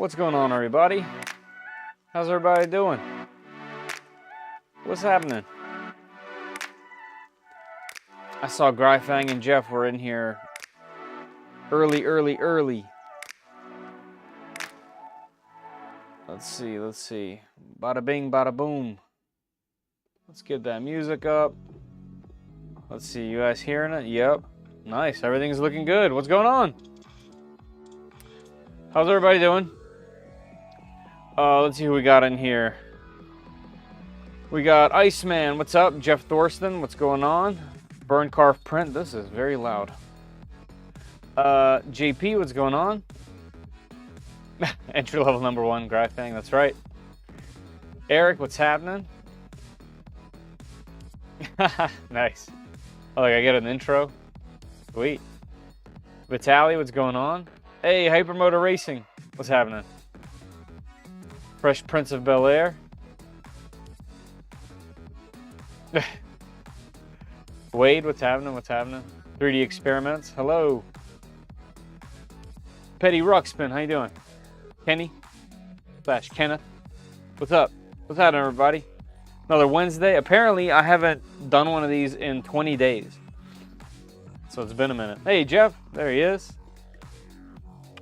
What's going on, everybody? How's everybody doing? What's happening? I saw Gryfang and Jeff were in here early. Let's see. Bada bing, bada boom. Let's get that music up. Let's see, you guys hearing it? Yep. Nice, everything's looking good. What's going on? How's everybody doing? Let's see who we got in here. We got Iceman, what's up? Jeff Thorsten, what's going on? Burn Carve Print, this is very loud. JP, what's going on? Entry level number 1, Gryfang, that's right. Eric, what's happening? Nice. Oh, like I get an intro? Sweet. Vitaly, what's going on? Hey, Hypermotor Racing, what's happening? Fresh Prince of Bel-Air. Wade, what's happening? 3D Experiments, hello. Petty Ruckspin, how you doing? Kenny / Kenneth, what's up? What's happening, everybody? Another Wednesday. Apparently, I haven't done one of these in 20 days. So it's been a minute. Hey, Jeff, there he is.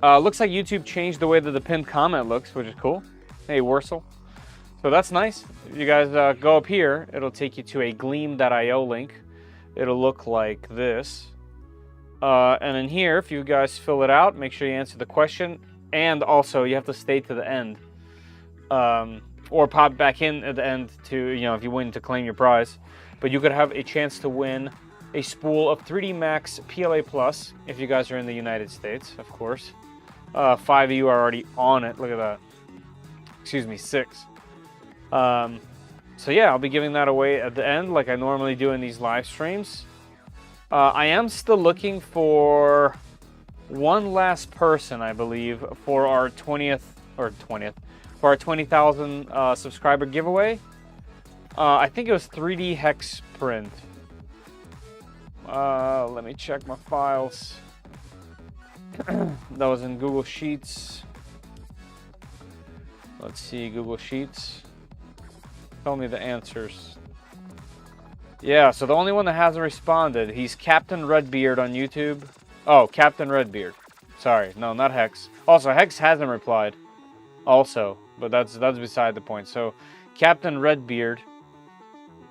Looks like YouTube changed the way that the pinned comment looks, which is cool. Hey, Wursel. So that's nice. If you guys go up here, it'll take you to a gleam.io link. It'll look like this. And in here, if you guys fill it out, make sure you answer the question. And also, you have to stay to the end. Or pop back in at the end to, you know, if you win, to claim your prize. But you could have a chance to win a spool of 3D Max PLA Plus, if you guys are in the United States, of course. 5 of you are already on it. Look at that. Excuse me, 6. So yeah, I'll be giving that away at the end like I normally do in these live streams. I am still looking for one last person, I believe, for our 20th, for our 20,000 subscriber giveaway. I think it was 3D Hex Print. Let me check my files. That was in Google Sheets. Let's see, Google Sheets. Tell me the answers. Yeah, so the only one that hasn't responded, he's Captain Redbeard on YouTube. Oh, Captain Redbeard. Sorry, no, not Hex. Also, Hex hasn't replied. Also, but that's beside the point. So, Captain Redbeard,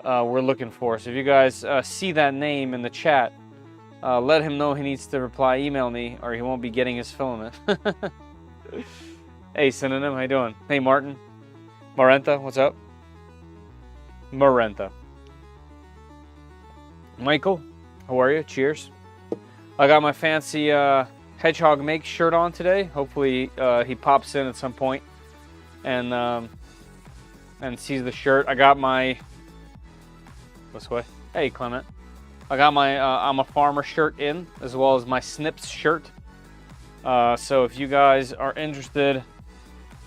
we're looking for. So if you guys see that name in the chat, let him know he needs to reply, email me, or he won't be getting his filament. Hey, Synonym, how you doing? Hey, Martin. Marenta, what's up? Marenta. Michael, how are you? Cheers. I got my fancy Hedgehog Make shirt on today. Hopefully he pops in at some point and sees the shirt. I got my... This way. Hey, Clement. I got my I'm a Farmer shirt in, as well as my Snips shirt. So if you guys are interested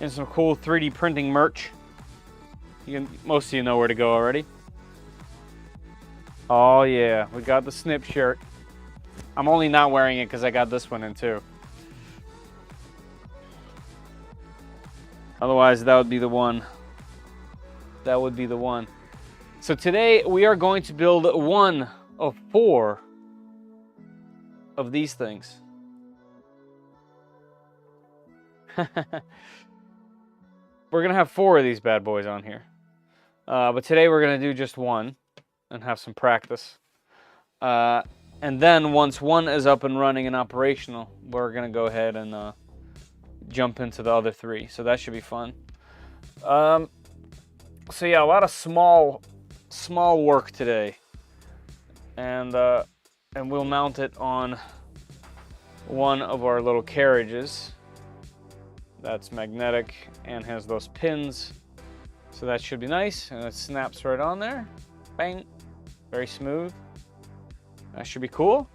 in some cool 3D printing merch, most of you know where to go already. Oh yeah, we got the Snip shirt. I'm only not wearing it because I got this one in too. Otherwise, that would be the one. That would be the one. So today we are going to build one of 4 of these things. We're going to have 4 of these bad boys on here. But today we're going to do just one and have some practice. And then once one is up and running and operational, we're going to go ahead and jump into the other 3. So that should be fun. So yeah, a lot of small work today. And we'll mount it on one of our little carriages. That's magnetic and has those pins. So that should be nice. And it snaps right on there. Bang. Very smooth. That should be cool.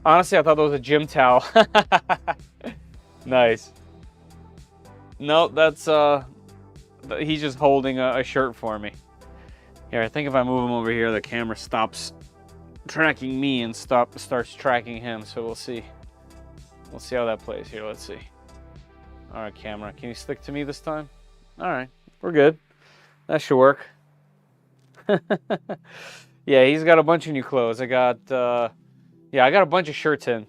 Honestly, I thought that was a gym towel. Nice. No, that's he's just holding a shirt for me. Here, I think if I move him over here, the camera stops tracking me and starts tracking him. So we'll see. We'll see how that plays here. Let's see. All right, camera. Can you stick to me this time? All right, we're good. That should work. Yeah, he's got a bunch of new clothes. I got a bunch of shirts in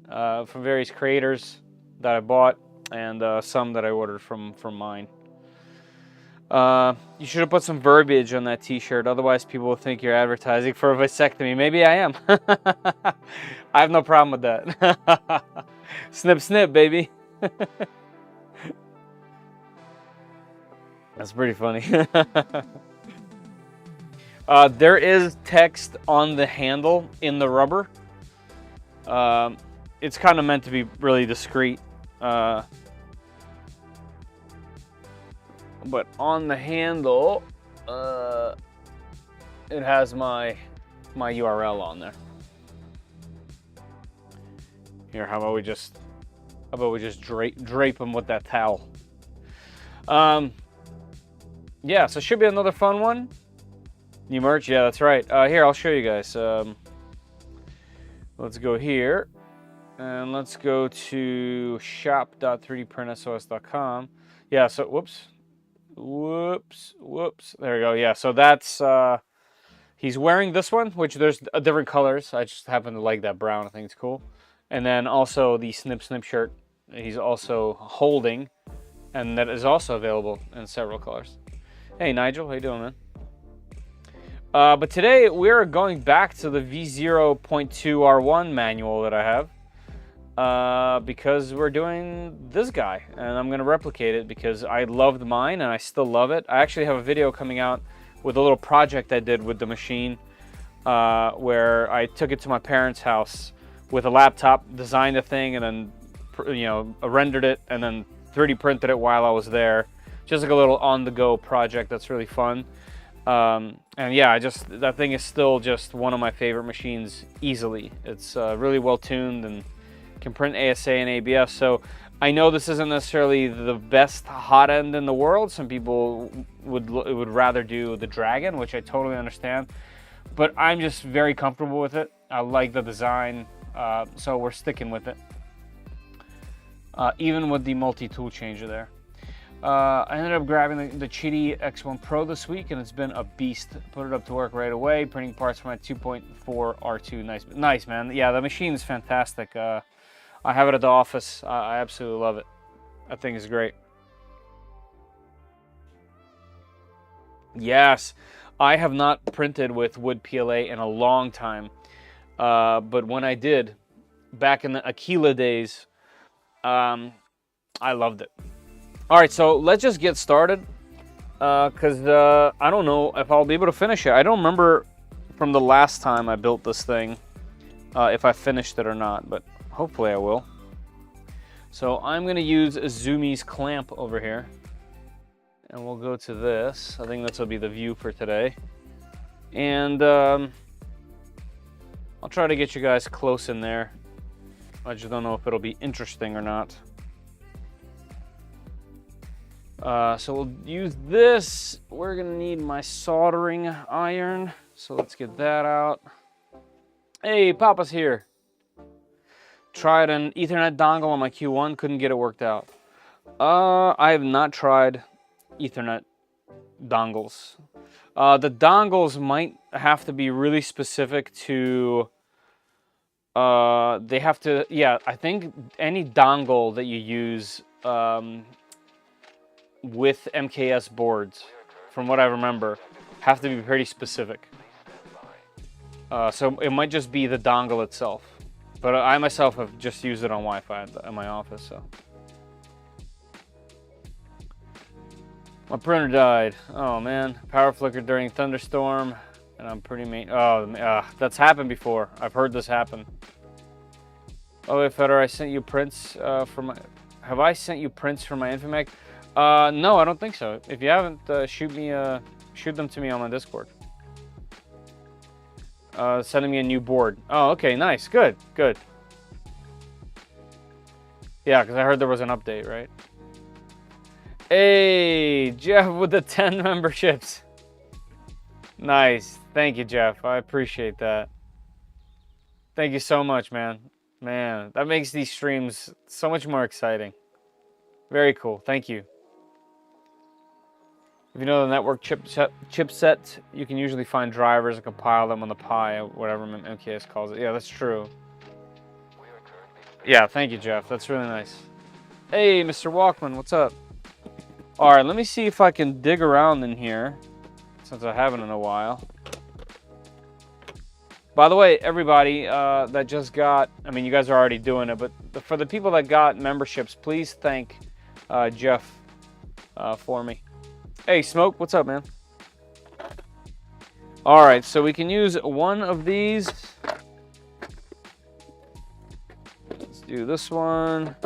from various creators that I bought, and some that I ordered from mine. You should have put some verbiage on that t-shirt, otherwise people will think you're advertising for a vasectomy. Maybe I am. I have no problem with that. Snip, snip, baby. That's pretty funny. There is text on the handle in the rubber. It's kind of meant to be really discreet. But on the handle, it has my URL on there. Here, how about we just drape them with that towel? Yeah, so it should be another fun one. New merch, yeah, that's right. Here, I'll show you guys. Let's go here, and let's go to shop.3dprintsos.com. Yeah, so whoops. There we go. Yeah, so that's he's wearing this one, which there's different colors. I just happen to like that brown. I think it's cool. And then also the snip snip shirt he's also holding, and that is also available in several colors. Hey Nigel, how you doing, man? But today we're going back to the V0.2R1 manual that I have. Because we're doing this guy, and I'm going to replicate it because I loved mine and I still love it. I actually have a video coming out with a little project I did with the machine, where I took it to my parents' house with a laptop, designed the thing, and then rendered it, and then 3D printed it while I was there. Just like a little on-the-go project that's really fun. And yeah, that thing is still just one of my favorite machines easily. It's really well tuned and can print ASA and ABS. So I know this isn't necessarily the best Hotend in the world. Some people would rather do the Dragon, which I totally understand. But I'm just very comfortable with it. I like the design, so we're sticking with it. Even with the multi-tool changer there. I ended up grabbing the Chitty X1 Pro this week, and it's been a beast. Put it up to work right away, printing parts for my 2.4 R2. Nice, man. Yeah, the machine is fantastic. I have it at the office. I absolutely love it. That thing is great. Yes, I have not printed with wood PLA in a long time. But when I did, back in the Aquila days, I loved it. All right, so let's just get started, because I don't know if I'll be able to finish it. I don't remember from the last time I built this thing if I finished it or not, but hopefully I will. So I'm going to use Zumi's clamp over here, and we'll go to this. I think this will be the view for today. And I'll try to get you guys close in there. I just don't know if it'll be interesting or not. So we'll use this. We're gonna need my soldering iron, so let's get that out. Hey, Papa's here. Tried an Ethernet dongle on my Q1, couldn't get it worked out. I have not tried Ethernet dongles. The dongles might have to be really specific to, they have to, yeah, I think any dongle that you use with MKS boards, from what I remember, have to be pretty specific. So it might just be the dongle itself. But I myself have just used it on Wi-Fi at my office, so. My printer died. Oh man, power flickered during thunderstorm, and I'm pretty that's happened before. I've heard this happen. Oh, wait, Feder, I sent you prints for my. Have I sent you prints for my Infimec? No, I don't think so. If you haven't, shoot them to me on my Discord. Sending me a new board. Oh, okay, nice, good. Yeah, because I heard there was an update, right? Hey, Jeff with the 10 memberships. Nice, thank you, Jeff. I appreciate that. Thank you so much, man. Man, that makes these streams so much more exciting. Very cool. Thank you. If you know the network chipset, you can usually find drivers and compile them on the Pi, whatever MKS calls it. Yeah, that's true. Yeah, thank you, Jeff. That's really nice. Hey, Mr. Walkman, what's up? All right, let me see if I can dig around in here, since I haven't in a while. By the way, everybody that just got, I mean, you guys are already doing it, but for the people that got memberships, please thank Jeff for me. Hey, Smoke, what's up, man? All right, so we can use one of these. Let's do this one.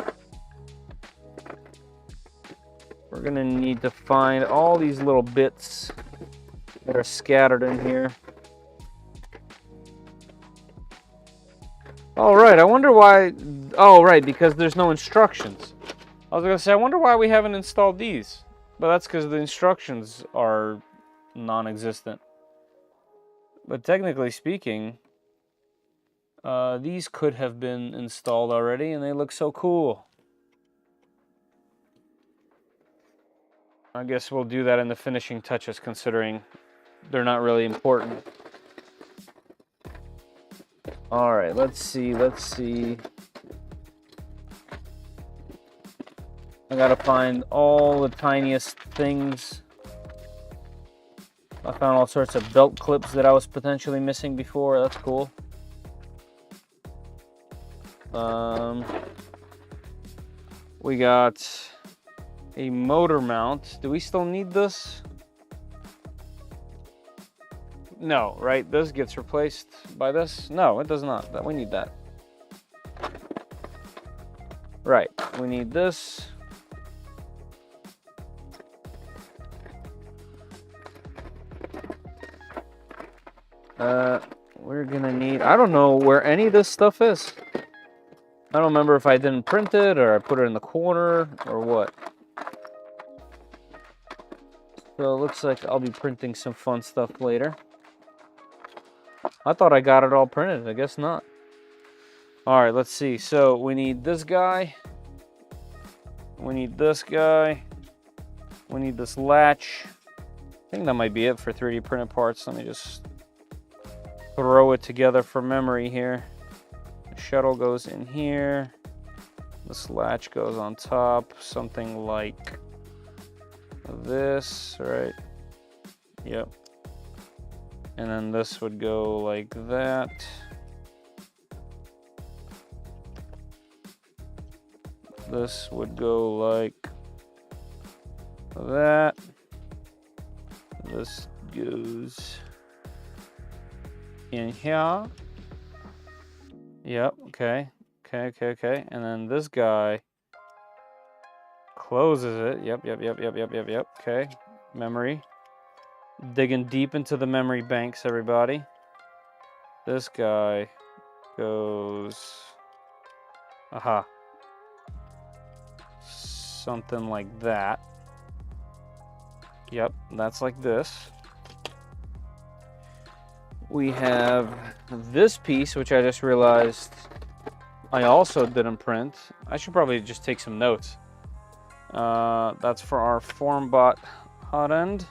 We're gonna need to find all these little bits that are scattered in here. All right, I wonder why. Oh, right, because there's no instructions. I was gonna say, I wonder why we haven't installed these. But that's because the instructions are non-existent. But technically speaking, these could have been installed already, and they look so cool. I guess we'll do that in the finishing touches, considering they're not really important. All right, let's see. I gotta find all the tiniest things. I found all sorts of belt clips that I was potentially missing before. That's cool. We got a motor mount. Do we still need this? No, right? This gets replaced by this? No, it does not. We need that. Right, we need this. We're gonna need, I don't know where any of this stuff is. I don't remember if I didn't print it or I put it in the corner or what. So it looks like I'll be printing some fun stuff later. I thought I got it all printed, I guess not. All right, let's see. So we need this guy. We need this guy. We need this latch. I think that might be it for 3D printed parts. Let me just throw it together for memory here. The shuttle goes in here. This latch goes on top. Something like this, right? Yep. And then this would go like that. This would go like that. This goes in here. Yep, okay. Okay. And then this guy closes it. Yep. Okay. Memory. Digging deep into the memory banks, everybody. This guy goes... Aha. Something like that. Yep, that's like this. We have this piece, which I just realized I also didn't print. I should probably just take some notes. That's for our Formbot Hotend.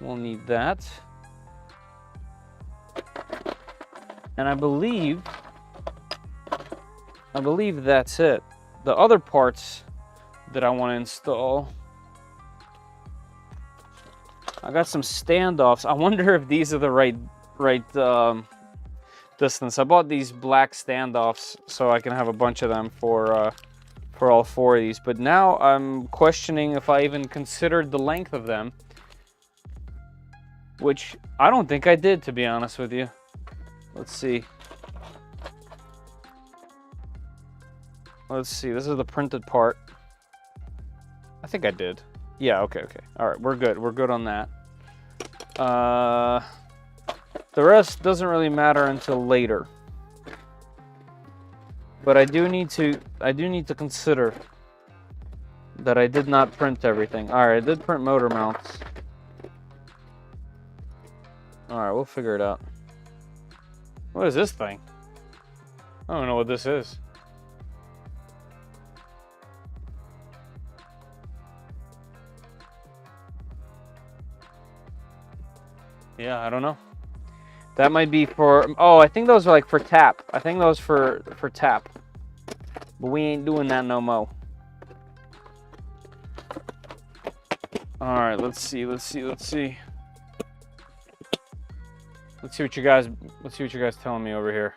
We'll need that. And I believe that's it. The other parts that I want to install, I got some standoffs. I wonder if these are the right distance. I bought these black standoffs so I can have a bunch of them for all four of these. But now I'm questioning if I even considered the length of them, which I don't think I did, to be honest with you. Let's see. This is the printed part. I think I did. Yeah, okay. All right, we're good. We're good on that. The rest doesn't really matter until later. But I do need to consider that I did not print everything. All right, I did print motor mounts. All right, we'll figure it out. What is this thing? I don't know what this is. Yeah, I don't know. That might be for, oh, I think those are like for tap. I think those for tap. But we ain't doing that no mo. All right, let's see. Let's see what you guys telling me over here.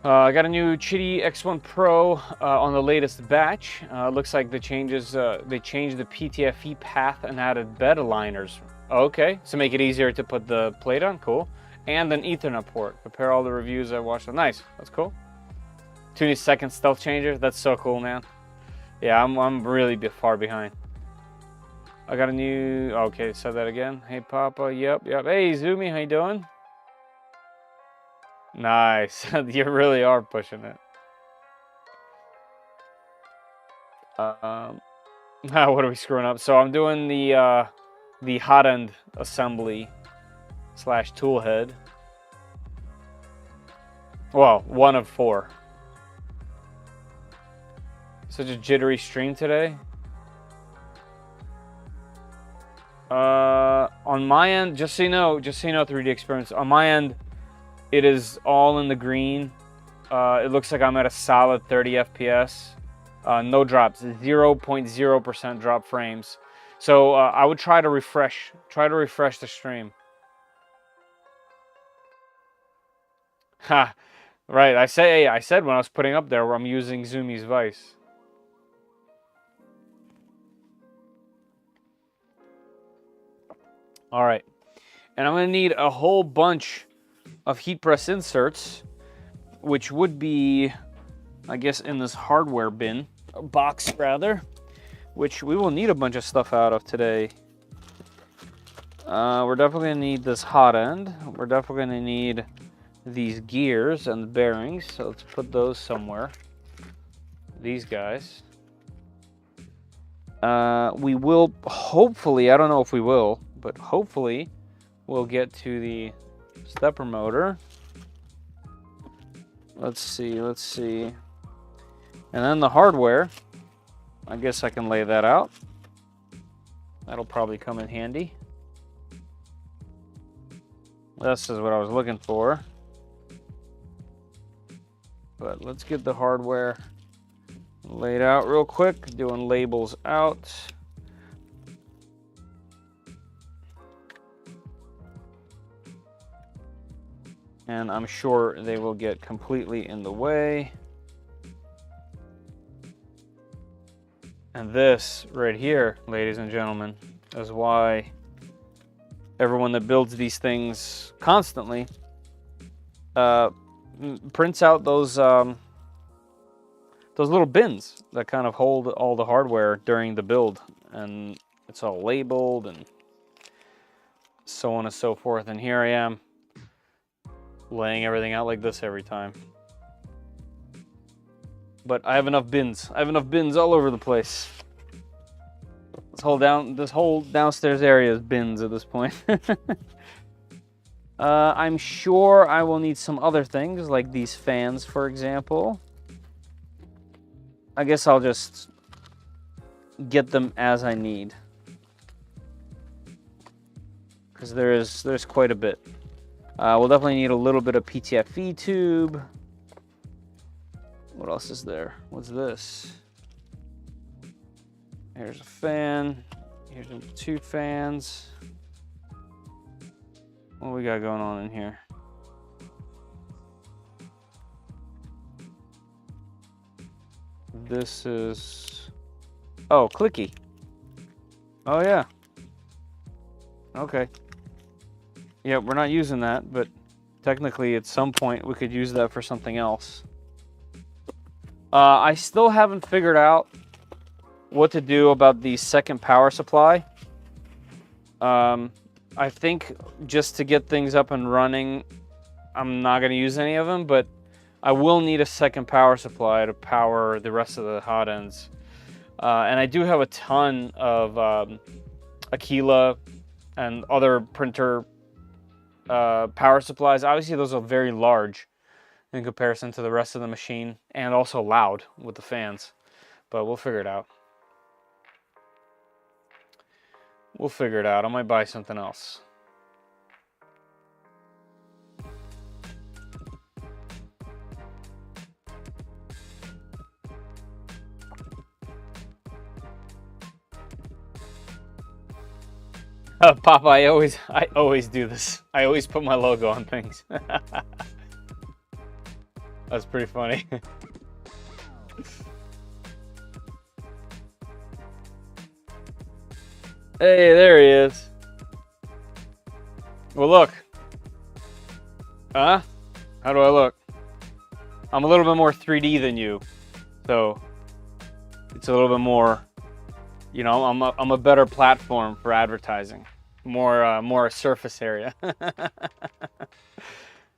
I got a new Chitty X1 Pro on the latest batch. Looks like they changed the PTFE path and added bed aligners. Okay, so make it easier to put the plate on. Cool. And an Ethernet port. Compare all the reviews I watched. Nice. That's cool. 2-second stealth changer. That's so cool, man. Yeah, I'm really far behind. I got a new. Okay, said that again. Hey, Papa. Yep. Hey, Zumi, how you doing? Nice. You really are pushing it. What are we screwing up? So I'm doing the Hotend assembly / Toolhead. Well, 1 of 4. Such a jittery stream today. On my end, just so you know, 3D Experience. On my end, it is all in the green. It looks like I'm at a solid 30 FPS. No drops, 0.0% drop frames. So I would try to refresh the stream. Ha, right. I said when I was putting up there where I'm using Zumi's Vice. All right, and I'm gonna need a whole bunch of heat press inserts, which would be, I guess, in this hardware bin, or box rather, which we will need a bunch of stuff out of today. We're definitely gonna need this Hotend. We're definitely gonna need these gears and the bearings. So let's put those somewhere. These guys. We will hopefully, I don't know if we will, but hopefully we'll get to the stepper motor. Let's see. And then the hardware, I guess I can lay that out. That'll probably come in handy. This is what I was looking for. But let's get the hardware laid out real quick, doing labels out. And I'm sure they will get completely in the way. And this right here, ladies and gentlemen, is why everyone that builds these things constantly prints out those little bins that kind of hold all the hardware during the build, and it's all labeled and so on and so forth. And here I am laying everything out like this every time. But I have enough bins. I have enough bins all over the place. This whole downstairs area is bins at this point. I'm sure I will need some other things, like these fans, for example. I guess I'll just get them as I need, because there's quite a bit. We'll definitely need a little bit of PTFE tube. What else is there? What's this? Here's a fan. Here's 2 fans. What do we got going on in here? This is, oh, clicky. Oh yeah. Okay. Yeah, we're not using that, but technically at some point we could use that for something else. I still haven't figured out what to do about the second power supply. I think just to get things up and running, I'm not going to use any of them, but I will need a second power supply to power the rest of the Hotends. And I do have a ton of Aquila and other printer power supplies. Obviously, those are very large in comparison to the rest of the machine, and also loud with the fans. But we'll figure it out. We'll figure it out. I might buy something else. Papa, I always do this. I always put my logo on things. That's pretty funny. Hey, there he is. Well, look. Huh? How do I look? I'm a little bit more 3D than you, so it's a little bit more. You know, I'm a better platform for advertising. More surface area.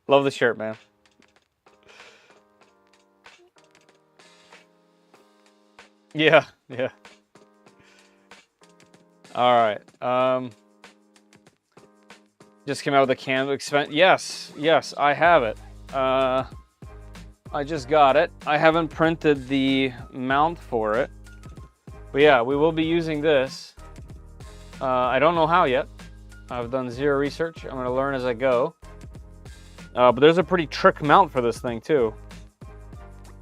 Love the shirt, man. Yeah, yeah. All right. Just came out with a can. Yes, I have it. I just got it. I haven't printed the mount for it. But yeah, we will be using this. I don't know how yet. I've done zero research. I'm going to learn as I go. But there's a pretty trick mount for this thing too.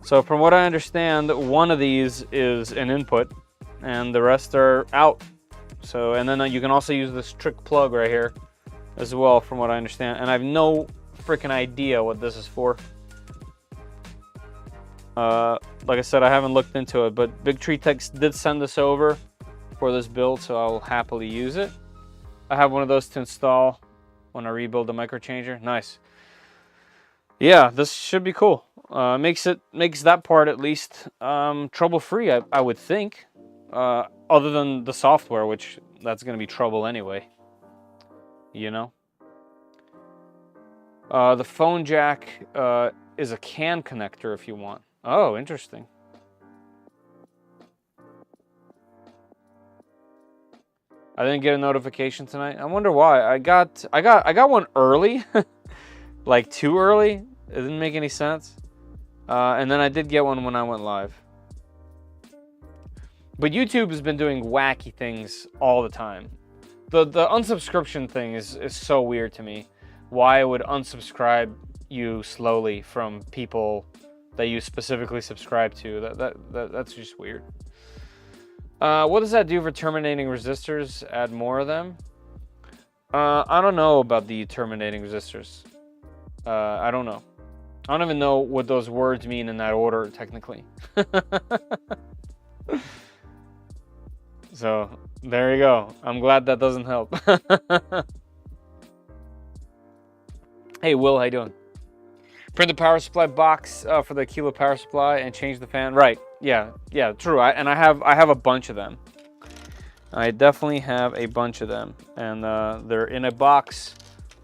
So from what I understand, one of these is an input and the rest are out. So, and then you can also use this trick plug right here as well, from what I understand. And I have no freaking idea what this is for. Like I said, I haven't looked into it, but Big Tree Tech did send this over for this build, so I'll happily use it. I have one of those to install when I rebuild the micro changer. Nice. Yeah, this should be cool. Makes that part at least trouble-free, I would think. Other than the software, which that's going to be trouble anyway. You know? The phone jack is a CAN connector if you want. Oh, interesting. I didn't get a notification tonight. I wonder why. I got one early, like too early. It didn't make any sense. And then I did get one when I went live. But YouTube has been doing wacky things all the time. The unsubscription thing is so weird to me. Why I would unsubscribe you slowly from people that you specifically subscribe to. That's just weird. What does that do for terminating resistors? Add more of them? I don't know about the terminating resistors. I don't know. I don't even know what those words mean in that order, technically. So, there you go. I'm glad that doesn't help. Hey, Will, how you doing? Print the power supply box for the Kilo power supply and change the fan. Right. Yeah, true. I have a bunch of them. I definitely have a bunch of them. And they're in a box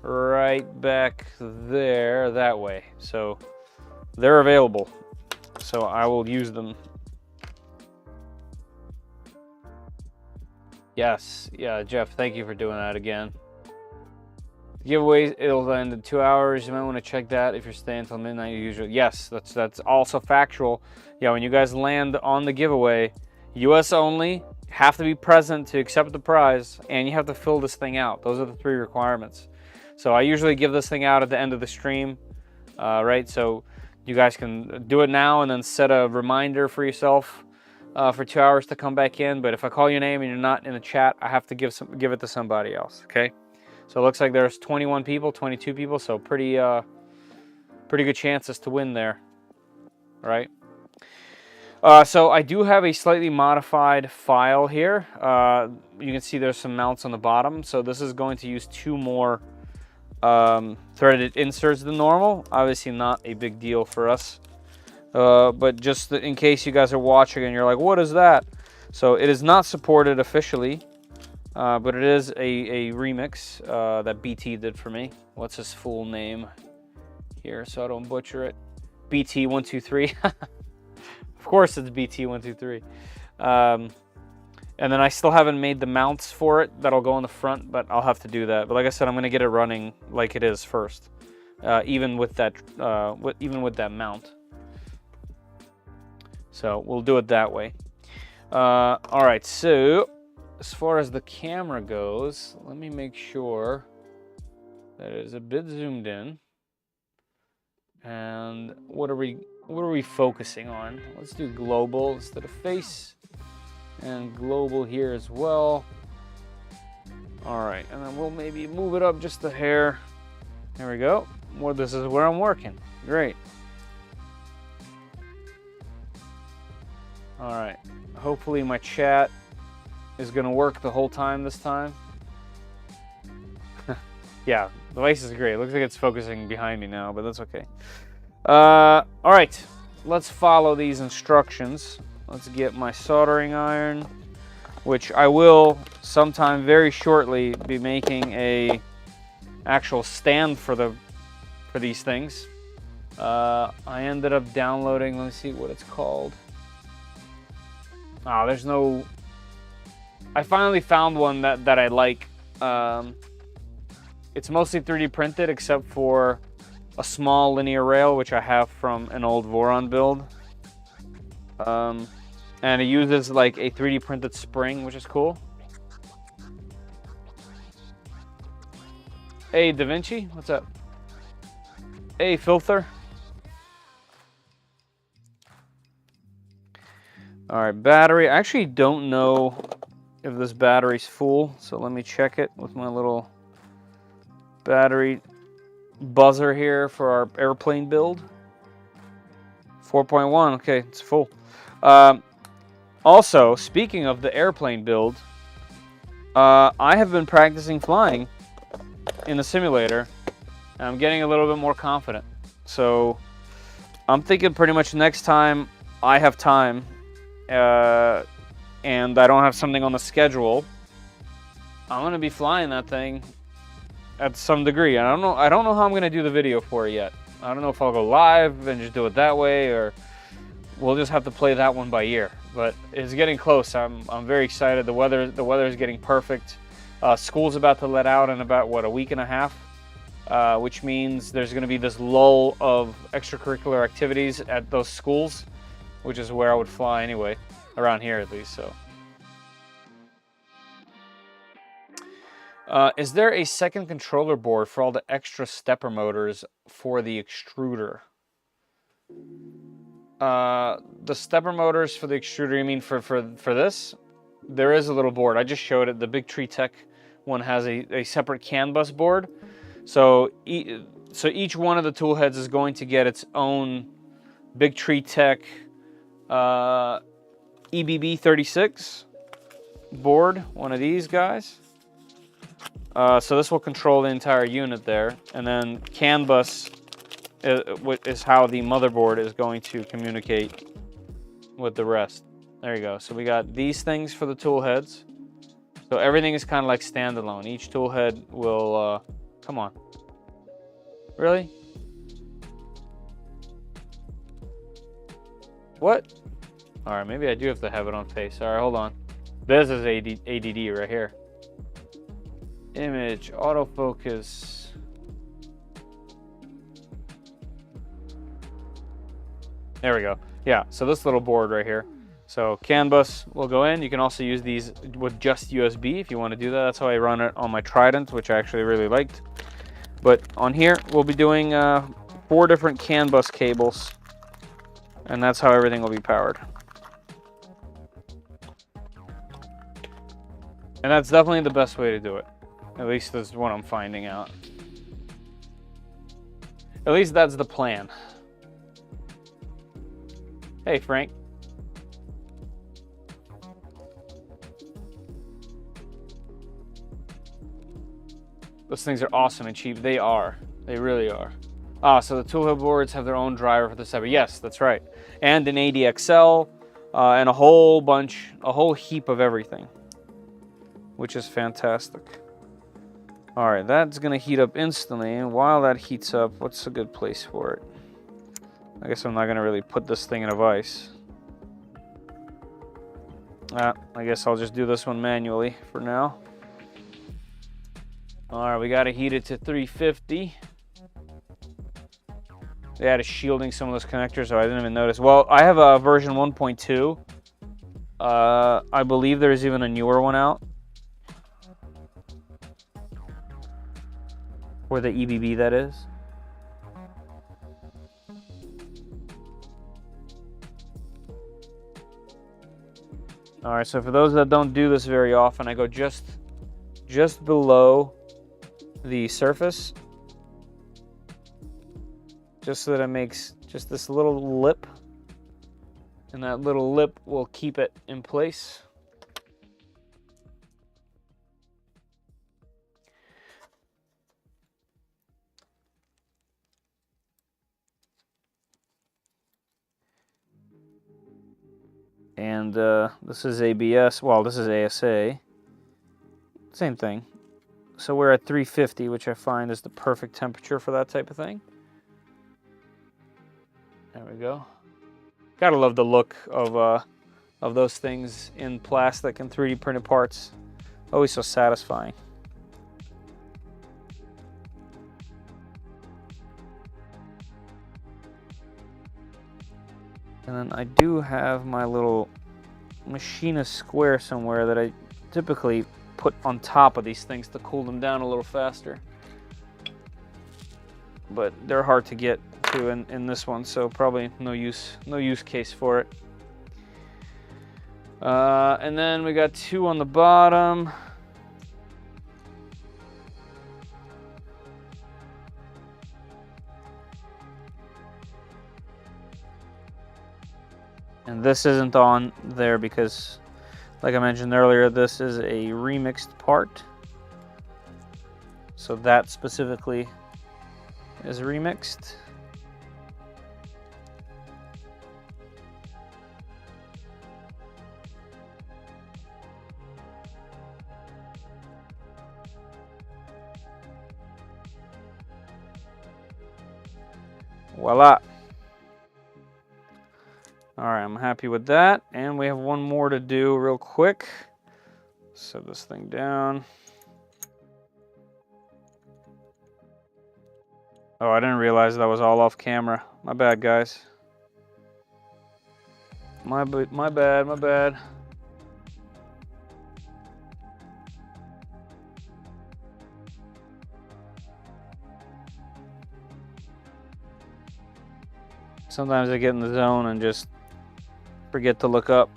right back there that way. So they're available. So I will use them. Yes. Yeah, Jeff, thank you for doing that again. Giveaways, it'll end in 2 hours. You might want to check that if you're staying until midnight usually. Yes, that's also factual. Yeah, when you guys land on the giveaway, US only, have to be present to accept the prize, and you have to fill this thing out. Those are the 3 requirements. So I usually give this thing out at the end of the stream, right? So you guys can do it now and then set a reminder for yourself for 2 hours to come back in. But if I call your name and you're not in the chat, I have to give it to somebody else, okay? So it looks like there's 21 people, 22 people, so pretty good chances to win there, right? So I do have a slightly modified file here. You can see there's some mounts on the bottom. So this is going to use 2 more threaded inserts than normal. Obviously not a big deal for us, but just in case you guys are watching and you're like, what is that? So it is not supported officially. But it is a remix that BT did for me. What's his full name here so I don't butcher it? BT123. Of course it's BT123. And then I still haven't made the mounts for it that'll go on the front, but I'll have to do that. But like I said, I'm going to get it running like it is first, even with that mount. So we'll do it that way. All right, so as far as the camera goes, let me make sure that it is a bit zoomed in. And what are we focusing on? Let's do global instead of face, and global here as well. All right, and then we'll maybe move it up just a hair. There we go. Well, this is where I'm working. Great. All right. Hopefully my chat is gonna work the whole time this time. Yeah, the device is great. It looks like it's focusing behind me now, but that's okay. All right, let's follow these instructions. Let's get my soldering iron, which I will sometime very shortly be making a actual stand for these things. I ended up downloading, let me see what it's called. Oh, there's no, I finally found one that I like. It's mostly 3D printed except for a small linear rail, which I have from an old Voron build. And it uses like a 3D printed spring, which is cool. Hey, Da Vinci, what's up? Hey, Filter. All right, battery. I actually don't know if this battery's full, so let me check it with my little battery buzzer here for our airplane build. 4.1, okay, it's full. Also, speaking of the airplane build, I have been practicing flying in the simulator, and I'm getting a little bit more confident. So I'm thinking pretty much next time I have time and I don't have something on the schedule, I'm gonna be flying that thing at some degree. I don't know how I'm gonna do the video for it yet. I don't know if I'll go live and just do it that way, or we'll just have to play that one by ear. But it's getting close. I'm very excited. The weather is getting perfect. School's about to let out in about what, a week and a half, which means there's going to be this lull of extracurricular activities at those schools, which is where I would fly anyway, around here at least. So, is there a second controller board for all the extra stepper motors for the extruder? The stepper motors for the extruder, you mean for this? There is a little board. I just showed it. The Big Tree Tech one has a separate CAN bus board. So each one of the tool heads is going to get its own Big Tree Tech EBB 36 board, one of these guys. So this will control the entire unit there. And then CAN bus is how the motherboard is going to communicate with the rest. There you go. So we got these things for the tool heads. So everything is kind of like standalone. Each tool head will, come on. Really? What? All right, maybe I do have to have it on face. All right, hold on. This is ADD right here. Image, autofocus. There we go. Yeah, so this little board right here. So CAN bus will go in. You can also use these with just USB if you want to do that. That's how I run it on my Trident, which I actually really liked. But on here, we'll be doing 4 different CAN bus cables, and that's how everything will be powered. And that's definitely the best way to do it. At least that's what I'm finding out. At least that's the plan. Hey, Frank. Those things are awesome and cheap. They are. They really are. Ah, so the Toolhead boards have their own driver for the stepper. Yes, that's right. And an ADXL and a whole heap of everything, which is fantastic. All right, that's gonna heat up instantly. And while that heats up, what's a good place for it? I guess I'm not gonna really put this thing in a vise. I guess I'll just do this one manually for now. All right, we gotta heat it to 350. They added shielding some of those connectors, so I didn't even notice. Well, I have a version 1.2, I believe there's even a newer one out for the EBB, that is. All right, so for those that don't do this very often, I go just below the surface, just so that it makes just this little lip, and that little lip will keep it in place. And this is ABS, well, this is ASA, same thing. So we're at 350, which I find is the perfect temperature for that type of thing. There we go. Gotta love the look of those things in plastic and 3D printed parts. Always so satisfying. And then I do have my little machinist square somewhere that I typically put on top of these things to cool them down a little faster. But they're hard to get to in this one, so probably no use case for it. And then we got 2 on the bottom. And this isn't on there because, like I mentioned earlier, this is a remixed part. So that specifically is remixed. Voila. All right, I'm happy with that. And we have one more to do real quick. Set this thing down. Oh, I didn't realize that was all off camera. My bad, guys. My bad. Sometimes I get in the zone and just forget to look up.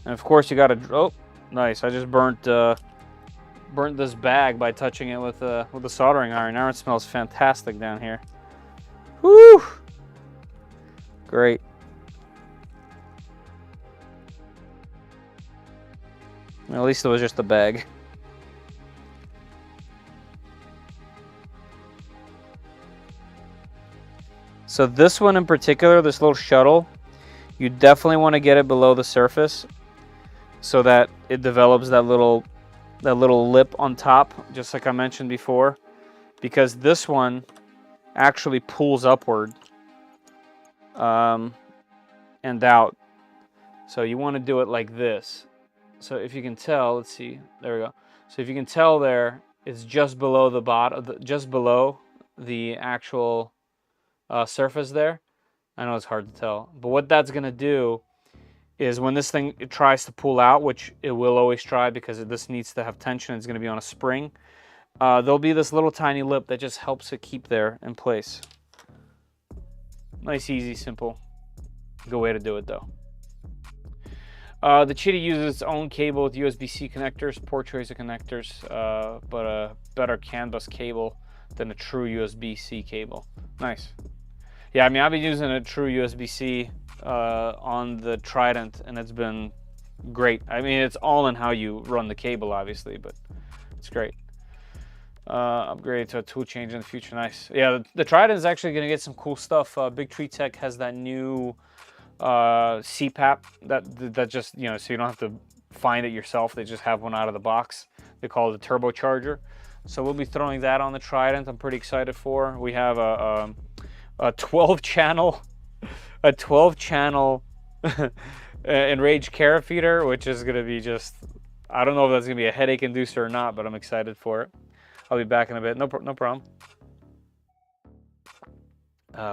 And of course you gotta, oh, nice. I just burnt this bag by touching it with a soldering iron. Now it smells fantastic down here. Woo! Great. At least it was just a bag. So this one in particular, this little shuttle, you definitely want to get it below the surface so that it develops that little lip on top, just like I mentioned before, because this one actually pulls upward and out. So you want to do it like this. So if you can tell, let's see, there we go. So if you can tell there, it's just below the bottom, just below the actual surface there. I know it's hard to tell, but what that's gonna do is when this thing tries to pull out, which it will always try because this needs to have tension, it's gonna be on a spring, there'll be this little tiny lip that just helps it keep there in place. Nice, easy, simple. Good way to do it though. The Cheetah uses its own cable with USB-C connectors, port tracer connectors, but a better CAN bus cable than a true USB-C cable. Nice. Yeah, I mean, I've been using a true USB-C on the Trident, and it's been great. I mean, it's all in how you run the cable, obviously, but it's great. Upgrade to a tool change in the future. Nice. Yeah, the Trident is actually going to get some cool stuff. Big Tree Tech has that new CPAP that just, you know, so you don't have to find it yourself. They just have one out of the box. They call it a turbocharger. So we'll be throwing that on the Trident. I'm pretty excited for. We have a 12 channel enraged carrot feeder, which is going to be just, I don't know if that's going to be a headache inducer or not, but I'm excited for it. I'll be back in a bit. No problem.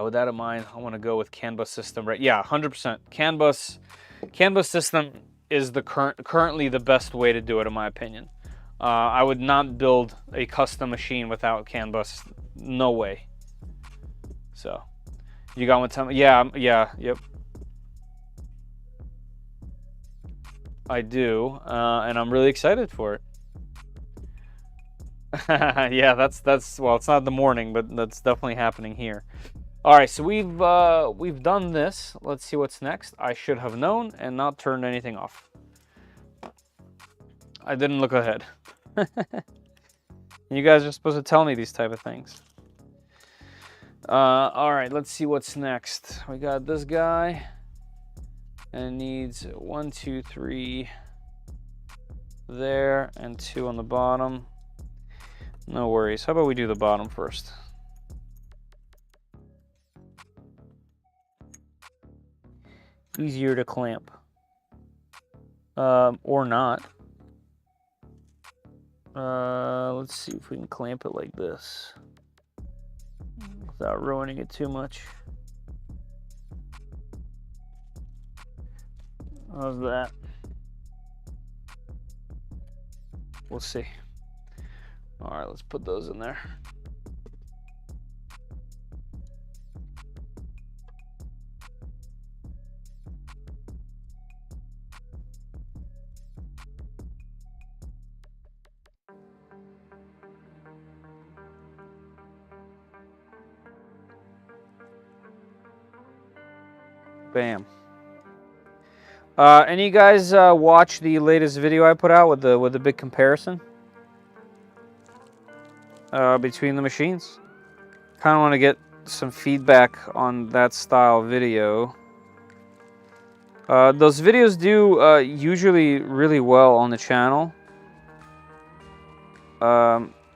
With that in mind, I want to go with CAN bus system, right? Yeah, 100%. CAN bus CAN bus system is the currently the best way to do it, in my opinion. I would not build a custom machine without CAN bus. No way. So, you got one time? Yeah, yep. I do, and I'm really excited for it. Yeah, that's well, it's not the morning, but that's definitely happening here. All right, so we've done this. Let's see what's next. I should have known and not turned anything off. I didn't look ahead. You guys are supposed to tell me these type of things. All right, let's see what's next. We got this guy, and it needs 1, 2, 3 there, and 2 on the bottom. No worries. How about we do the bottom first? Easier to clamp. Or not. Let's see if we can clamp it like this without ruining it too much. How's that? We'll see. All right, let's put those in there. Bam. Any guys watch the latest video I put out with the big comparison between the machines? Kind of want to get some feedback on that style video. Those videos do usually really well on the channel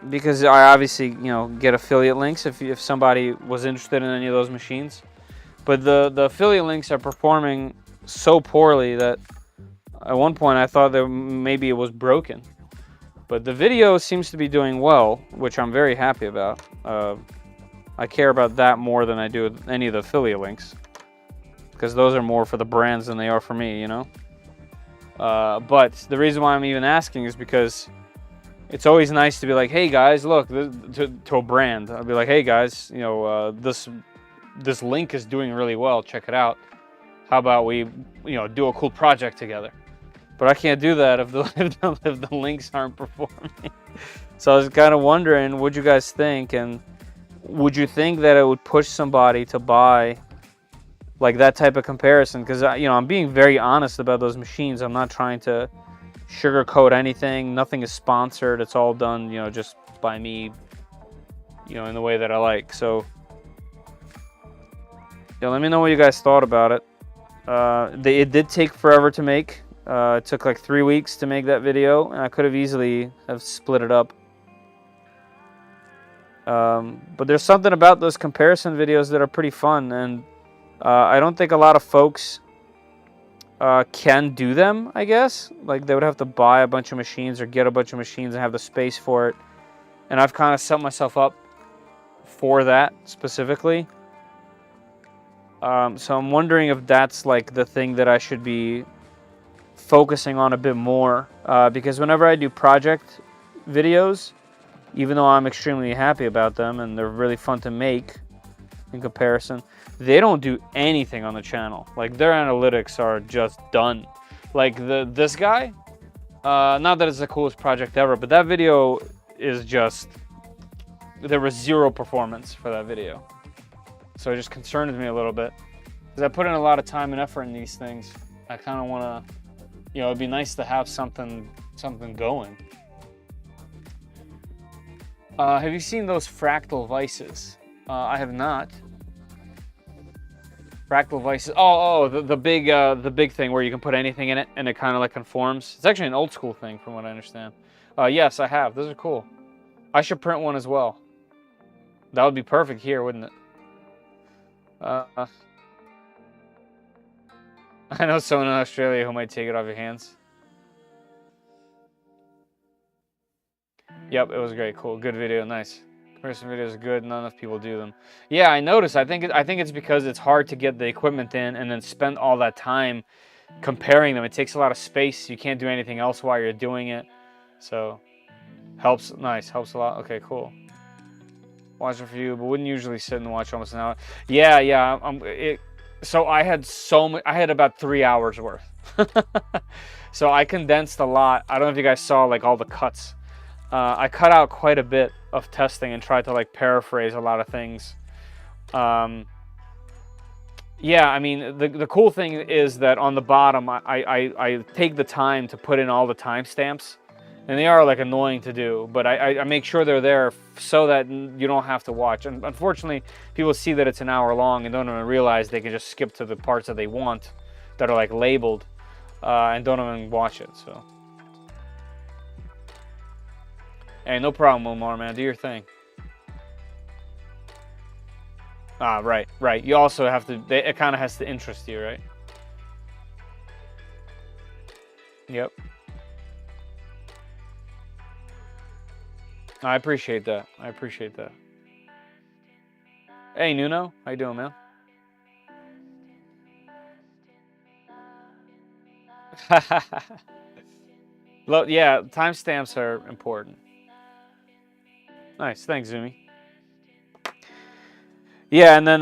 because I obviously get affiliate links if somebody was interested in any of those machines. But the affiliate links are performing so poorly that at one point I thought that maybe it was broken. But the video seems to be doing well, which I'm very happy about. I care about that more than I do any of the affiliate links, because those are more for the brands than they are for me, But the reason why I'm even asking is because it's always nice to be like, hey guys, look, to a brand. I'll be like, hey guys, this link is doing really well. Check it out. How about we, do a cool project together? But I can't do that if the links aren't performing. So I was kind of wondering, what you guys think, and would you think that it would push somebody to buy like that type of comparison? Because I'm being very honest about those machines. I'm not trying to sugarcoat anything. Nothing is sponsored. It's all done, just by me, in the way that I like. So. Yeah, let me know what you guys thought about it. It did take forever to make. It took like 3 weeks to make that video, and I could have easily have split it up. But there's something about those comparison videos that are pretty fun, and I don't think a lot of folks can do them, I guess. Like, they would have to buy a bunch of machines or get a bunch of machines and have the space for it. And I've kind of set myself up for that specifically. So I'm wondering if that's like the thing that I should be focusing on a bit more, because whenever I do project videos, even though I'm extremely happy about them and they're really fun to make in comparison, they don't do anything on the channel. Like, their analytics are just done. Like this guy, not that it's the coolest project ever, but that video is just, there was 0 performance for that video. So it just concerns me a little bit, because I put in a lot of time and effort in these things. I kind of want to, it'd be nice to have something going. Have you seen those fractal vices? I have not. Fractal vices. Oh, the big thing where you can put anything in it and it kind of like conforms. It's actually an old school thing, from what I understand. Yes, I have. Those are cool. I should print one as well. That would be perfect here, wouldn't it? I know someone in Australia who might take it off your hands. Yep, it was great. Cool. Good video. Nice. Comparison videos are good. Not enough people do them. Yeah, I noticed. I think it's because it's hard to get the equipment in and then spend all that time comparing them. It takes a lot of space. You can't do anything else while you're doing it. So helps. Nice. Helps a lot. Okay, cool. Watching for you, but wouldn't usually sit and watch almost an hour. Yeah. So I had about 3 hours worth. So I condensed a lot. I don't know if you guys saw like all the cuts. I cut out quite a bit of testing and tried to like paraphrase a lot of things. Yeah, I mean, the cool thing is that on the bottom, I take the time to put in all the timestamps, and they are like annoying to do, but I make sure they're there so that you don't have to watch. And unfortunately, people see that it's an hour long and don't even realize they can just skip to the parts that they want that are like labeled and don't even watch it. So, hey, no problem, Omar, man. Do your thing. Ah, right. You also have to, it kind of has to interest you, right? Yep. I appreciate that. Hey, Nuno. How you doing, man? Well, yeah, timestamps are important. Nice. Thanks, Zumi. Yeah, and then,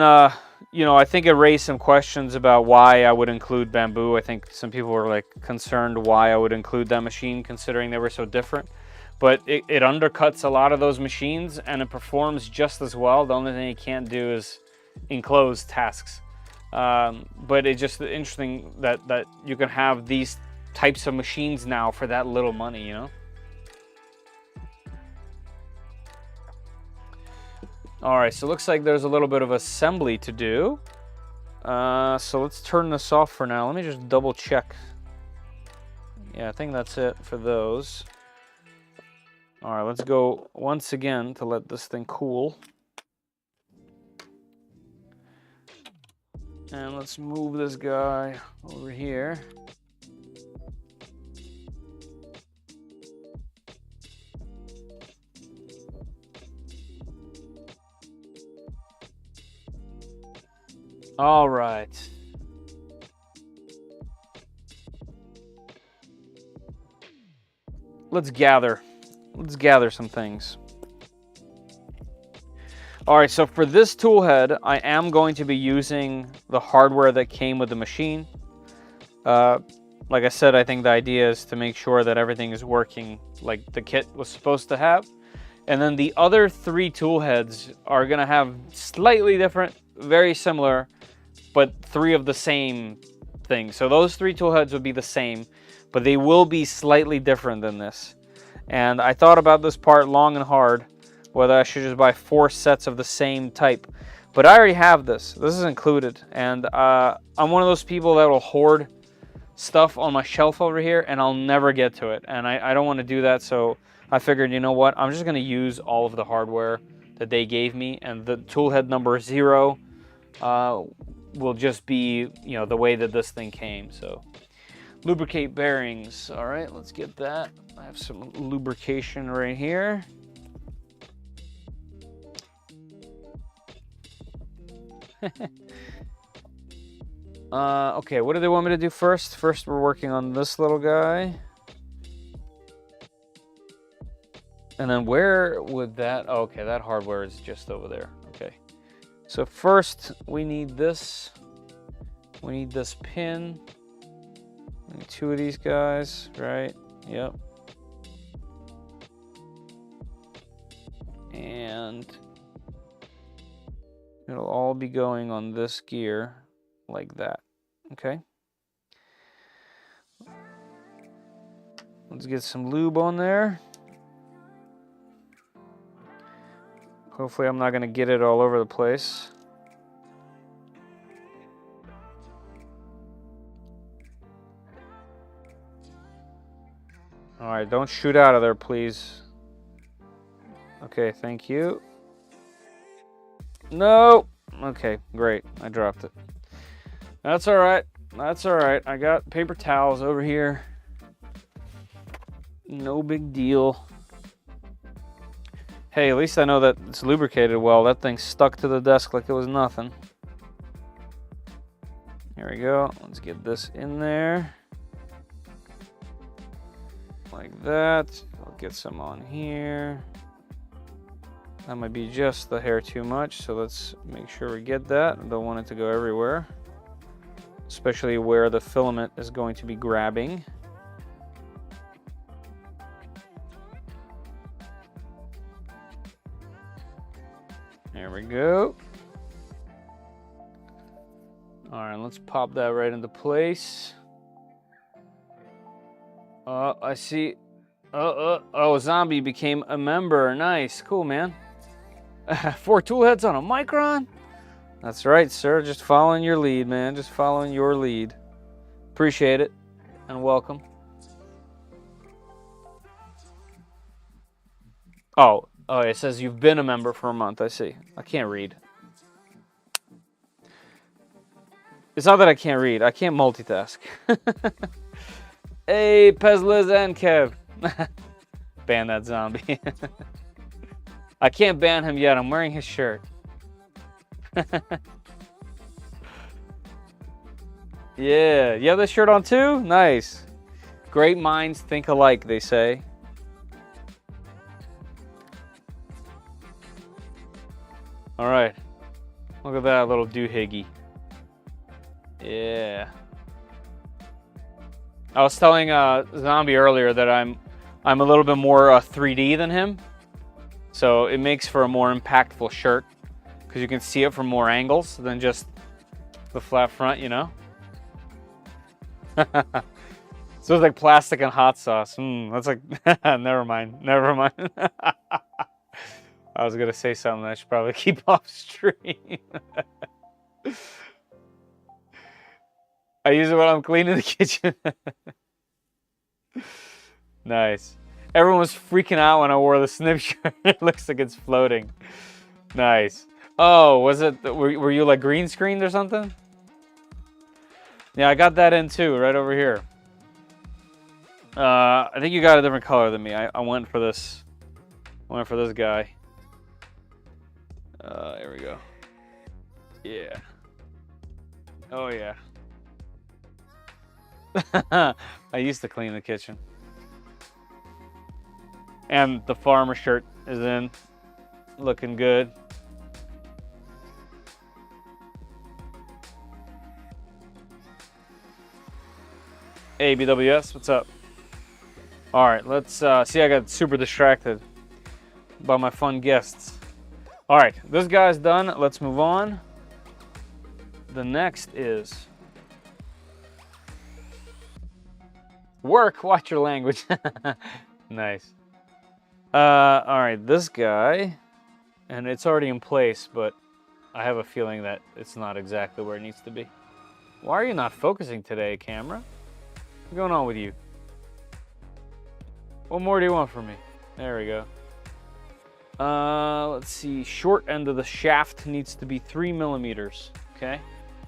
you know, I think it raised some questions about why I would include bamboo. I think some people were, like, concerned why I would include that machine, considering they were so different. But it undercuts a lot of those machines, and it performs just as well. The only thing you can't do is enclose tasks. But it's just interesting that you can have these types of machines now for that little money, you know? All right, so it looks like there's a little bit of assembly to do. So let's turn this off for now. Let me just double check. Yeah, I think that's it for those. All right, let's go once again to let this thing cool. And let's move this guy over here. All right. Let's gather some things. All right, so for this tool head, I am going to be using the hardware that came with the machine. Like I said, I think the idea is to make sure that everything is working like the kit was supposed to have. And then the other 3 tool heads are gonna have slightly different, very similar, but 3 of the same thing. So those 3 tool heads would be the same, but they will be slightly different than this. And I thought about this part long and hard, whether I should just buy 4 sets of the same type. But I already have this. This is included. And I'm one of those people that will hoard stuff on my shelf over here, and I'll never get to it. And I don't want to do that, so I figured, you know what? I'm just going to use all of the hardware that they gave me. And the toolhead number 0 will just be, you know, the way that this thing came. So lubricate bearings. All right, let's get that. I have some lubrication right here. Okay, what do they want me to do first? First, we're working on this little guy. And then where would that... Oh, okay, that hardware is just over there. Okay. So first, we need this. We need this pin. We need 2 of these guys, right? Yep. And it'll all be going on this gear like that. Okay. Let's get some lube on there. Hopefully I'm not going to get it all over the place. All right, don't shoot out of there, please. Okay, thank you. No. Okay, great. I dropped it. That's all right. That's all right. I got paper towels over here. No big deal. Hey, at least I know that it's lubricated well. That thing stuck to the desk like it was nothing. Here, There we go. Let's get this in there. Like that. I'll get some on here. That might be just the hair too much, so let's make sure we get that. I don't want it to go everywhere, especially where the filament is going to be grabbing. There we go. All right, let's pop that right into place. I see. Oh, Zombie became a member. Nice, cool, man. 4 toolheads on a Micron? That's right, sir. Just following your lead, man. Just following your lead. Appreciate it, and welcome. Oh, it says you've been a member for a month. I see. I can't read. It's not that I can't read. I can't multitask. Hey, Pezliz and Kev. Ban that zombie. I can't ban him yet. I'm wearing his shirt. Yeah. You have this shirt on too? Nice. Great minds think alike, they say. All right. Look at that little doohickey. Yeah. I was telling Zombie earlier that I'm a little bit more 3D than him, so it makes for a more impactful shirt because you can see it from more angles than just the flat front, you know. So it's like plastic and hot sauce. That's like never mind. I was gonna say something I should probably keep off stream. I use it when I'm cleaning the kitchen. Nice. Everyone was freaking out when I wore the snip shirt. It looks like it's floating. Nice. Oh, was it? Were you like green screened or something? Yeah, I got that in too, right over here. I think you got a different color than me. I went for this. I went for this guy. Here we go. Yeah. Oh yeah. I used to clean the kitchen. And the farmer shirt is in. Looking good. Hey, BWS, what's up? Alright, let's see, I got super distracted by my fun guests. Alright, this guy's done. Let's move on. The next is work. Watch your language. Nice. Alright, this guy, and it's already in place, but I have a feeling that it's not exactly where it needs to be. Why are you not focusing today, camera? What's going on with you? What more do you want from me? There we go. Let's see. Short end of the shaft needs to be 3 millimeters. Okay,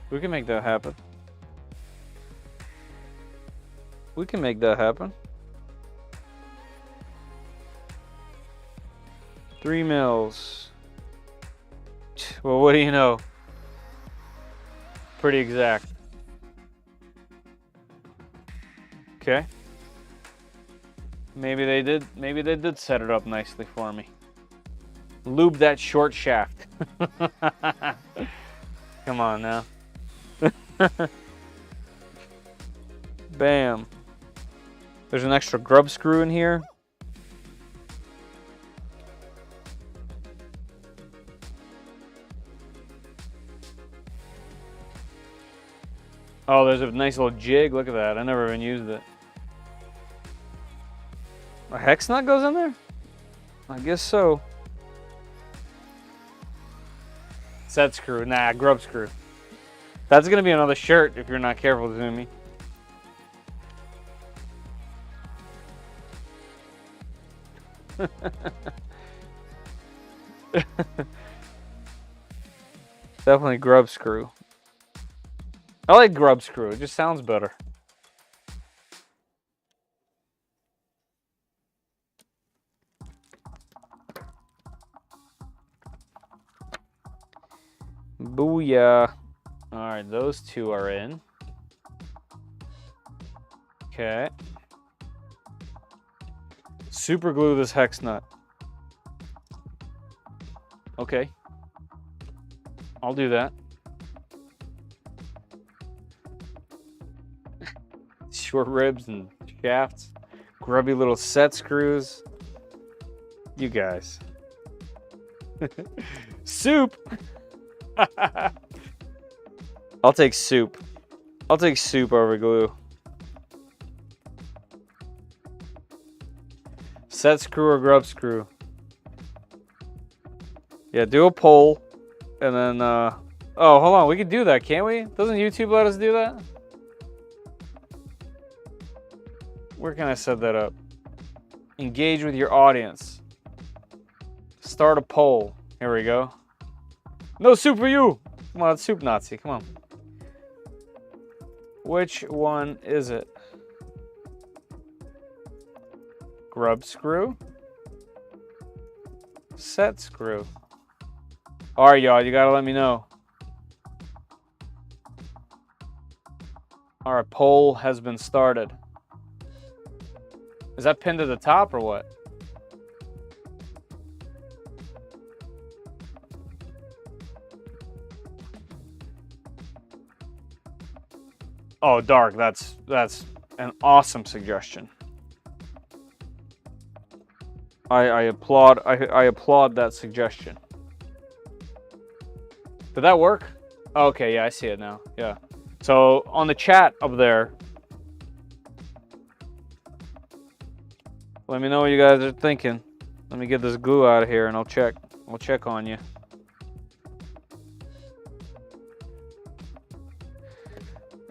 we can make that happen. We can make that happen. 3 mils. Well, what do you know? Pretty exact. Okay. Maybe they did set it up nicely for me. Lube that short shaft. Come on now. Bam. There's an extra grub screw in here. Oh, there's a nice little jig. Look at that. I never even used it. A hex nut goes in there? I guess so. Set screw. Nah, grub screw. That's going to be another shirt if you're not careful, Zoomy. Definitely grub screw. I like grub screw. It just sounds better. Booyah. All right, those two are in. Okay. Super glue this hex nut. Okay. I'll do that. Short ribs and shafts. Grubby little set screws. You guys. Soup. I'll take soup. I'll take soup over glue. Set screw or grub screw. Yeah, do a poll. And then, oh, hold on. We can do that, can't we? Doesn't YouTube let us do that? Where can I set that up? Engage with your audience. Start a poll. Here we go. No soup for you. Come on, it's Soup Nazi. Come on. Which one is it? Grub screw? Set screw. All right, y'all, you gotta let me know. All right, poll has been started. Is that pinned to the top or what? Oh, dark. That's an awesome suggestion. I applaud that suggestion. Did that work? Okay, yeah, I see it now. Yeah. So on the chat up there, let me know what you guys are thinking. Let me get this glue out of here and I'll check on you.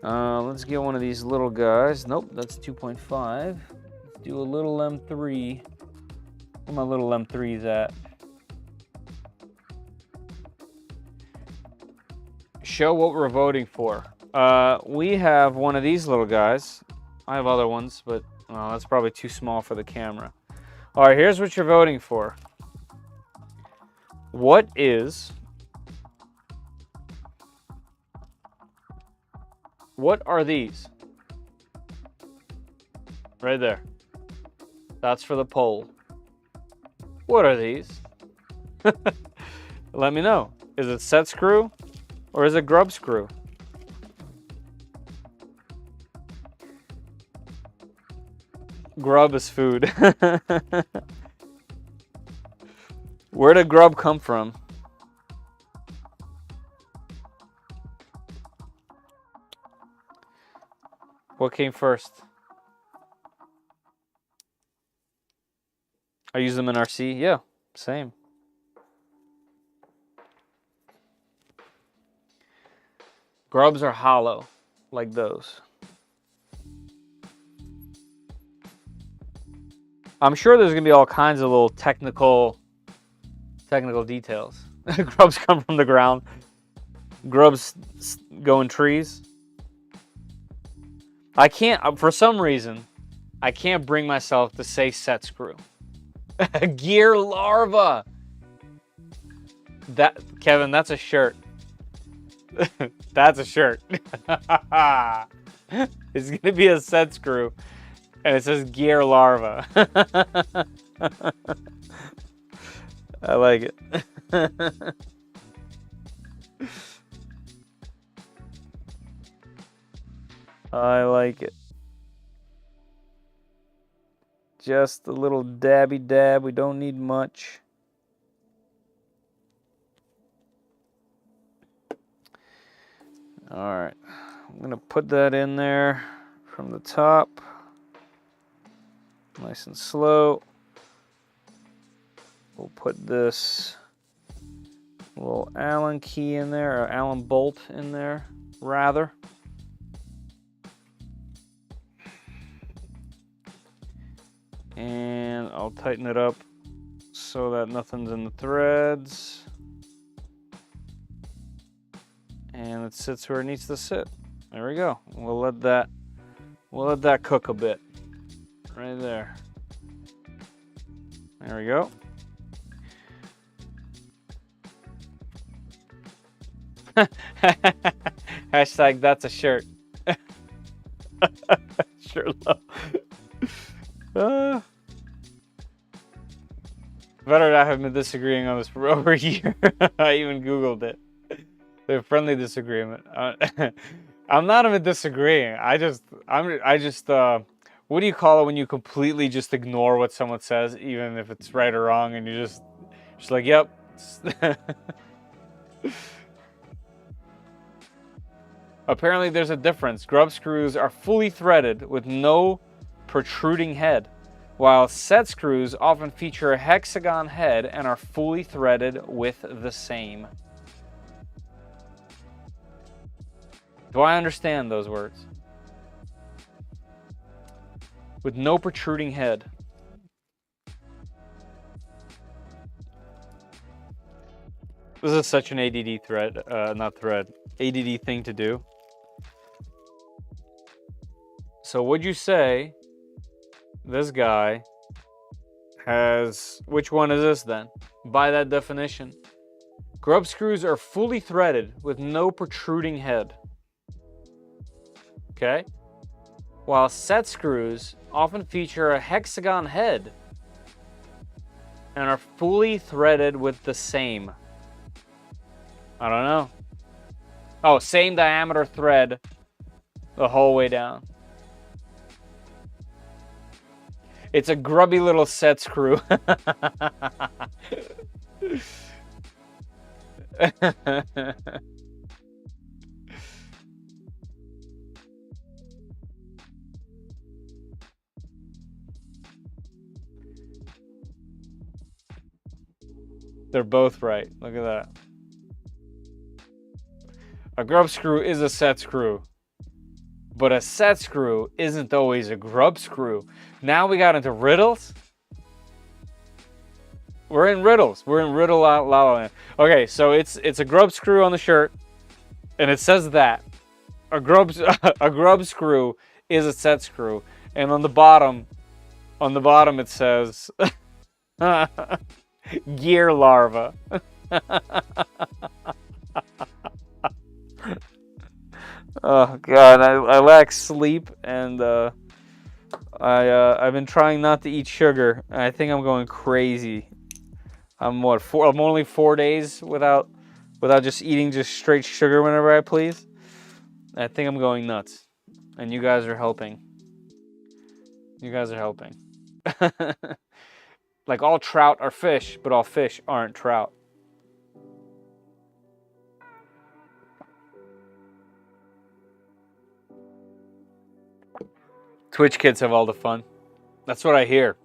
Let's get one of these little guys. Nope, that's 2.5. Let's do a little M3. Where my little M3s at? Show what we're voting for. We have one of these little guys. I have other ones, but that's probably too small for the camera. All right, here's what you're voting for. What are these? Right there. That's for the poll. What are these? Let me know. Is it set screw or is it grub screw? Grub is food. Where did grub come from? What came first? I use them in RC. Yeah, same. Grubs are hollow, like those. I'm sure there's gonna be all kinds of little technical details. Grubs come from the ground. Grubs go in trees. I can't, for some reason, I can't bring myself to say set screw. Gear larva. Kevin, that's a shirt. That's a shirt. It's gonna be a set screw, and it says gear larva. I like it. I like it. Just a little dabby dab. We don't need much. All right. I'm going to put that in there from the top. Nice and slow. We'll put this little Allen key in there, or Allen bolt in there, rather. And I'll tighten it up so that nothing's in the threads. And it sits where it needs to sit. There we go. We'll let that cook a bit. Right there. There we go. Hashtag that's a shirt. Sure love. Better not have been disagreeing on this for over a year. I even Googled it. They're friendly disagreement. I'm not even disagreeing. I just what do you call it when you completely just ignore what someone says, even if it's right or wrong, and you just like, yep. Apparently there's a difference. Grub screws are fully threaded with no protruding head, while set screws often feature a hexagon head and are fully threaded with the same. Do I understand those words? With no protruding head. This is such an ADD thread, ADD thing to do. So would you say this guy has, which one is this then? By that definition. Grub screws are fully threaded with no protruding head. Okay? While set screws often feature a hexagon head and are fully threaded with the same. I don't know. Oh, same diameter thread the whole way down. It's a grubby little set screw. They're both right. Look at that. A grub screw is a set screw. But a set screw isn't always a grub screw. Now we got into riddles. We're in riddles. We're in riddle la la land. Okay, so it's a grub screw on the shirt, and it says that a grub screw is a set screw, and on the bottom it says gear larva. Oh God, I lack sleep, and I've been trying not to eat sugar. I think I'm going crazy. I'm only 4 days without just eating just straight sugar whenever I please. I think I'm going nuts, and you guys are helping. You guys are helping. Like all trout are fish, but all fish aren't trout. Twitch kids have all the fun. That's what I hear.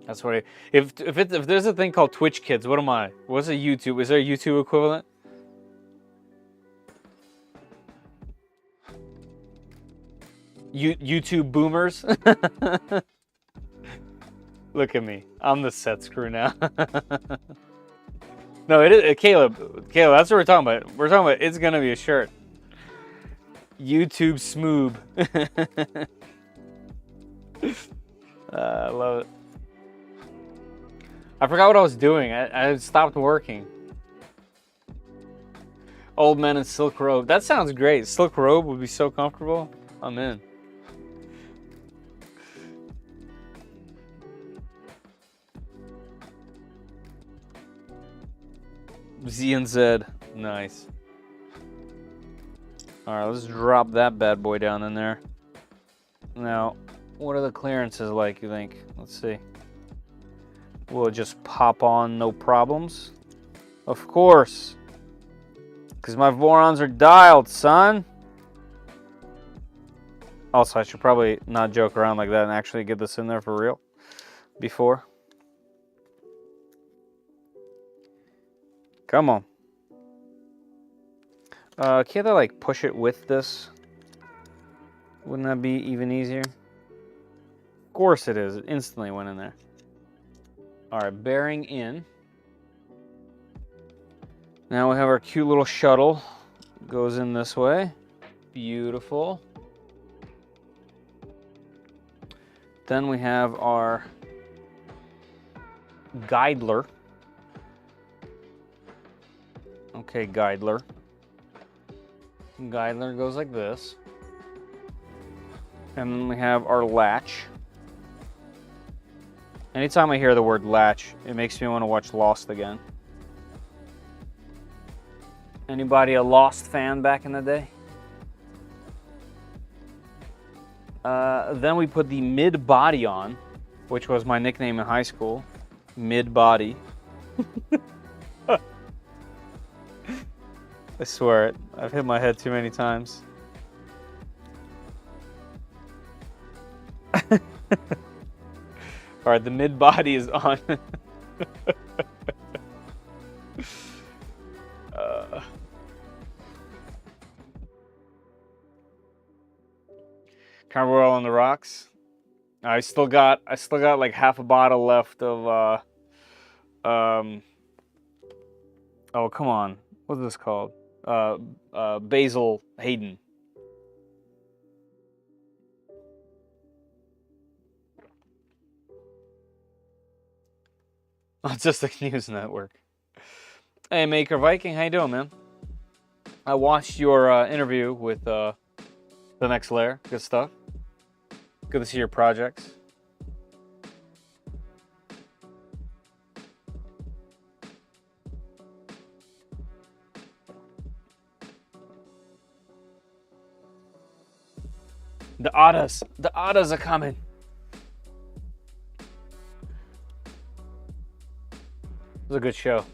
That's what I. If there's a thing called Twitch kids, what am I? What's a YouTube? Is there a YouTube equivalent? YouTube boomers. Look at me. I'm the set screw now. No, it is Caleb. Caleb, that's what we're talking about. We're talking about it's gonna be a shirt. YouTube smoob. I love it. I forgot what I was doing. I stopped working. Old men in silk robe. That sounds great. Silk robe would be so comfortable. I'm in. Z and Z. Nice. Alright, let's drop that bad boy down in there. Now, what are the clearances like, you think? Let's see. Will it just pop on, no problems? Of course. Because my Vorons are dialed, son. Also, I should probably not joke around like that and actually get this in there for real before. Come on. Can't I like push it with this? Wouldn't that be even easier? Of course it is. It instantly went in there. Alright, bearing in. Now we have our cute little shuttle. Goes in this way. Beautiful. Then we have our guidler. Okay, guidler. Guidler goes like this. And then we have our latch. Anytime I hear the word latch, it makes me want to watch Lost again. Anybody a Lost fan back in the day? Then we put the mid-body on, which was my nickname in high school. Mid-body. I swear it. I've hit my head too many times. All right, the mid-body is on. Carbo oil on the rocks. I still got like half a bottle left of oh, come on. What's this called? Basil Hayden. It's just the news network. Hey, Maker Viking, how you doing, man? I watched your interview with The Next Layer. Good stuff. Good to see your projects. The Ottas are coming. It was a good show.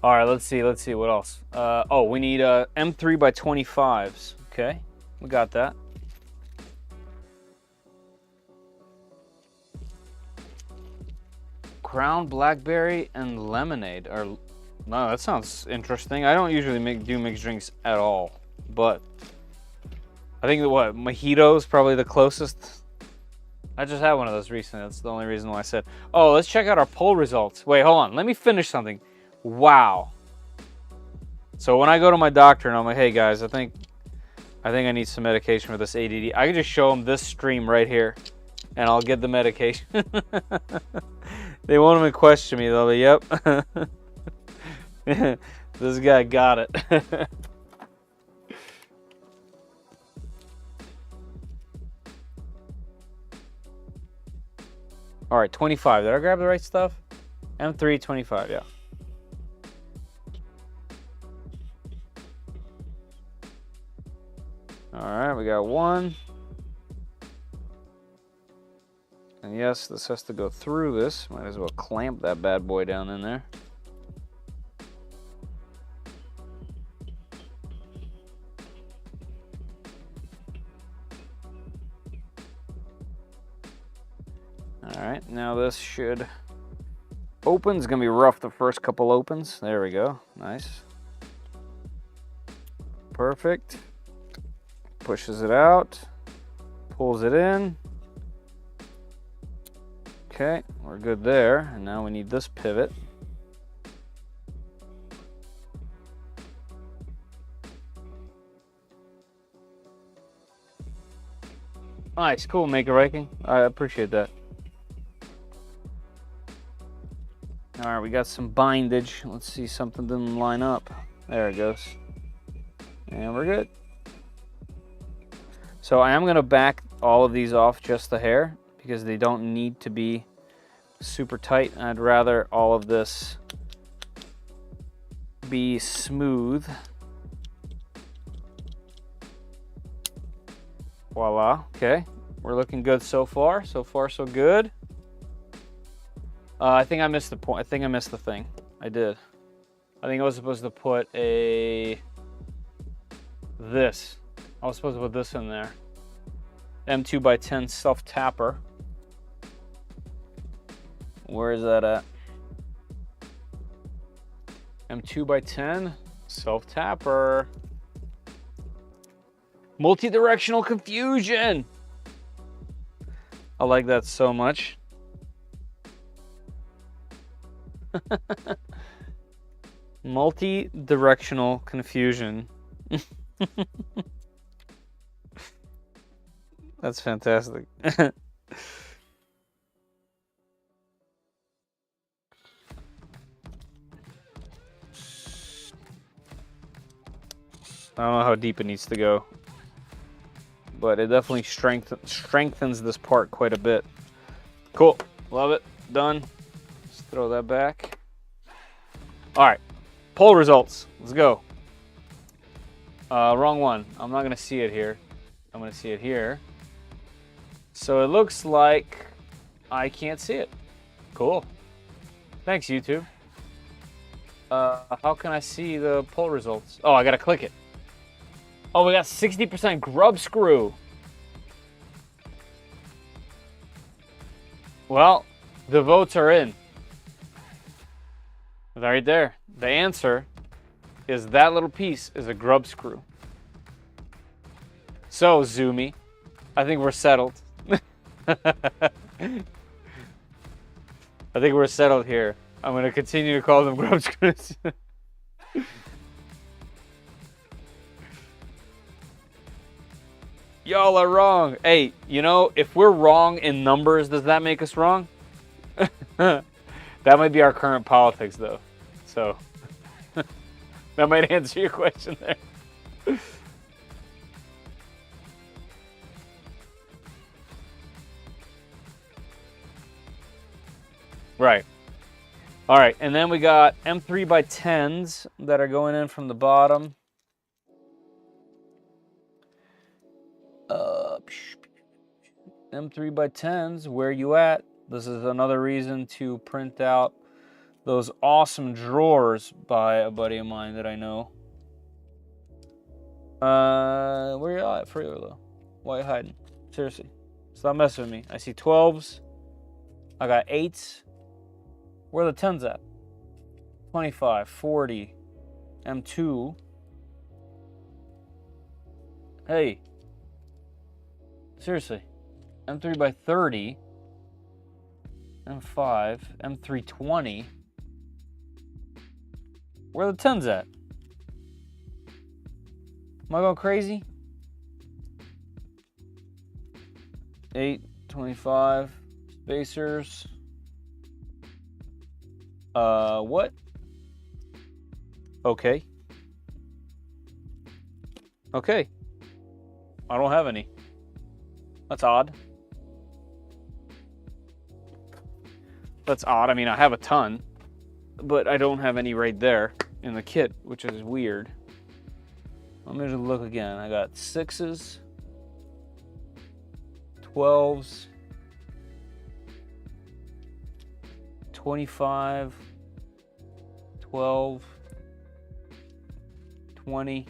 All right, let's see what else. Oh, we need M3 by 25s. Okay, we got that. Crown, blackberry, and lemonade. No, that sounds interesting. I don't usually do mixed drinks at all, but I think what mojito is probably the closest. I just had one of those recently. That's the only reason why I said. Oh, let's check out our poll results. Wait, hold on. Let me finish something. Wow. So when I go to my doctor and I'm like, hey guys, I think I need some medication for this ADD. I can just show them this stream right here, and I'll get the medication. They won't even question me. They'll be, yep. This guy got it. All right, 25. Did I grab the right stuff? M3, 25, yeah. All right, we got one. And yes, this has to go through this. Might as well clamp that bad boy down in there. All right, now this should open. It's gonna be rough the first couple opens. There we go, nice. Perfect. Pushes it out, pulls it in. Okay, we're good there. And now we need this pivot. Nice, cool, Maker Viking. I appreciate that. All right, we got some bindage. Let's see, something didn't line up. There it goes. And we're good. So I am gonna back all of these off just a hair because they don't need to be super tight. I'd rather all of this be smooth. Voila, okay. We're looking good so far. So far, so good. I think I missed the point. I think I missed the thing. I did. I think I was supposed to put this. I was supposed to put this in there. M2 by 10 self-tapper. Where is that at? M2 by 10 self-tapper. Multi-directional confusion. I like that so much. Multi-directional confusion. That's fantastic. I don't know how deep it needs to go. but it definitely strengthens this part quite a bit. Cool, love it, done. Let's throw that back. All right, poll results, let's go. Wrong one, I'm not gonna see it here. I'm gonna see it here. So it looks like I can't see it. Cool. Thanks, YouTube. How can I see the poll results? Oh, I gotta click it. Oh, we got 60% grub screw. Well, the votes are in. Right there. The answer is that little piece is a grub screw. So, Zoomy, I think we're settled. I think we're settled here. I'm going to continue to call them grub screws. Y'all are wrong. Hey, you know, if we're wrong in numbers, does that make us wrong? That might be our current politics, though. So, that might answer your question there. Right. All right, and then we got M3 by 10s that are going in from the bottom. M3 by 10s, where you at? This is another reason to print out those awesome drawers by a buddy of mine that I know. Where you at, Freelo? Why you hiding? Seriously, stop messing with me. I see 12s. I got 8s. Where are the 10s at? 25, 40, M2. Hey, seriously, M3 by 30, M5, M320. Where are the 10s at? Am I going crazy? 8, 25, spacers. What? Okay. Okay. I don't have any. That's odd. That's odd. I mean, I have a ton, but I don't have any right there in the kit, which is weird. Let me just look again. I got 6s, 12s, 25, 12, 20,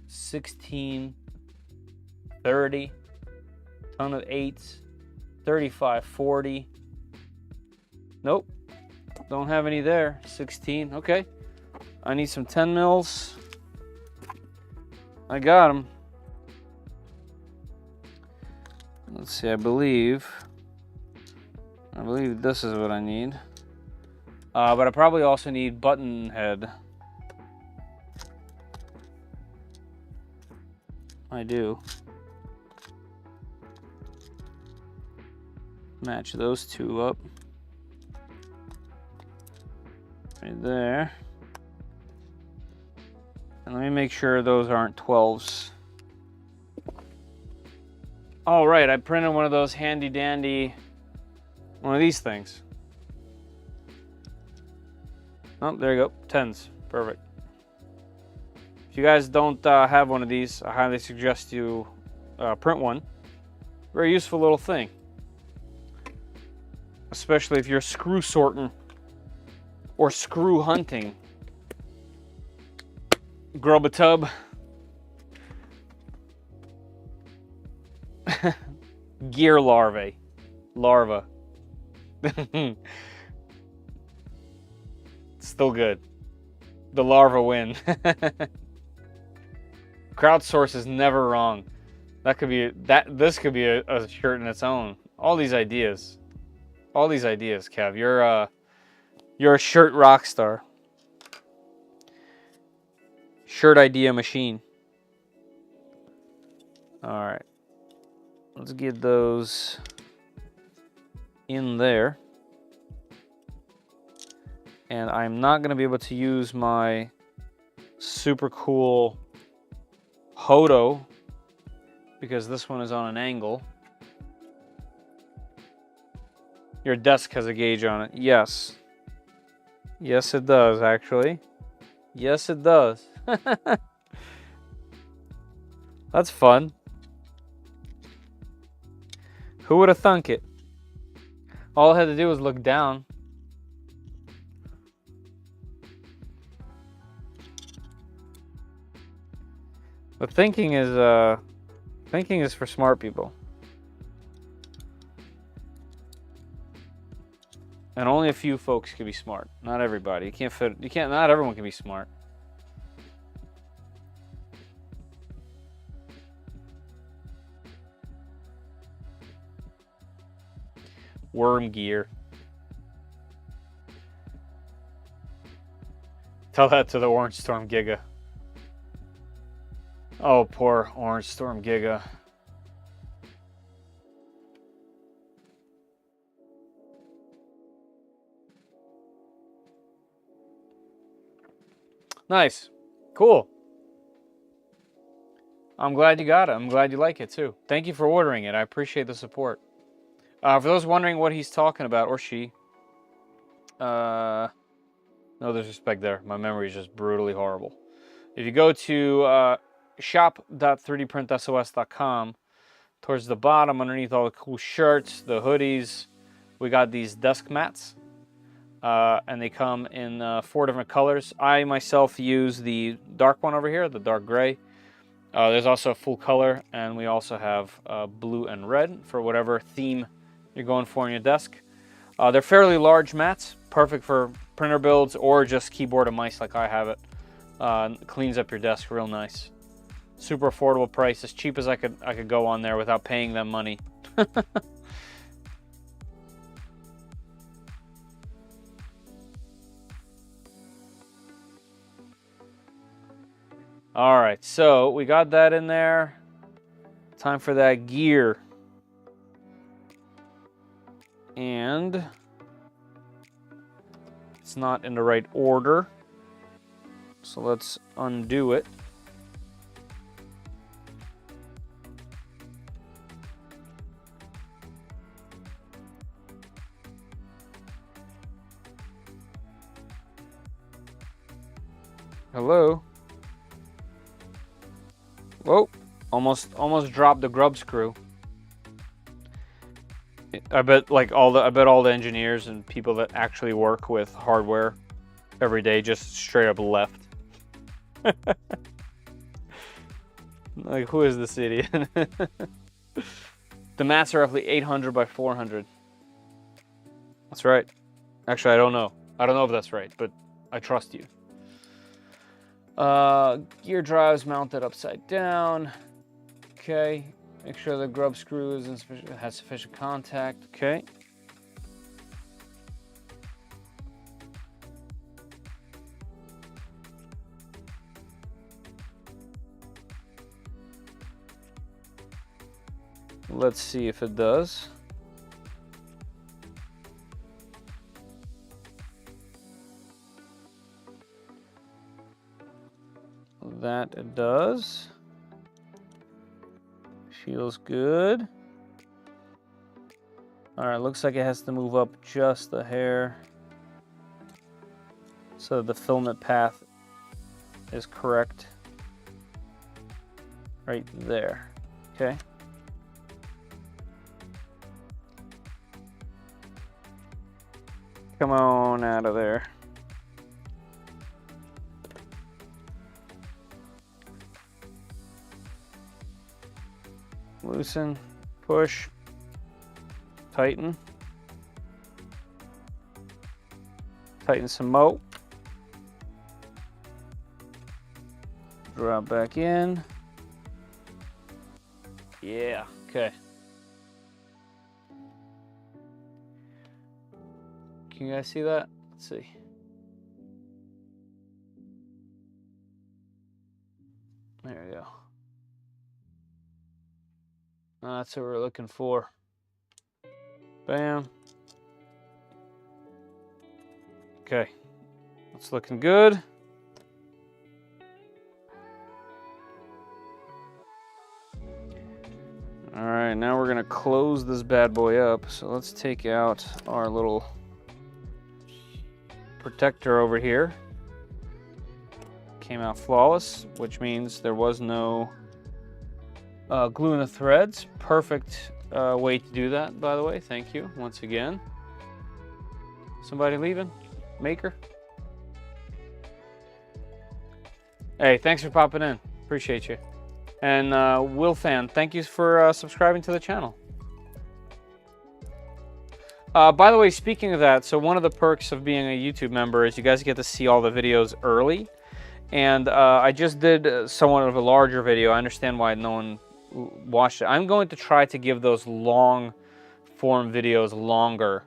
16, 30, ton of 8s, 35, 40. Nope, don't have any there. 16, okay. I need some 10 mils. I got them. Let's see, I believe this is what I need. But I probably also need button head. I do. Match those two up. Right there. And let me make sure those aren't 12s. All right, I printed one of those handy dandy, one of these things. Oh, there you go, 10s, perfect. If you guys don't have one of these, I highly suggest you print one. Very useful little thing. Especially if you're screw sorting or screw hunting. Grub a tub. Gear larvae. Larva. Still good. The larva win. Crowdsource is never wrong. That could be this could be a shirt in its own. All these ideas. All these ideas, Kev. You're a shirt rock star. Shirt idea machine. All right. Let's get those in there. And I'm not going to be able to use my super cool Hoto because this one is on an angle. Your desk has a gauge on it. Yes. Yes, it does, actually. Yes, it does. That's fun. Who would have thunk it? All I had to do was look down. But thinking is for smart people. And only a few folks can be smart. Not everybody. Not everyone can be smart. Worm gear. Tell that to the Orange Storm Giga. Oh, poor Orange Storm Giga. Nice. Cool. I'm glad you got it. I'm glad you like it too. Thank you for ordering it. I appreciate the support. For those wondering what he's talking about, or she, no disrespect there. My memory is just brutally horrible. If you go to shop.3dprintsos.com, towards the bottom, underneath all the cool shirts, the hoodies, we got these desk mats. And they come in 4 different colors. I myself use the dark one over here, the dark gray. There's also a full color, and we also have blue and red for whatever theme you're going for on your desk. They're fairly large mats, perfect for printer builds or just keyboard and mice like I have it. Cleans up your desk real nice. Super affordable price, as cheap as I could go on there without paying them money. All right, so we got that in there. Time for that gear. And it's not in the right order. So let's undo it. Hello. Whoa, almost dropped the grub screw. I bet all the engineers and people that actually work with hardware every day just straight up left. Like, who is this idiot? The mats are roughly 800 by 400. That's right. Actually, I don't know. I don't know if that's right, but I trust you. Gear drives mounted upside down. Okay. Make sure the grub screw has sufficient contact. Okay. Let's see if it does. That it does. Feels good. All right, looks like it has to move up just a hair so the filament path is correct. Right there. Okay. Come on out of there. Loosen, push, tighten. Tighten some more. Drop back in. Yeah, okay. Can you guys see that? Let's see. There we go. That's what we're looking for. Bam. Okay. That's looking good. All right, now we're gonna close this bad boy up. So let's take out our little protector over here. Came out flawless, which means there was no glue in the threads. Perfect way to do that, by the way. Thank you once again. Somebody leaving? Maker? Hey, thanks for popping in. Appreciate you. And Will Fan, thank you for subscribing to the channel. By the way, speaking of that, so one of the perks of being a YouTube member is you guys get to see all the videos early. And I just did somewhat of a larger video. I understand why no one watched it. I'm going to try to give those long form videos longer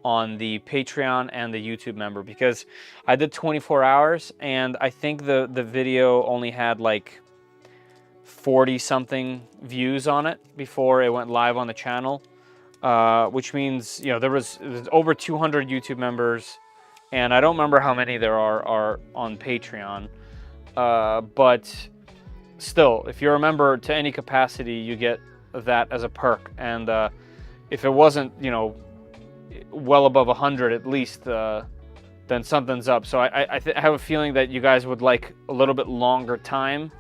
on the Patreon and the YouTube member, because I did 24 hours and I think the video only had like 40 something views on it before it went live on the channel, which means, you know, there's over 200 YouTube members, and I don't remember how many there are on Patreon, but still, if you're a member to any capacity, you get that as a perk. And if it wasn't, you know, well above 100 at least, then something's up. So I have a feeling that you guys would like a little bit longer time.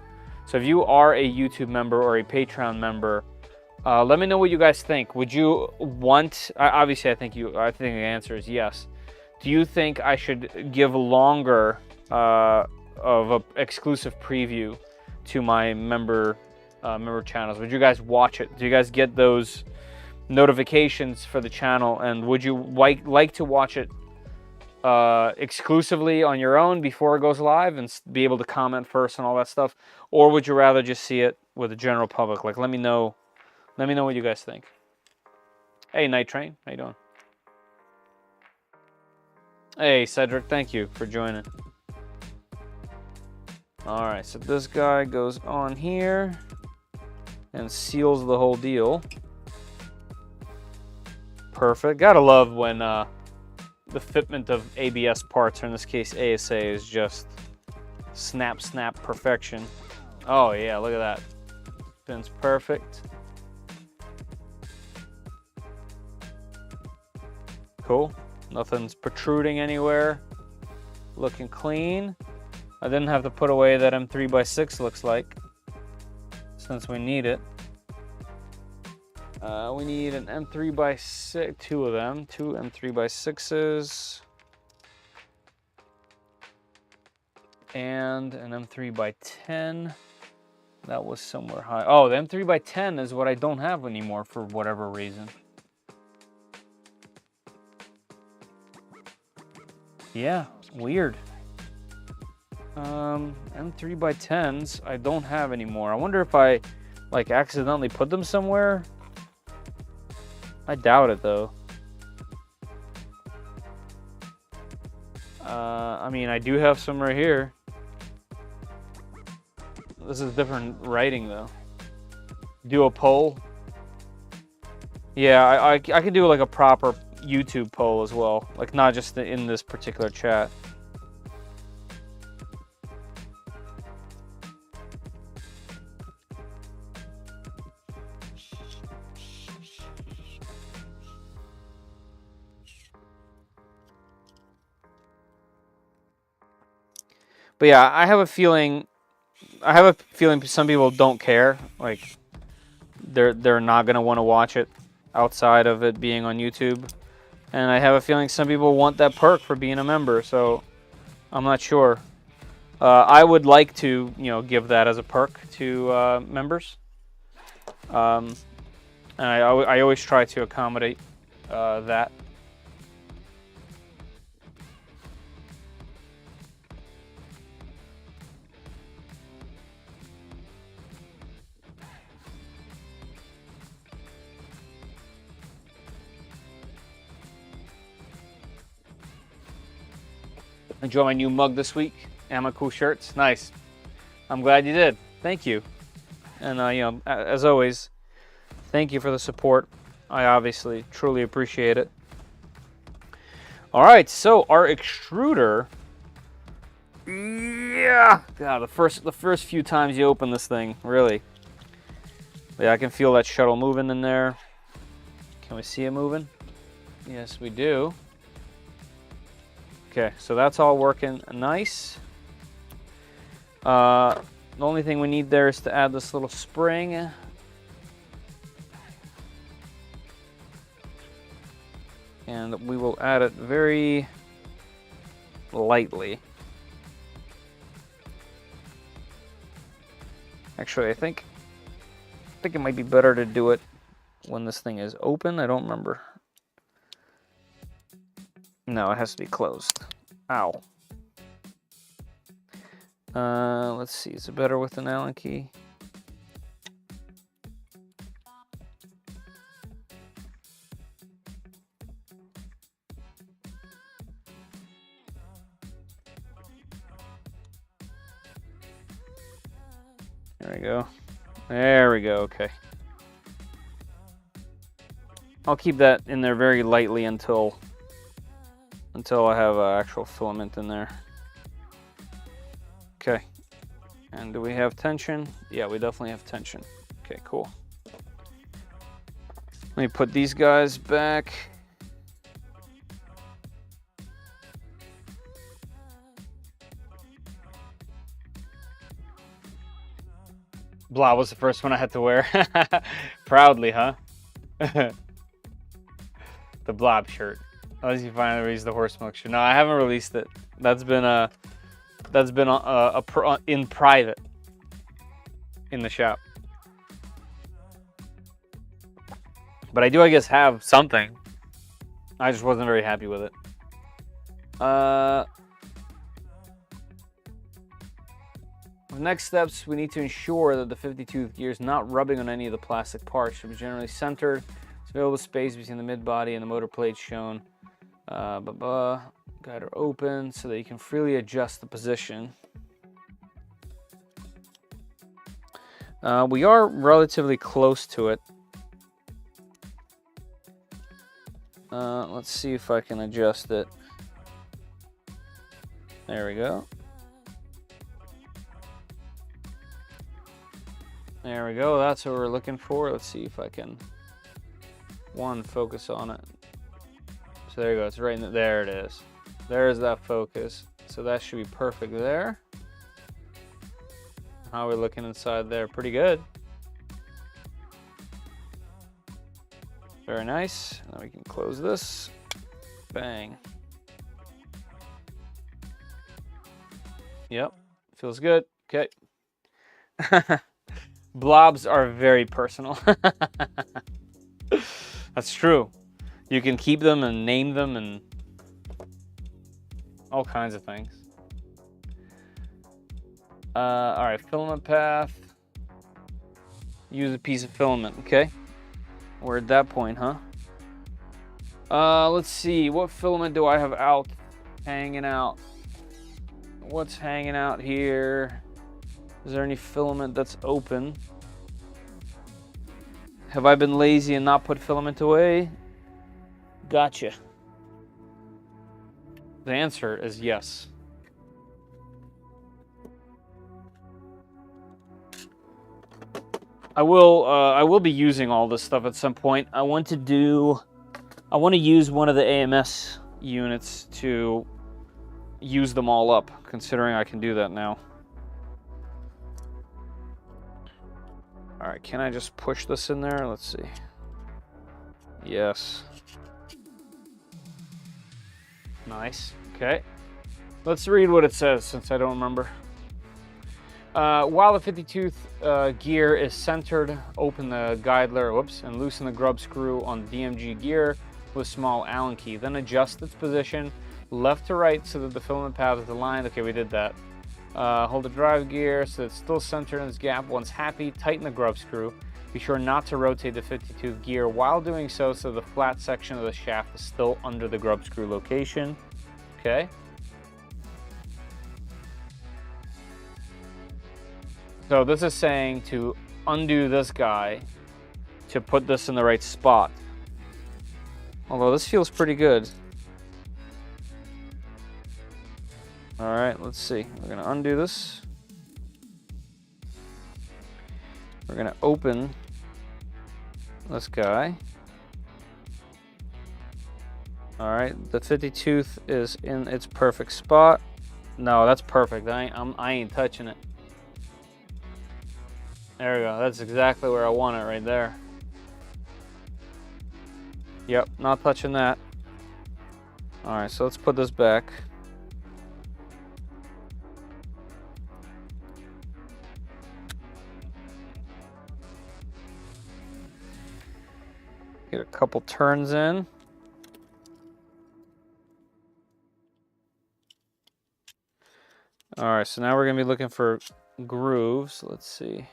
So if you are a YouTube member or a Patreon member, let me know what you guys think. Would you want, obviously I think the answer is yes. Do you think I should give longer of an exclusive preview to my member channels? Would you guys watch it? Do you guys get those notifications for the channel, and would you like to watch it exclusively on your own before it goes live and be able to comment first and all that stuff, or would you rather just see it with the general public? Like, let me know what you guys think. Hey, Night Train, how you doing? Hey, Cedric, thank you for joining. All right, so this guy goes on here and seals the whole deal. Perfect. Gotta love when the fitment of ABS parts, or in this case ASA, is just snap perfection. Oh yeah, look at that. Spins perfect. Cool. Nothing's protruding anywhere. Looking clean. I didn't have to put away that M3x6 looks like, since we need it. We need an M3x6, two of them, two M3x6s, and an M3x10. That was somewhere high. Oh, the M3x10 is what I don't have anymore for whatever reason. Yeah, weird. M3x10s I don't have anymore. I wonder if I like accidentally put them somewhere. I doubt it though. I mean, I do have some right here. This is different writing though. Do a poll. Yeah, I could do like a proper YouTube poll as well, like not just in this particular chat. But yeah, I have a feeling some people don't care. Like they're not gonna want to watch it outside of it being on YouTube. And I have a feeling some people want that perk for being a member, so I'm not sure. I would like to, you know, give that as a perk to members. And I always try to accommodate that. Enjoy my new mug this week. And my cool shirts. Nice. I'm glad you did. Thank you. And you know, as always, thank you for the support. I obviously truly appreciate it. All right, so our extruder. Yeah. God, the first few times you open this thing, really. But yeah, I can feel that shuttle moving in there. Can we see it moving? Yes, we do. Okay, so that's all working nice. The only thing we need there is to add this little spring. And we will add it very lightly. Actually, I think it might be better to do it when this thing is open. I don't remember. No, it has to be closed. Ow. Let's see. Is it better with an Allen key? There we go. There we go. Okay. I'll keep that in there very lightly until I have actual filament in there. Okay. And do we have tension? Yeah, we definitely have tension. Okay, cool. Let me put these guys back. Blah was the first one I had to wear. Proudly, huh? The Blob shirt. Unless you finally release the horse milk shirt. No, I haven't released it. That's been in private in the shop. But I do, I guess, have something. I just wasn't very happy with it. Next steps, we need to ensure that the 52th gear is not rubbing on any of the plastic parts. It should be generally centered. It's available space between the mid-body and the motor plate shown. Guide are open so that you can freely adjust the position. We are relatively close to it. Let's see if I can adjust it. There we go. There we go. That's what we're looking for. Let's see if I can focus on it. So there you go. It's right in there. It is. There's that focus. So that should be perfect there. How are we looking inside there? Pretty good. Very nice. Now we can close this. Bang. Yep. Feels good. Okay. Blobs are very personal. That's true. You can keep them and name them and all kinds of things. All right, filament path. Use a piece of filament, okay? We're at that point, huh? Let's see. What filament do I have out? Hanging out. What's hanging out here? Is there any filament that's open? Have I been lazy and not put filament away? Gotcha. The answer is yes. I will be using all this stuff at some point. I want to use one of the AMS units to use them all up, considering I can do that now. All right, can I just push this in there? Let's see. Yes. Nice. Okay. Let's read what it says since I don't remember. While the 52th gear is centered, open the guide layer, and loosen the grub screw on the DMG gear with a small Allen key. Then adjust its position left to right so that the filament path is aligned. Okay, we did that. Hold the drive gear so it's still centered in its gap. Once happy, tighten the grub screw. Be sure not to rotate the 52th gear while doing so the flat section of the shaft is still under the grub screw location. Okay. So this is saying to undo this guy to put this in the right spot. Although this feels pretty good. All right, let's see. We're gonna undo this. We're gonna open this guy. All right, the 50 tooth is in its perfect spot. No, that's perfect. I ain't touching it. There we go. That's exactly where I want it, right there. Yep, not touching that. All right, so let's put this back. Get a couple turns in. All right, so now we're gonna be looking for grooves. Let's see.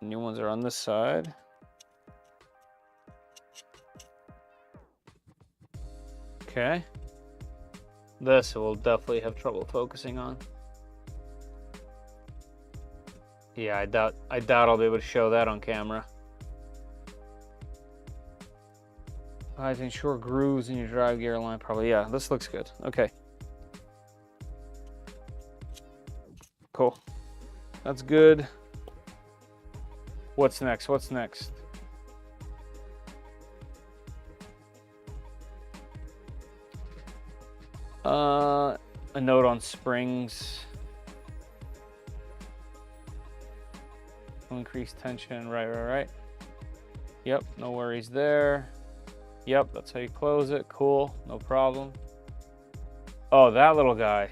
New ones are on this side. Okay. This we'll definitely have trouble focusing on. Yeah, I doubt I'll be able to show that on camera. I think short grooves in your drive gear line, probably. Yeah, this looks good. Okay. Cool. That's good. What's next? What's next? A note on springs. Increase tension. Right. Yep, no worries there. Yep, that's how you close it. Cool, no problem. Oh, that little guy.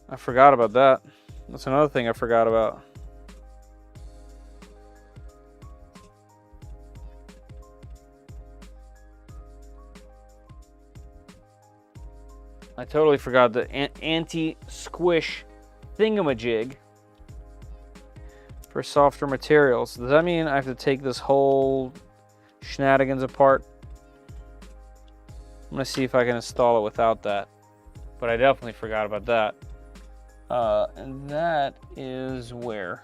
I forgot about that. That's another thing I forgot about. I totally forgot the anti-squish thingamajig for softer materials. Does that mean I have to take this whole shenanigans apart? I'm gonna see if I can install it without that, but I definitely forgot about that. And that is where?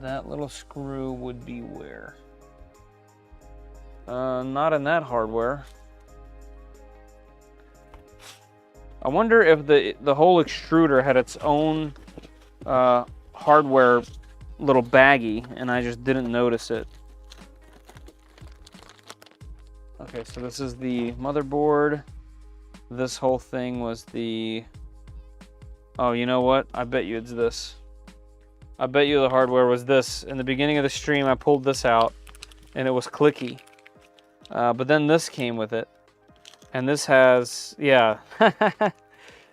That little screw would be where? Not in that hardware. I wonder if the whole extruder had its own hardware little baggie and I just didn't notice it. Okay, so this is the motherboard. This whole thing was the... Oh, you know what? I bet you it's this. I bet you the hardware was this. In the beginning of the stream, I pulled this out and it was clicky. But then this came with it. And this has, yeah.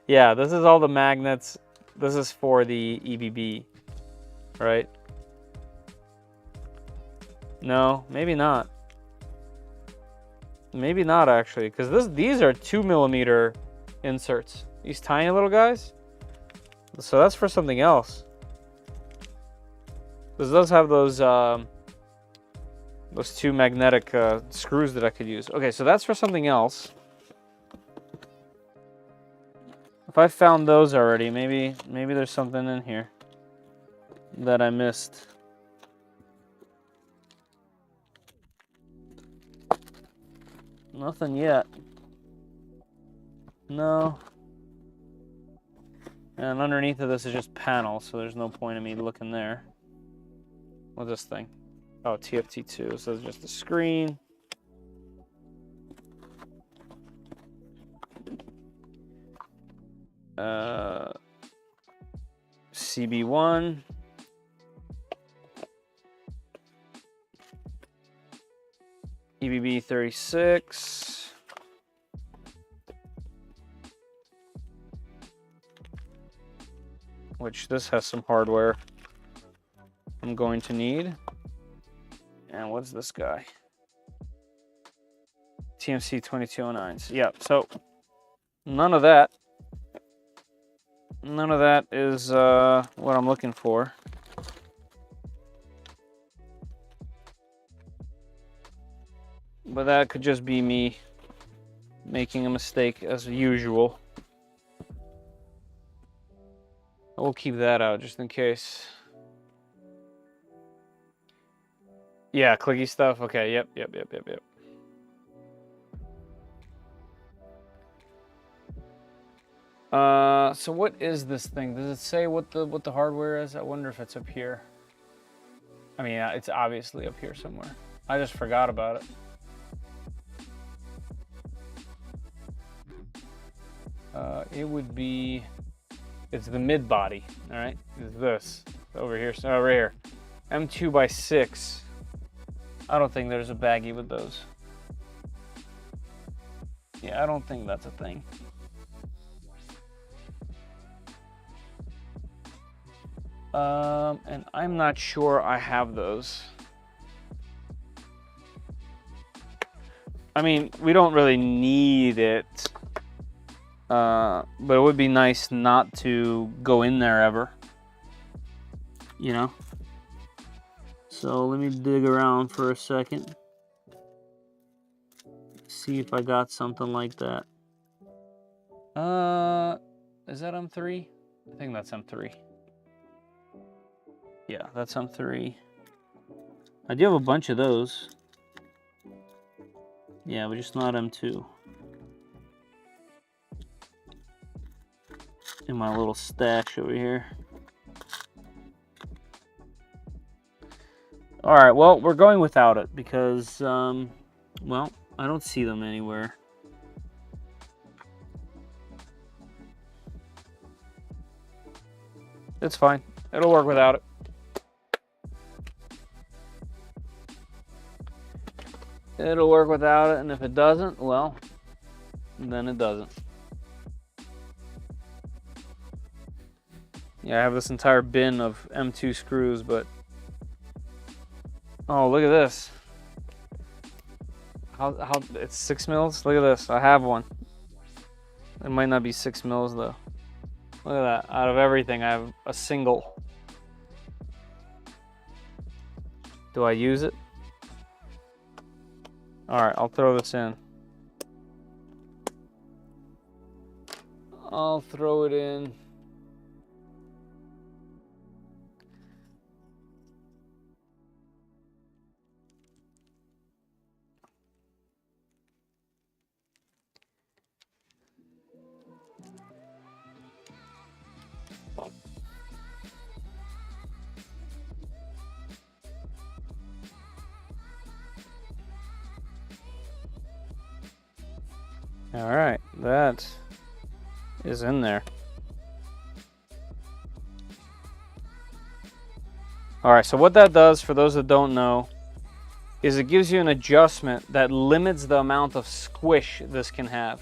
Yeah, this is all the magnets. This is for the EBB, right? No, maybe not. Maybe not actually, because these are 2mm inserts. These tiny little guys. So that's for something else. This does have those two magnetic screws that I could use. Okay, so that's for something else. If I found those already, maybe there's something in here that I missed. Nothing yet. No. And underneath of this is just panels, so there's no point in me looking there. What's this thing? Oh, TFT2, so it's just a screen. CB1. EBB 36. Which this has some hardware I'm going to need. And what's this guy? TMC 2209s. Yep, so none of that. None of that is what I'm looking for. But that could just be me making a mistake as usual. We'll keep that out just in case. Yeah, clicky stuff. Okay, yep. So what is this thing? Does it say what the hardware is? I wonder if it's up here. I mean, it's obviously up here somewhere. I just forgot about it. It would be, it's the mid body, all right? It's this, over here, so right here. M2 by 6. I don't think there's a baggie with those. Yeah, I don't think that's a thing. And I'm not sure I have those. I mean, we don't really need it. But it would be nice not to go in there ever. You know? So let me dig around for a second. See if I got something like that. Is that M3? I think that's M3. Yeah, that's M3. I do have a bunch of those. Yeah, but just not M2. In my little stash over here. Alright, well, we're going without it because, well, I don't see them anywhere. It's fine. It'll work without it. It'll work without it, and if it doesn't, well, then it doesn't. Yeah, I have this entire bin of M2 screws, but... Oh, look at this. How it's 6 mils? Look at this. I have one. It might not be 6 mils, though. Look at that. Out of everything, I have a single. Do I use it? Alright, I'll throw this in. I'll throw it in. All right, that is in there. All right, so what that does, for those that don't know, is it gives you an adjustment that limits the amount of squish this can have.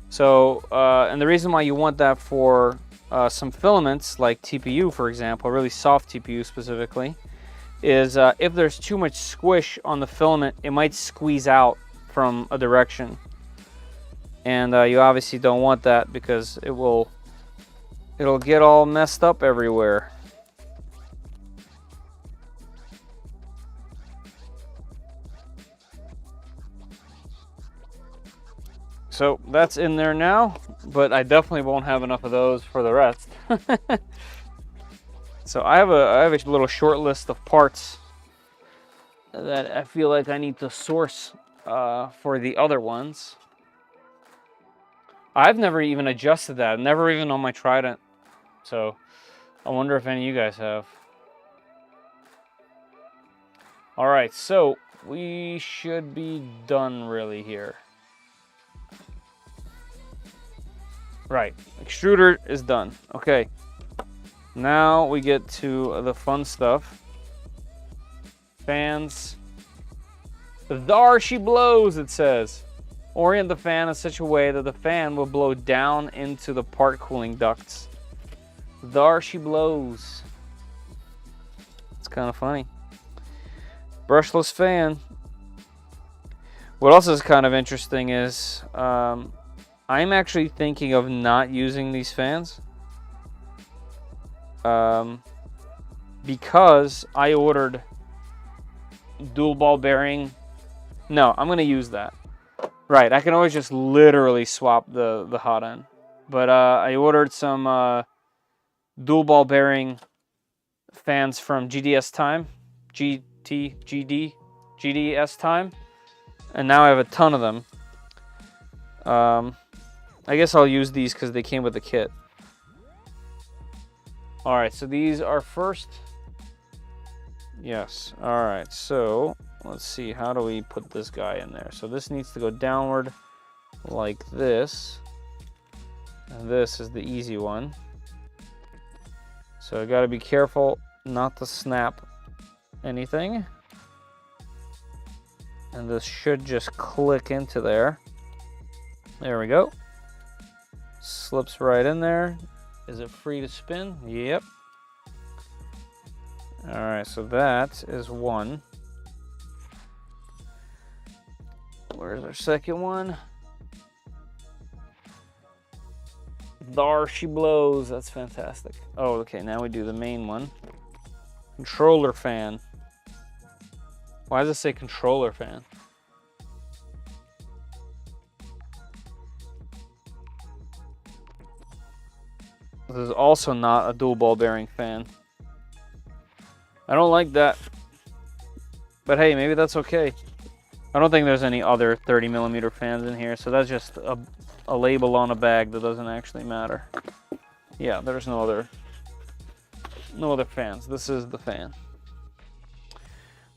So, and the reason why you want that for some filaments, like TPU, for example, really soft TPU specifically, is if there's too much squish on the filament, it might squeeze out from a direction. And you obviously don't want that because it'll get all messed up everywhere. So that's in there now, but I definitely won't have enough of those for the rest. So I have a little short list of parts that I feel like I need to source for the other ones. I've never even adjusted that, never even on my Trident. So I wonder if any of you guys have. All right, so we should be done really here. Right, extruder is done. Okay, now we get to the fun stuff. Fans. There she blows, it says. Orient the fan in such a way that the fan will blow down into the part cooling ducts. There she blows. It's kind of funny. Brushless fan. What else is kind of interesting is I'm actually thinking of not using these fans because I ordered dual ball bearing. No, I'm going to use that. Right, I can always just literally swap the Hotend. But I ordered some dual ball bearing fans from GDS Time. GDS Time. And now I have a ton of them. I guess I'll use these because they came with the kit. Alright, so these are first Yes. All right. So let's see. How do we put this guy in there? So this needs to go downward like this. And this is the easy one. So I got to be careful not to snap anything. And this should just click into there. There we go. Slips right in there. Is it free to spin? Yep. All right, so that is one. Where's our second one? There she blows. That's fantastic. Oh, okay, now we do the main one. Controller fan. Why does it say controller fan? This is also not a dual ball bearing fan. I don't like that. But hey, maybe that's okay. I don't think there's any other 30mm fans in here, so that's just a label on a bag that doesn't actually matter. Yeah, there's no other fans. This is the fan.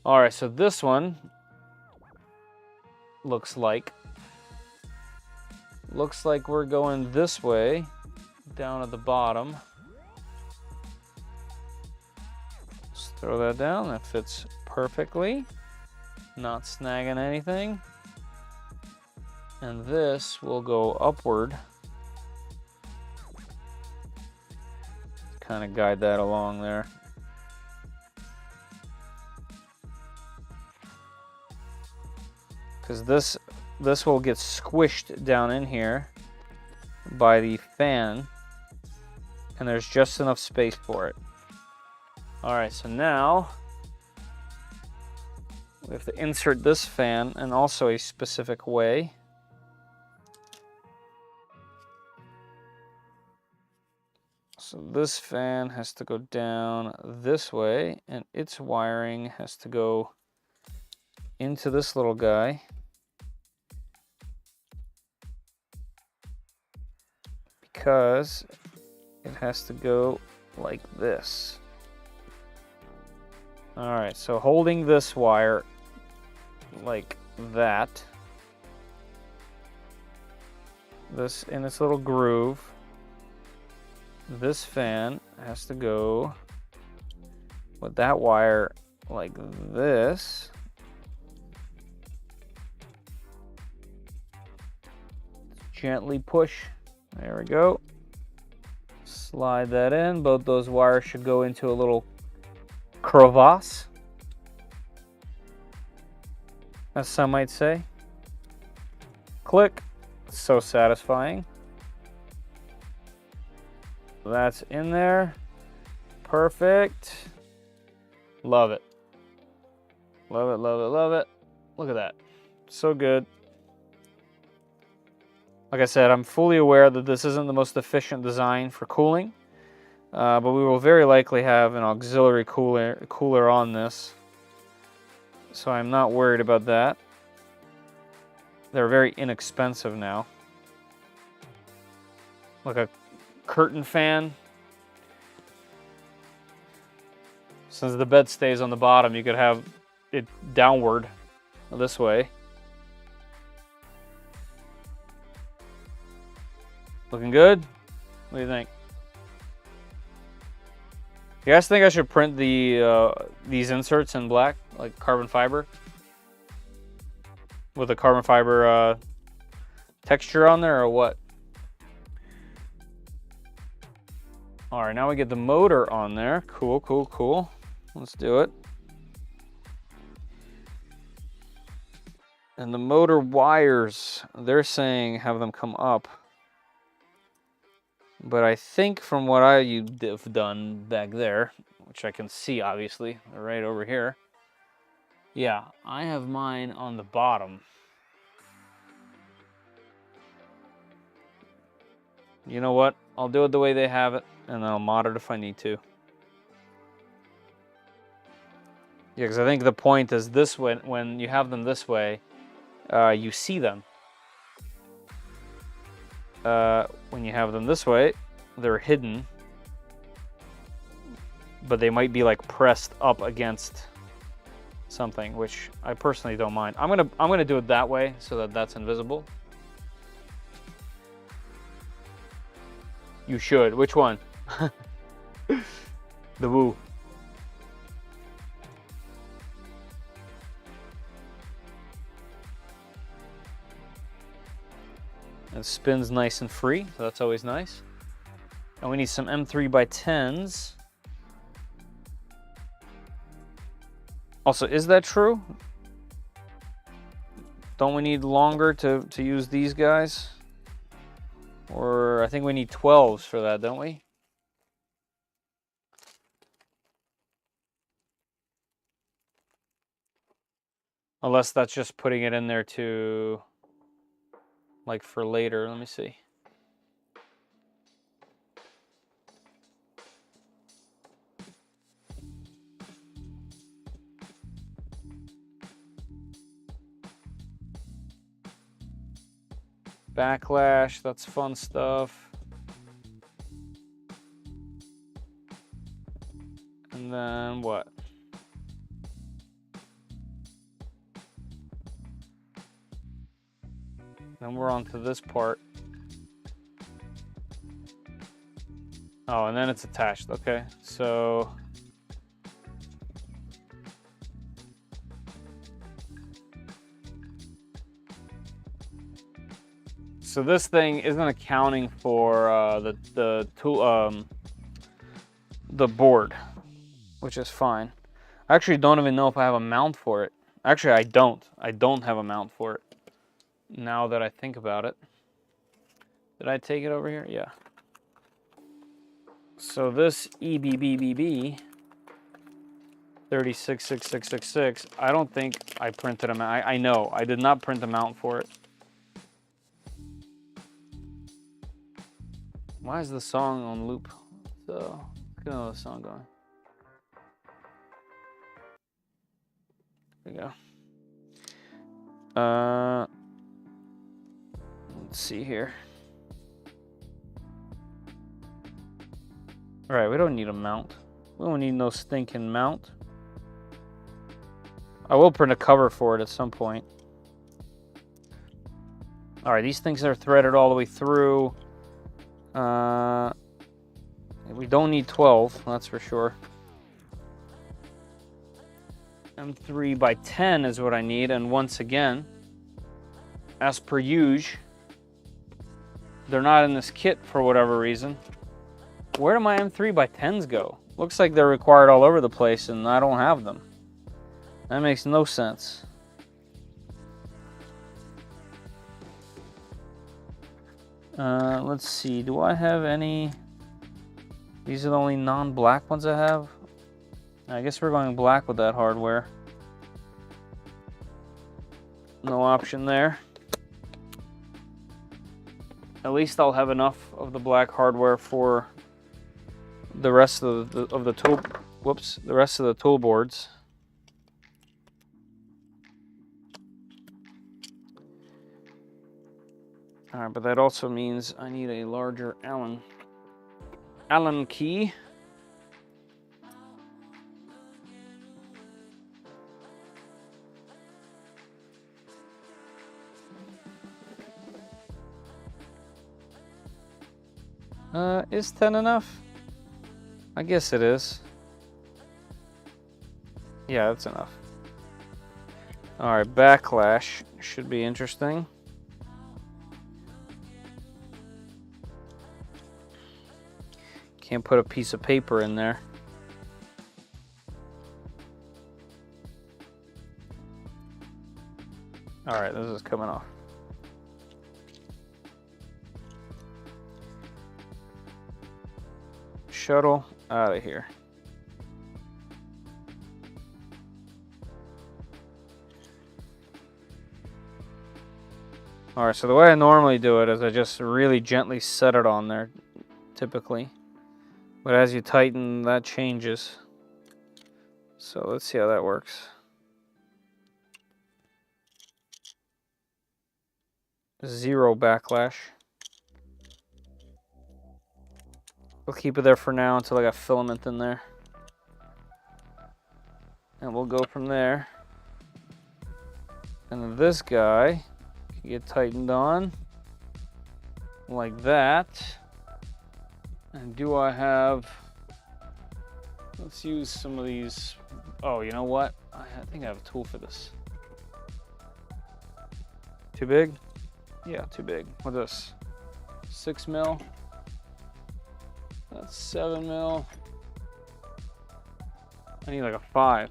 All right, so this one looks like we're going this way down at the bottom. Just throw that down. That fits perfectly. Not snagging anything. And this will go upward. Kind of guide that along there. Because this will get squished down in here by the fan, and there's just enough space for it. All right, so now we have to insert this fan in also a specific way. So this fan has to go down this way, and its wiring has to go into this little guy. Because it has to go like this. All right, so holding this wire like that, this in its little groove, this fan has to go with that wire like this. Gently push. There we go. Slide that in. Both those wires should go into a little crevasse, as some might say. Click. So satisfying. That's in there. Perfect. Love it. Love it, love it, love it. Look at that. So good. Like I said, I'm fully aware that this isn't the most efficient design for cooling, but we will very likely have an auxiliary cooler on this, so I'm not worried about that. They're very inexpensive now. Like a curtain fan. Since the bed stays on the bottom, you could have it downward this way. Looking good? What do you think? You guys think I should print these inserts in black, like carbon fiber? With a carbon fiber texture on there, or what? All right, now we get the motor on there. Cool, cool, cool. Let's do it. And the motor wires, they're saying have them come up. But I think from what I've done back there, which I can see obviously, right over here. Yeah, I have mine on the bottom. You know what? I'll do it the way they have it, and I'll mod it if I need to. Yeah, because I think the point is this way, when you have them this way, you see them. When you have them this way, they're hidden, but they might be like pressed up against something, which I personally don't mind. I'm gonna do it that way so that that's invisible. You should. Which one? The woo. It spins nice and free, so that's always nice. And we need some M3x10s. Also, is that true? Don't we need longer to use these guys? Or I think we need 12s for that, don't we? Unless that's just putting it in there to, like, for later. Let me see. Backlash, that's fun stuff. And then what? Then we're on to this part. Oh, and then it's attached. Okay, so this thing isn't accounting for the tool the board, which is fine. I actually don't even know if I have a mount for it. Actually, I don't. I don't have a mount for it. Now that I think about it. Did I take it over here? Yeah. So this EBBBB 366666, I don't think I printed a mount. I know, I did not print a mount for it. Why is the song on loop? So, get another song going. There we go. Let's see here. All right, we don't need a mount. We don't need no stinking mount. I will print a cover for it at some point. All right, these things are threaded all the way through. We don't need 12, that's for sure. M3x10 is what I need, and once again, as per usual, they're not in this kit for whatever reason. Where do my M3x10s go? Looks like they're required all over the place and I don't have them. That makes no sense. Let's see, do I have any? These are the only non-black ones I have. I guess we're going black with that hardware. No option there. At least I'll have enough of the black hardware for the rest of the tool. Whoops, the rest of the tool boards. All right, but that also means I need a larger Allen key. Is 10 enough? I guess it is. Yeah, that's enough. All right, backlash should be interesting. Can't put a piece of paper in there. All right, this is coming off. Shuttle out of here. All right, so the way I normally do it is I just really gently set it on there, typically. But as you tighten, that changes. So let's see how that works. Zero backlash. We'll keep it there for now until I got filament in there. And we'll go from there. And then this guy can get tightened on like that. And do I have, let's use some of these. Oh, you know what? I think I have a tool for this. Too big? Yeah, too big. What's this? 6 mil. That's 7 mil. I need like a 5.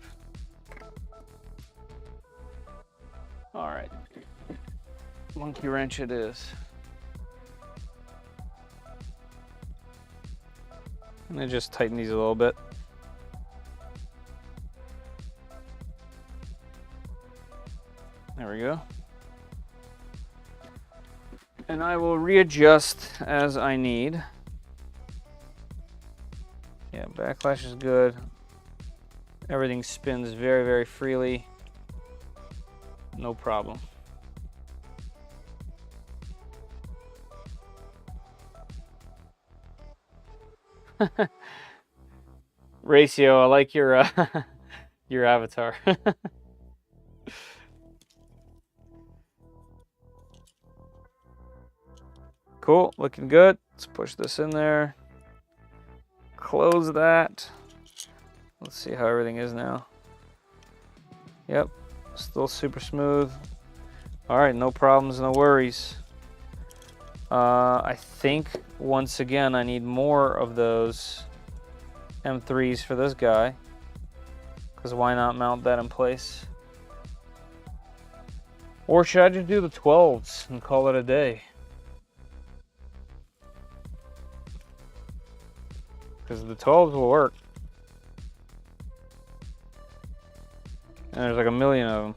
All right. Monkey wrench it is. And then just tighten these a little bit. There we go. And I will readjust as I need. Yeah, backlash is good. Everything spins very, very freely. No problem. Ratio, I like your your avatar. Cool, looking good. Let's push this in there. Close that. Let's see how everything is now. Yep, still super smooth. All right, no problems, no worries. I think once again I need more of those M3s for this guy, because why not mount that in place? Or should I just do the 12s and call it a day? Because the 12s will work. And there's like a million of them.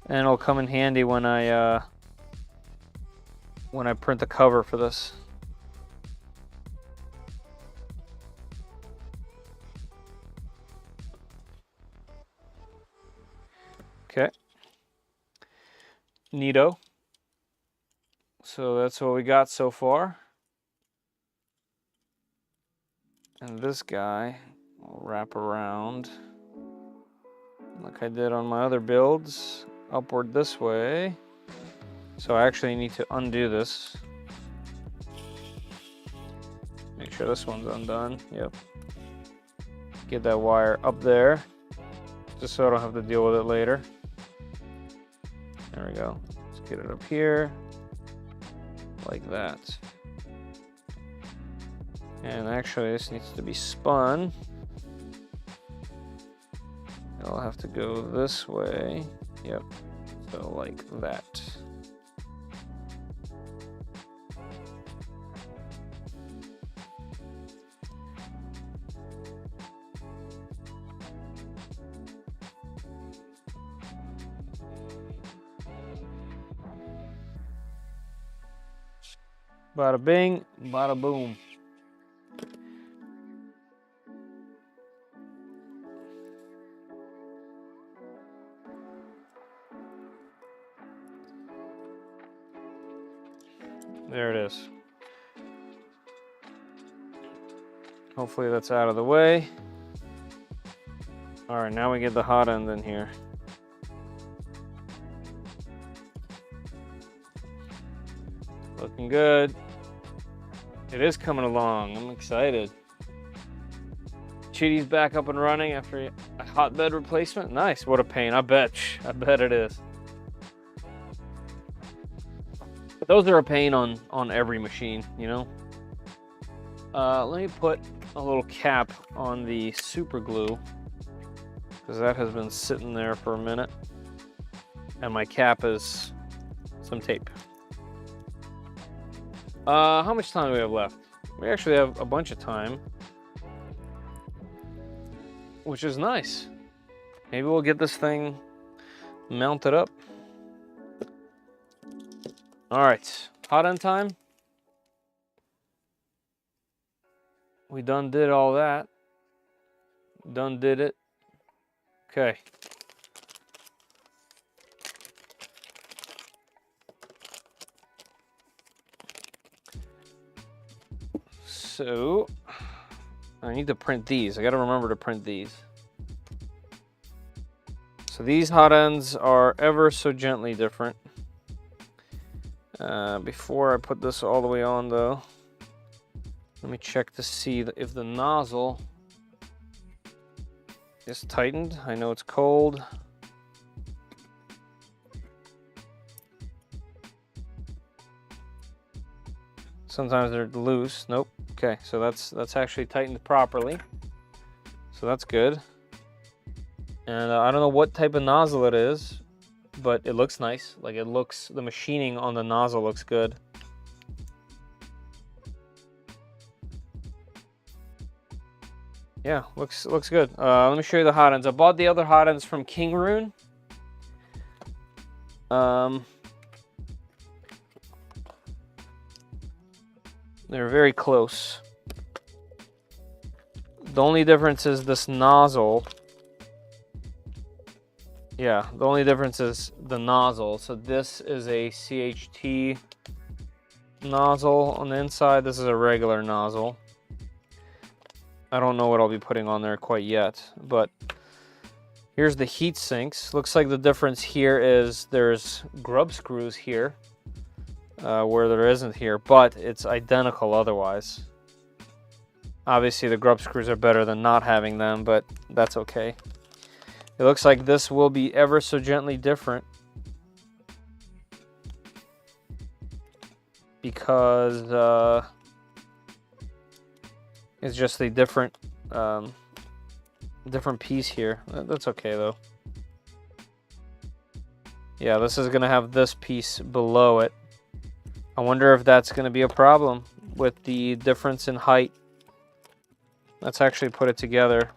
And it'll come in handy when I print the cover for this. Okay. Neato. So that's what we got so far. And this guy will wrap around like I did on my other builds, upward this way. So I actually need to undo this. Make sure this one's undone. Yep. Get that wire up there, just so I don't have to deal with it later. There we go. Let's get it up here, like that. And actually this needs to be spun. It'll have to go this way. Yep, so like that. Bada bing, bada boom. There it is. Hopefully that's out of the way. All right, now we get the hot end in here. Looking good. It is coming along. I'm excited. Chitty's back up and running after a hotbed replacement. Nice. What a pain. I bet it is. But those are a pain on every machine, you know. Let me put a little cap on the super glue, because that has been sitting there for a minute. And my cap is some tape. How much time do we have left? We actually have a bunch of time, which is nice. Maybe we'll get this thing mounted up. All right, hot end time. We done did all that. Done did it. Okay. So I need to print these. I got to remember to print these. So these hot ends are ever so gently different. Before I put this all the way on though, let me check to see if the nozzle is tightened. I know it's cold. Sometimes they're loose. Nope. Okay, so that's actually tightened properly. So that's good. And I don't know what type of nozzle it is, but it looks nice. Like it looks, the machining on the nozzle looks good. Yeah, looks good. Let me show you the hot ends. I bought the other hot ends from King Rune. They're very close. The only difference is this nozzle. Yeah, the only difference is the nozzle. So this is a CHT nozzle on the inside. This is a regular nozzle. I don't know what I'll be putting on there quite yet, but here's the heat sinks. Looks like the difference here is there's grub screws here. Where there isn't here, but it's identical otherwise. Obviously the grub screws are better than not having them, but that's okay. It looks like this will be ever so gently different because it's just a different piece here. That's okay though. Yeah, this is gonna have this piece below it. I wonder if that's going to be a problem with the difference in height. Let's actually put it together.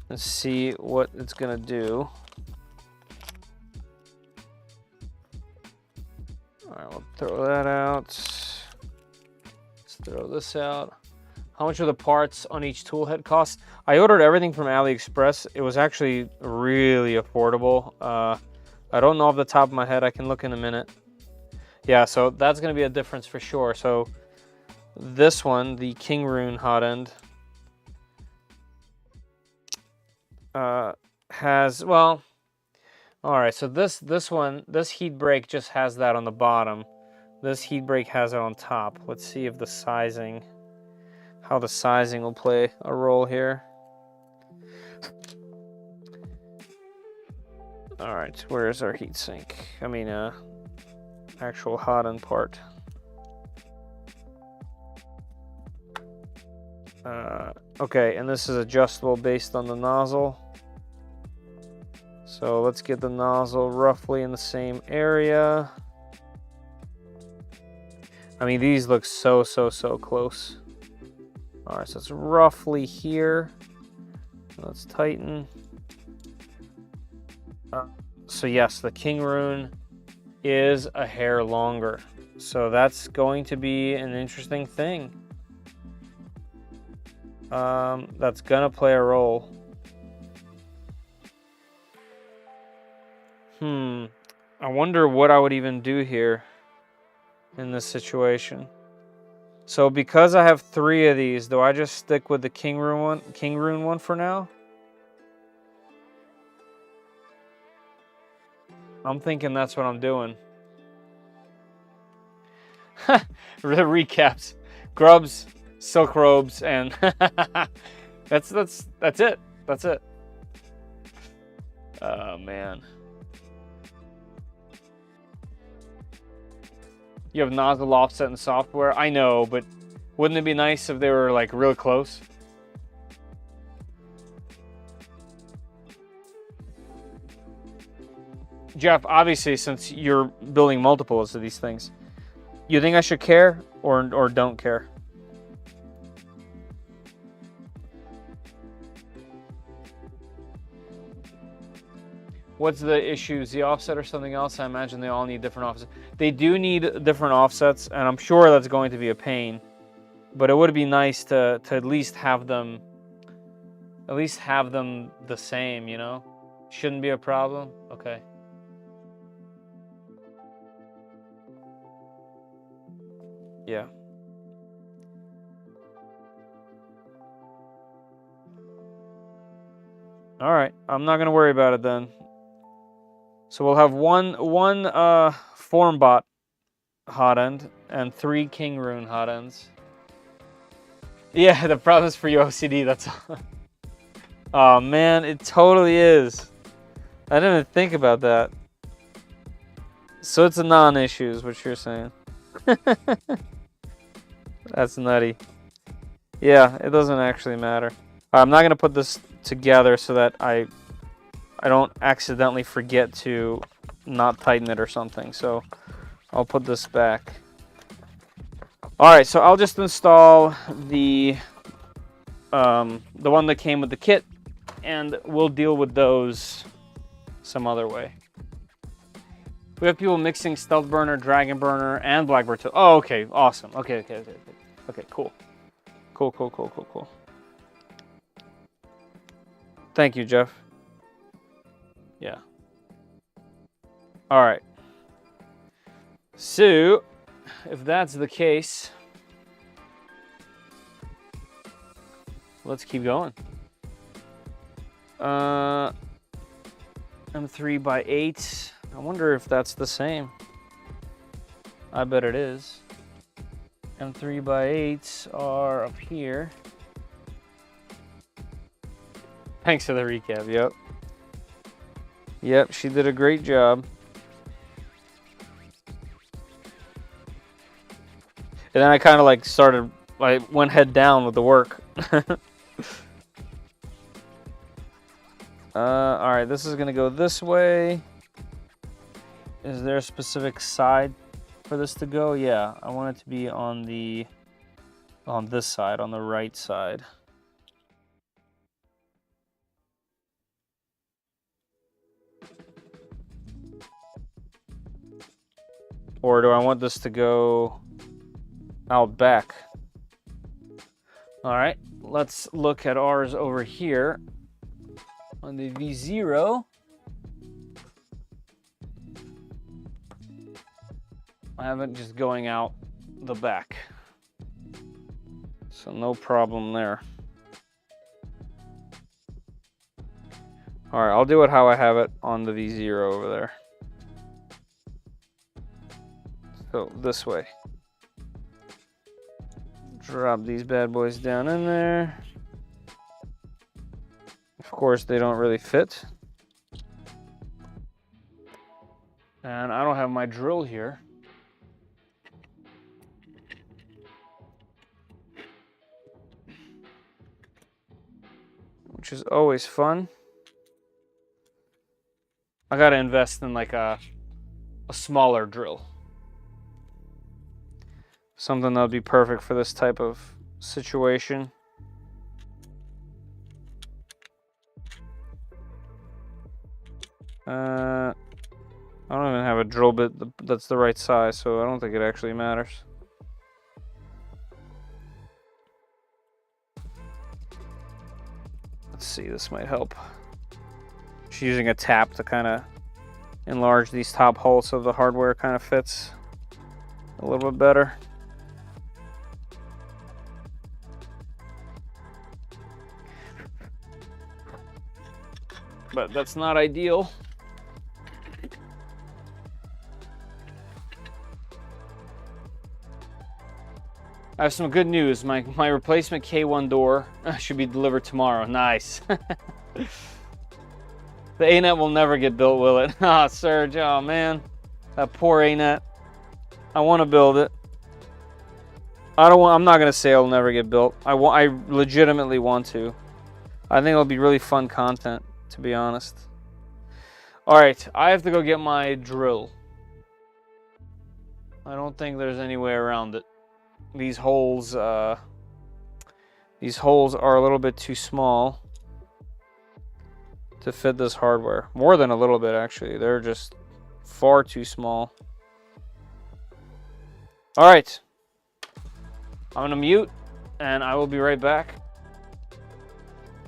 Let's see what it's going to do. All right, we'll throw that out. Let's throw this out. How much are the parts on each tool head cost? I ordered everything from AliExpress. It was actually really affordable. I don't know off the top of my head. I can look in a minute. Yeah, so that's going to be a difference for sure. So this one, the King Rune hot end, has, well, all right. So this one, this heat break just has that on the bottom. This heat break has it on top. Let's see if the sizing, how the sizing will play a role here. All right, where is our heat sink? I mean, actual hot end part. Okay, and this is adjustable based on the nozzle. So let's get the nozzle roughly in the same area. I mean, these look so close. All right, so it's roughly here. Let's tighten. So yes, the King Rune is a hair longer. So that's going to be an interesting thing. That's gonna play a role. I wonder what I would even do here in this situation. So because I have 3 of these, do I just stick with the King Rune one for now? I'm thinking that's what I'm doing. The recaps. Grubs, silk robes, and that's it. That's it. Oh man. You have nozzle offset and software. I know, but wouldn't it be nice if they were like real close? Jeff, obviously, since you're building multiples of these things, you think I should care or don't care? What's the issues? The offset or something else? I imagine they all need different offsets. They do need different offsets, and I'm sure that's going to be a pain. But it would be nice to at least have them the same, you know? Shouldn't be a problem. Okay. Yeah. All right, I'm not gonna worry about it then. So we'll have one Formbot Hotend and 3 King Rune Hotends. Yeah, the problem is for you OCD. That's. Oh man, it totally is. I didn't even think about that. So it's a non-issue, is what you're saying. That's nutty. Yeah, it doesn't actually matter. I'm not gonna put this together so that I don't accidentally forget to not tighten it or something. So I'll put this back. All right, so I'll just install the one that came with the kit, and we'll deal with those some other way. We have people mixing Stealth Burner, Dragon Burner, and Blackbird Tool. Oh, okay, awesome. Okay, cool. Cool. Thank you, Jeff. Yeah. All right. So, if that's the case, let's keep going. M3 by 8. I wonder if that's the same. I bet it is. M3 by 8s are up here. Thanks for the recap, yep. Yep, she did a great job. And then I kind of like went head down with the work. All right, this is gonna go this way. Is there a specific side for this to go? Yeah, I want it to be on this side, on the right side. Or do I want this to go out back? All right, let's look at ours over here on the V0. I have it just going out the back, so no problem there. All right, I'll do it how I have it on the V0 over there. So this way. Drop these bad boys down in there. Of course, they don't really fit. And I don't have my drill here. Which is always fun. I gotta invest in like a smaller drill. Something that would be perfect for this type of situation. I don't even have a drill bit that's the right size, so I don't think it actually matters. Let's see, this might help. Just using a tap to kind of enlarge these top holes so the hardware kind of fits a little bit better. But that's not ideal. I have some good news. My replacement K1 door should be delivered tomorrow. Nice. The A-net will never get built, will it? Ah, Serge, oh man. That poor A-net. I want to build it. I'm not going to say it'll never get built. I legitimately want to. I think it'll be really fun content, to be honest. All right, I have to go get my drill. I don't think there's any way around it. These holes are a little bit too small to fit this hardware. More than a little bit, actually. They're just far too small. All right, I'm gonna mute, and I will be right back.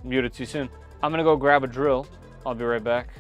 Muted too soon. I'm gonna go grab a drill. I'll be right back.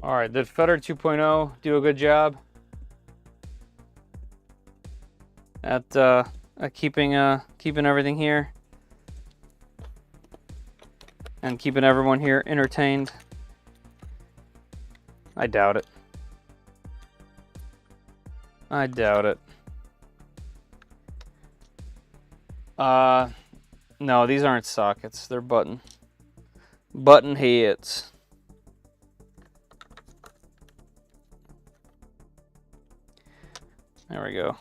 All right, did Feder 2.0 do a good job at keeping everything here and keeping everyone here entertained? I doubt it. I doubt it. No, these aren't sockets. They're button heads. There we go.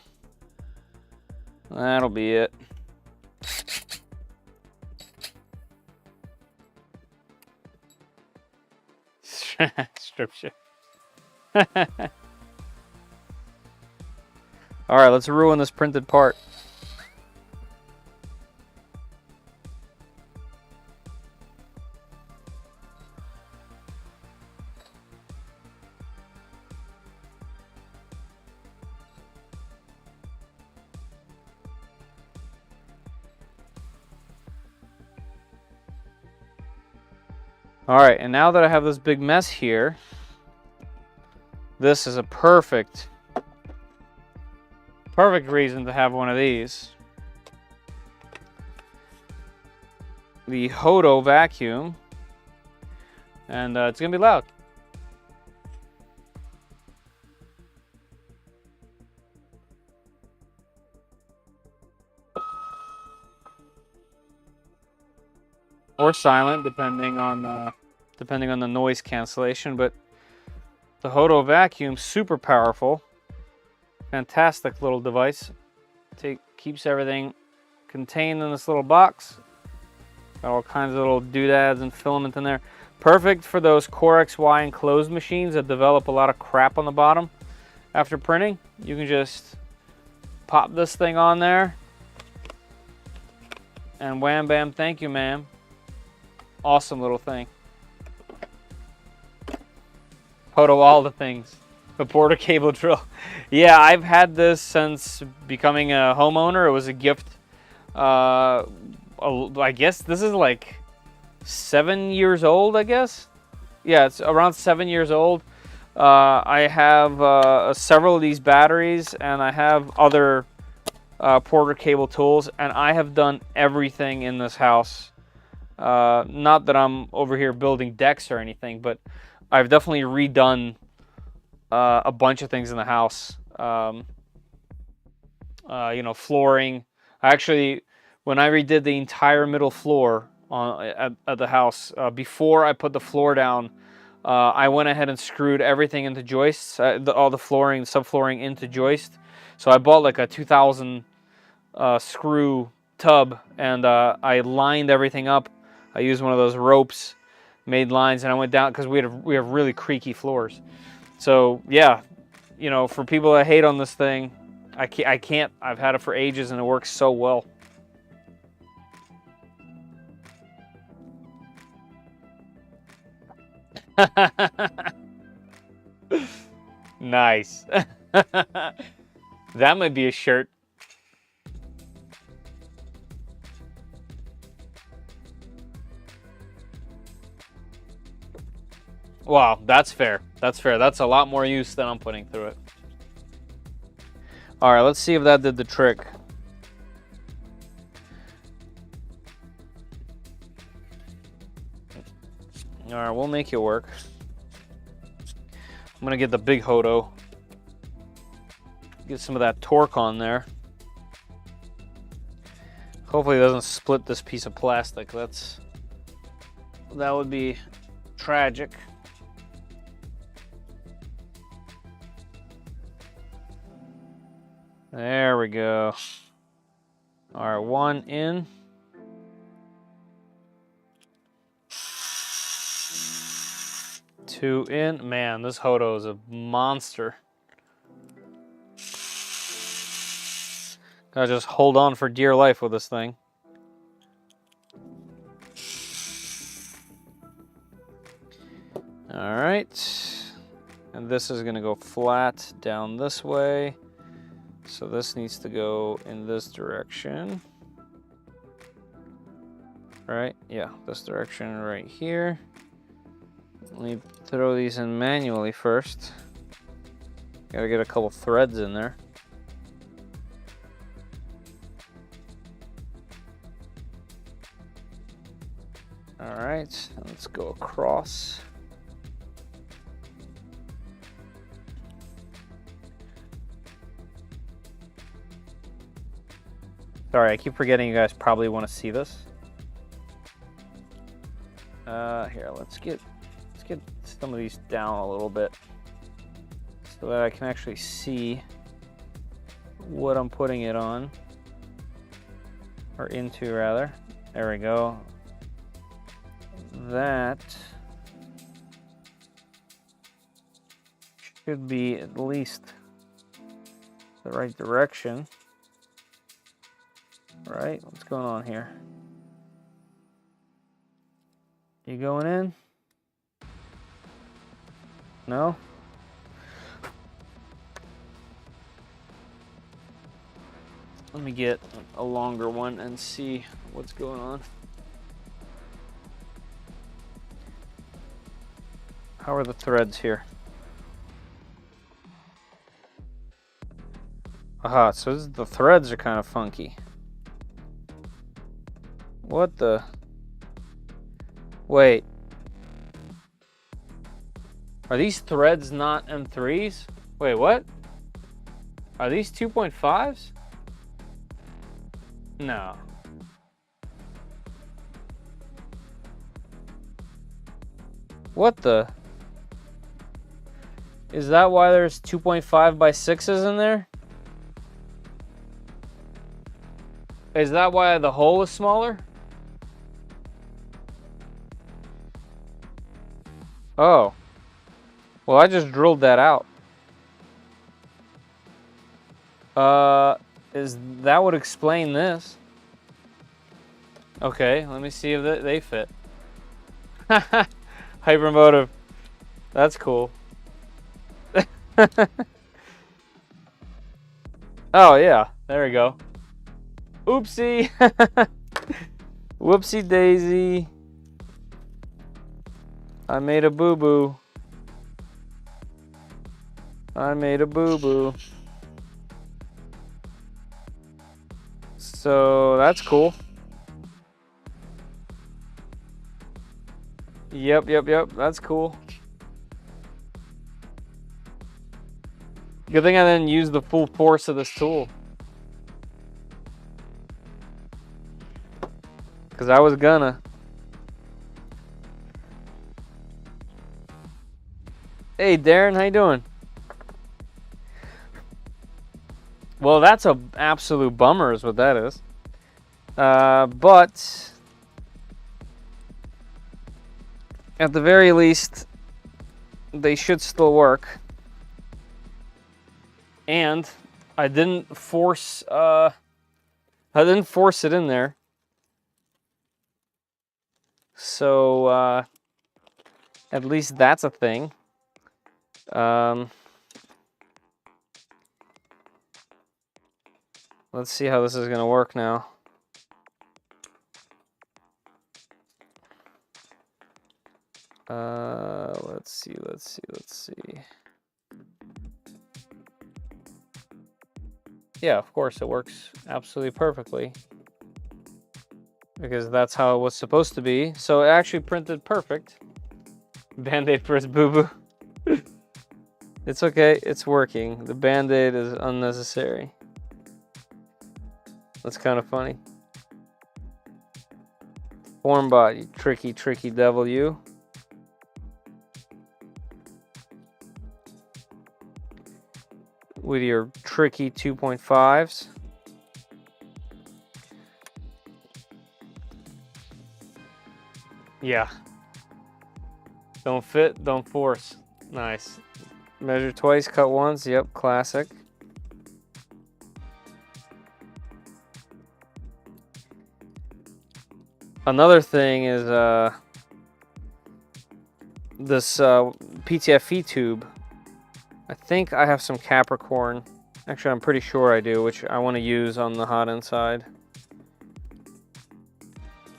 That'll be it. Strip shit. All right, let's ruin this printed part. All right, and now that I have this big mess here, this is a perfect reason to have one of these. The Hotend vacuum, and it's gonna be loud. Or silent, depending on the noise cancellation. But the Hotend vacuum, super powerful, fantastic little device. Keeps everything contained in this little box. Got all kinds of little doodads and filament in there. Perfect for those Core XY enclosed machines that develop a lot of crap on the bottom after printing. You can just pop this thing on there, and wham bam, thank you, ma'am. Awesome little thing. Photo all the things. The border cable drill. Yeah, I've had this since becoming a homeowner. It was a gift. I guess this is like 7 years old, I guess. Yeah, it's around 7 years old. I have several of these batteries, and I have other Porter cable tools, and I have done everything in this house. Not that I'm over here building decks or anything, but I've definitely redone a bunch of things in the house. You know, flooring. Actually, when I redid the entire middle floor at the house, before I put the floor down, I went ahead and screwed everything into joists, all the flooring, subflooring into joist. So I bought like a 2000 screw tub, and I lined everything up. I used one of those ropes, made lines, and I went down because we have really creaky floors. So yeah, you know, for people that hate on this thing, I can't. I've had it for ages and it works so well. Nice. That might be a shirt. Wow, that's fair. That's fair. That's a lot more use than I'm putting through it. All right, let's see if that did the trick. All right, we'll make it work. I'm gonna get the big Hotend. Get some of that torque on there. Hopefully it doesn't split this piece of plastic. That would be tragic. There we go. All right, one in. Two in. Man, this Hotend is a monster. Gotta just hold on for dear life with this thing. All right. And this is gonna go flat down this way. So this needs to go in this direction. Right? Yeah, this direction right here. Let me throw these in manually first. Gotta get a couple threads in there. All right, let's go across. Sorry, I keep forgetting you guys probably want to see this. Here, let's get some of these down a little bit so that I can actually see what I'm putting it on, or into rather. There we go. That should be at least the right direction. Right, what's going on here? You going in? No? Let me get a longer one and see what's going on. How are the threads here? Aha, so the threads are kind of funky. What the? Wait. Are these threads not M3s? Wait, what? Are these 2.5s? No. What the? Is that why there's 2.5 by 6s in there? Is that why the hole is smaller? Oh. Well, I just drilled that out. That would explain this. Okay, let me see if they fit. Hypermotive. That's cool. Oh, yeah. There we go. Oopsie. Whoopsie daisy. I made a boo-boo. I made a boo-boo. So that's cool. Yep. That's cool. Good thing I didn't use the full force of this tool. Because I was gonna. Hey Darren, how you doing? Well, that's a absolute bummer is what that is. But at the very least, they should still work. And I didn't force it in there. So at least that's a thing. Let's see how this is going to work now. Let's see. Yeah, of course it works absolutely perfectly. Because that's how it was supposed to be. So it actually printed perfect. Band-Aid for his boo-boo. It's okay, it's working. The Band-Aid is unnecessary. That's kind of funny. Formbot, you tricky devil, you. With your tricky 2.5s. Yeah. Don't fit, don't force. Nice. Measure twice, cut once. Yep, classic. Another thing is this PTFE tube. I think I have some Capricorn. Actually, I'm pretty sure I do, which I want to use on the Hotend side.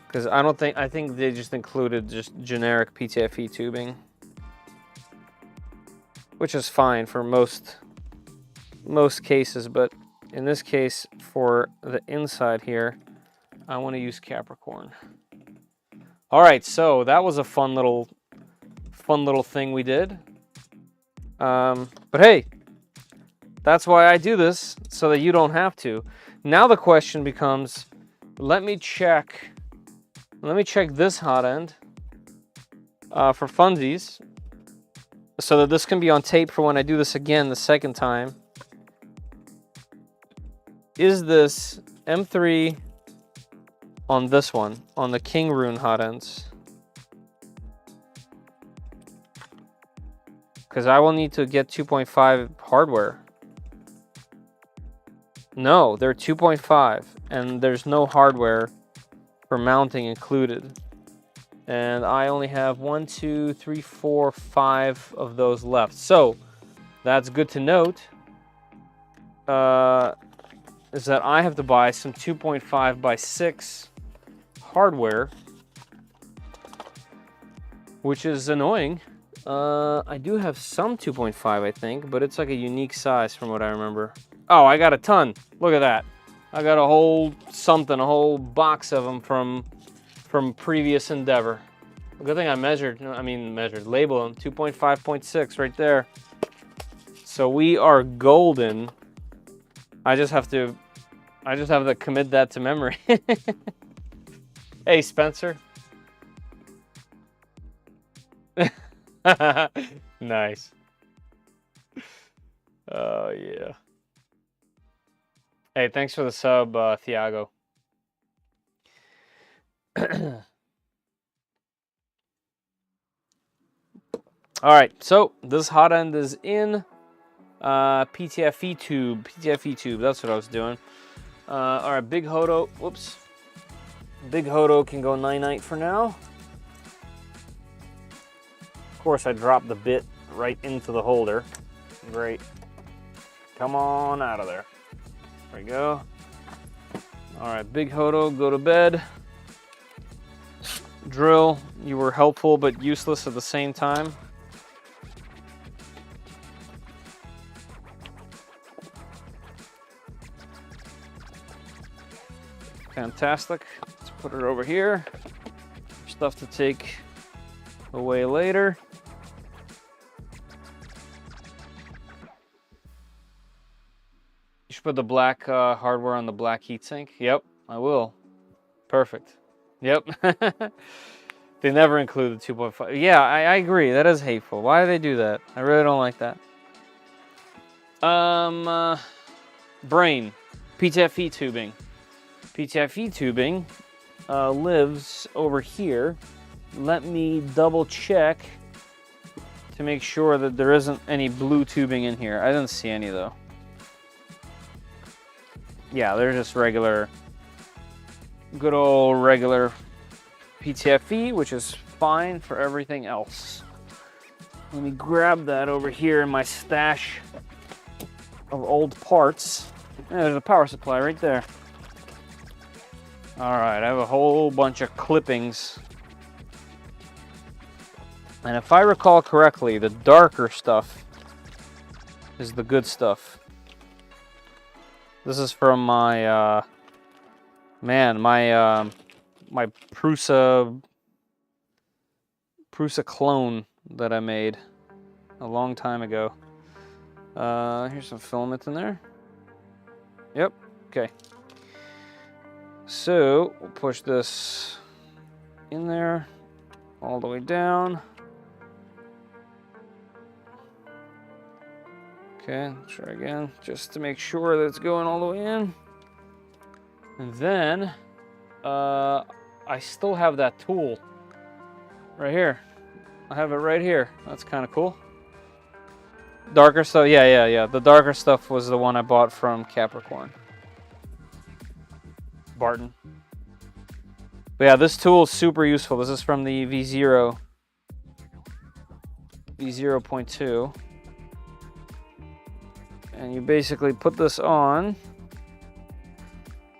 Because I think they just included just generic PTFE tubing. which is fine for most cases, but in this case, for the inside here, I want to use Capricorn. All right, so that was a fun little thing we did. But hey, that's why I do this, so that you don't have to. Now the question becomes, let me check this hot end for funsies, so that this can be on tape for when I do this again the second time. Is this M3 on this one, on the King Rune hot ends? Because I will need to get 2.5 hardware. No, they're 2.5, and there's no hardware for mounting included. And I only have 1, 2, 3, 4, 5 of those left. So that's good to note. Is that I have to buy some 2.5 by 6 hardware, which is annoying. I do have some 2.5, I think, but it's like a unique size from what I remember. Oh, I got a ton. Look at that. I got a whole box of them from previous endeavor. Good thing I labeled them 2.5.6 right there. So we are golden. I just have to commit that to memory. Hey, Spencer. Nice. Oh, yeah. Hey, thanks for the sub, Thiago. All right, so this hot end is in PTFE tube. PTFE tube, that's what I was doing. All right, Big Hodo, whoops. Big Hodo can go 9-9 for now. Of course, I dropped the bit right into the holder. Great. Come on out of there. There we go. All right, Big Hodo, go to bed. Drill, you were helpful but useless at the same time. Fantastic. Let's put it over here. Stuff to take away later. You should put the black hardware on the black heatsink. Yep, I will. Perfect. Yep. They never include the 2.5. Yeah, I agree. That is hateful. Why do they do that? I really don't like that. Brain. PTFE tubing. PTFE tubing lives over here. Let me double check to make sure that there isn't any blue tubing in here. I didn't see any though. Yeah, they're just regular, good old regular PTFE, which is fine for everything else. Let me grab that over here in my stash of old parts. Yeah, there's a power supply right there. All right, I have a whole bunch of clippings. And if I recall correctly, the darker stuff is the good stuff. This is from my, my Prusa clone that I made a long time ago. Here's some filament in there. Yep, okay. So we'll push this in there all the way down. Okay, try again, just to make sure that it's going all the way in. And then, I still have that tool right here. I have it right here. That's kind of cool. Darker stuff, yeah. The darker stuff was the one I bought from Capricorn. Barton. But yeah, this tool is super useful. This is from the V0.2. And you basically put this on,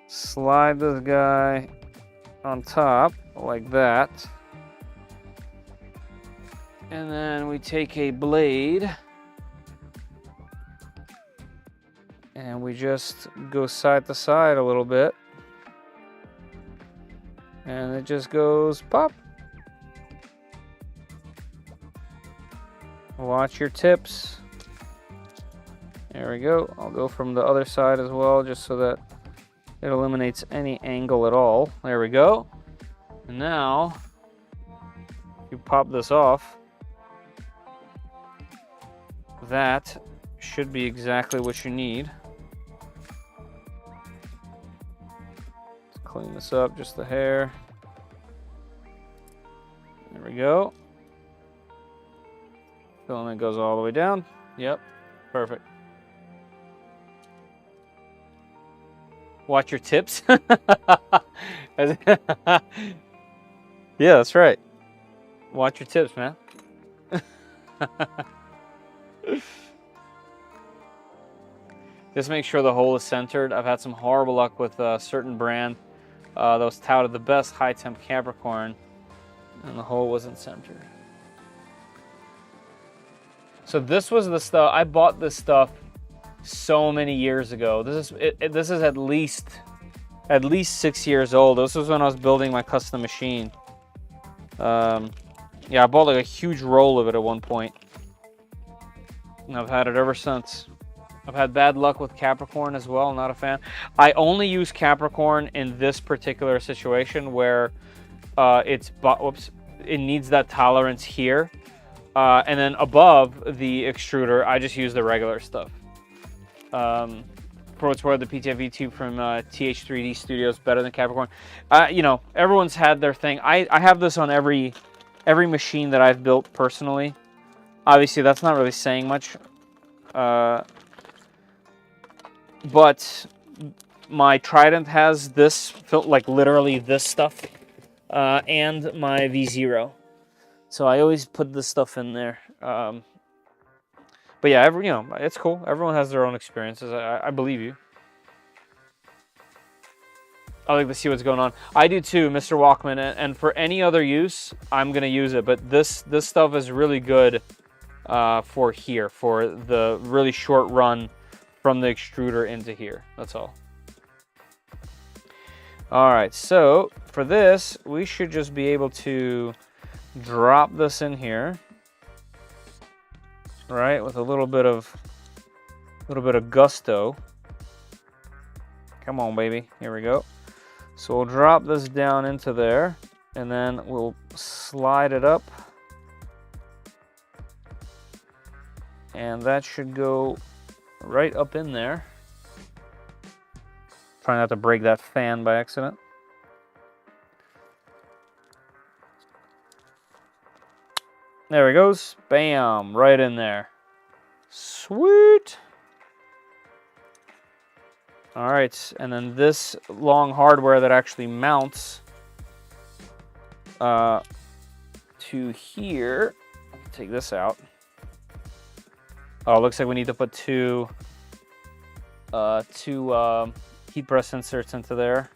slide this guy on top like that, and then we take a blade we just go side to side a little bit. And it just goes pop. Watch your tips. There we go. I'll go from the other side as well, just so that it eliminates any angle at all. There we go. And now, you pop this off. That should be exactly what you need. Let's clean this up just a hair. There we go. Filament goes all the way down. Yep, perfect. Watch your tips. Yeah, that's right. Watch your tips, man. Just make sure the hole is centered. I've had some horrible luck with a certain brand that was touted the best high temp Capricorn, and the hole wasn't centered. So this was the stuff, I bought this stuff so many years ago. This is at least 6 years old. This was when I was building my custom machine. Yeah, I bought like a huge roll of it at one point, and I've had it ever since. I've had bad luck with Capricorn as well. Not a fan. I only use Capricorn in this particular situation where it needs that tolerance here. And then above the extruder, I just use the regular stuff. For what's worth, the PTFE tube from TH3D Studios better than Capricorn. You know, everyone's had their thing. I have this on every machine that I've built personally. Obviously, that's not really saying much. But my Trident has this, like literally this stuff, and my V0. So I always put this stuff in there. But yeah, you know, it's cool. Everyone has their own experiences. I believe you. I like to see what's going on. I do too, Mr. Walkman. And for any other use, I'm gonna use it. But this stuff is really good for here, for the really short run from the extruder into here. That's all. All right, so for this, we should just be able to drop this in here, right, with a little bit of gusto. Come on, baby. Here we go. So we'll drop this down into there, and then we'll slide it up, and that should go right up in there. Try not to break that fan by accident. There it goes. Bam, right in there. Sweet. All right, and then this long hardware that actually mounts to here. Take this out. Oh, it looks like we need to put two heat press inserts into there.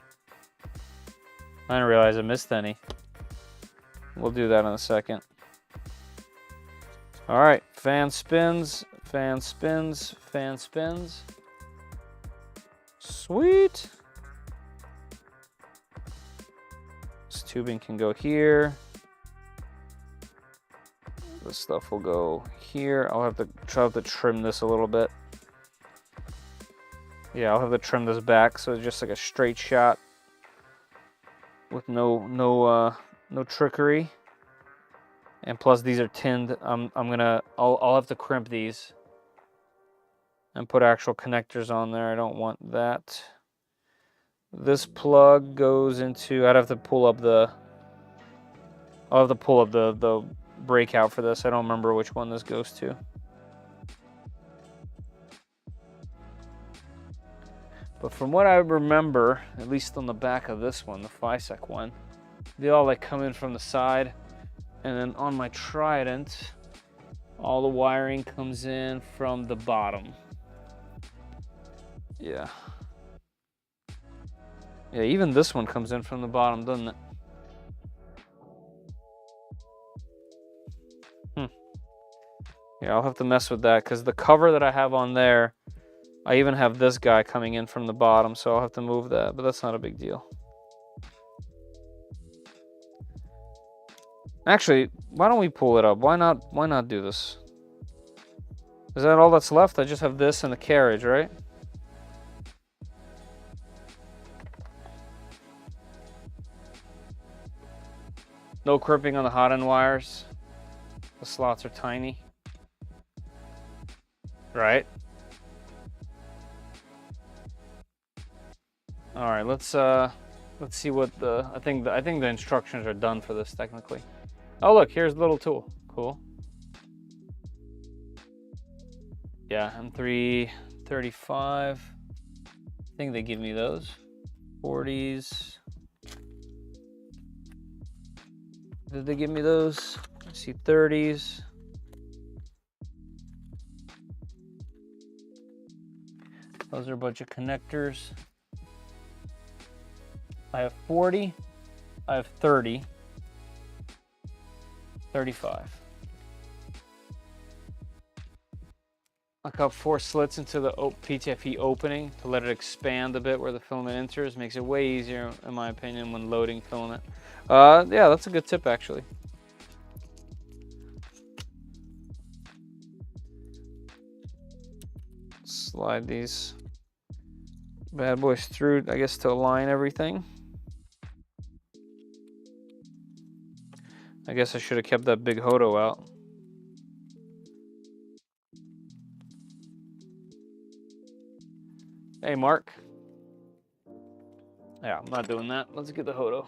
I didn't realize I missed any. We'll do that in a second. All right, fan spins, fan spins, fan spins. Sweet. This tubing can go here. This stuff will go here. I'll have to try to trim this a little bit. Yeah, I'll have to trim this back so it's just like a straight shot with no trickery. And plus these are tinned. I'll have to crimp these and put actual connectors on there. I don't want that. This plug goes into, I'll have to pull up the breakout for this. I don't remember which one this goes to. But from what I remember, at least on the back of this one, the FISEC one, they all like come in from the side. And then on my Trident, all the wiring comes in from the bottom. Yeah. Yeah, even this one comes in from the bottom, doesn't it? Yeah, I'll have to mess with that because the cover that I have on there I even have this guy coming in from the bottom, so I'll have to move that, but that's not a big deal. Actually, why don't we pull it up? Why not do this? Is that all that's left? I just have this and the carriage, right? No crimping on the Hotend wires. The slots are tiny. Right? All right, let's see what the I think the instructions are done for this technically. Oh, look, here's the little tool. Cool. Yeah, M335. I think they give me those. 40s. Did they give me those? I see 30s. Those are a bunch of connectors. I have 40, I have 30, 35. I cut 4 slits into the PTFE opening to let it expand a bit where the filament enters. Makes it way easier, in my opinion, when loading filament. Yeah, that's a good tip, actually. Slide these bad boys through, I guess, to align everything. I guess I should have kept that big Hoto out. Hey, Mark. Yeah, I'm not doing that. Let's get the Hoto.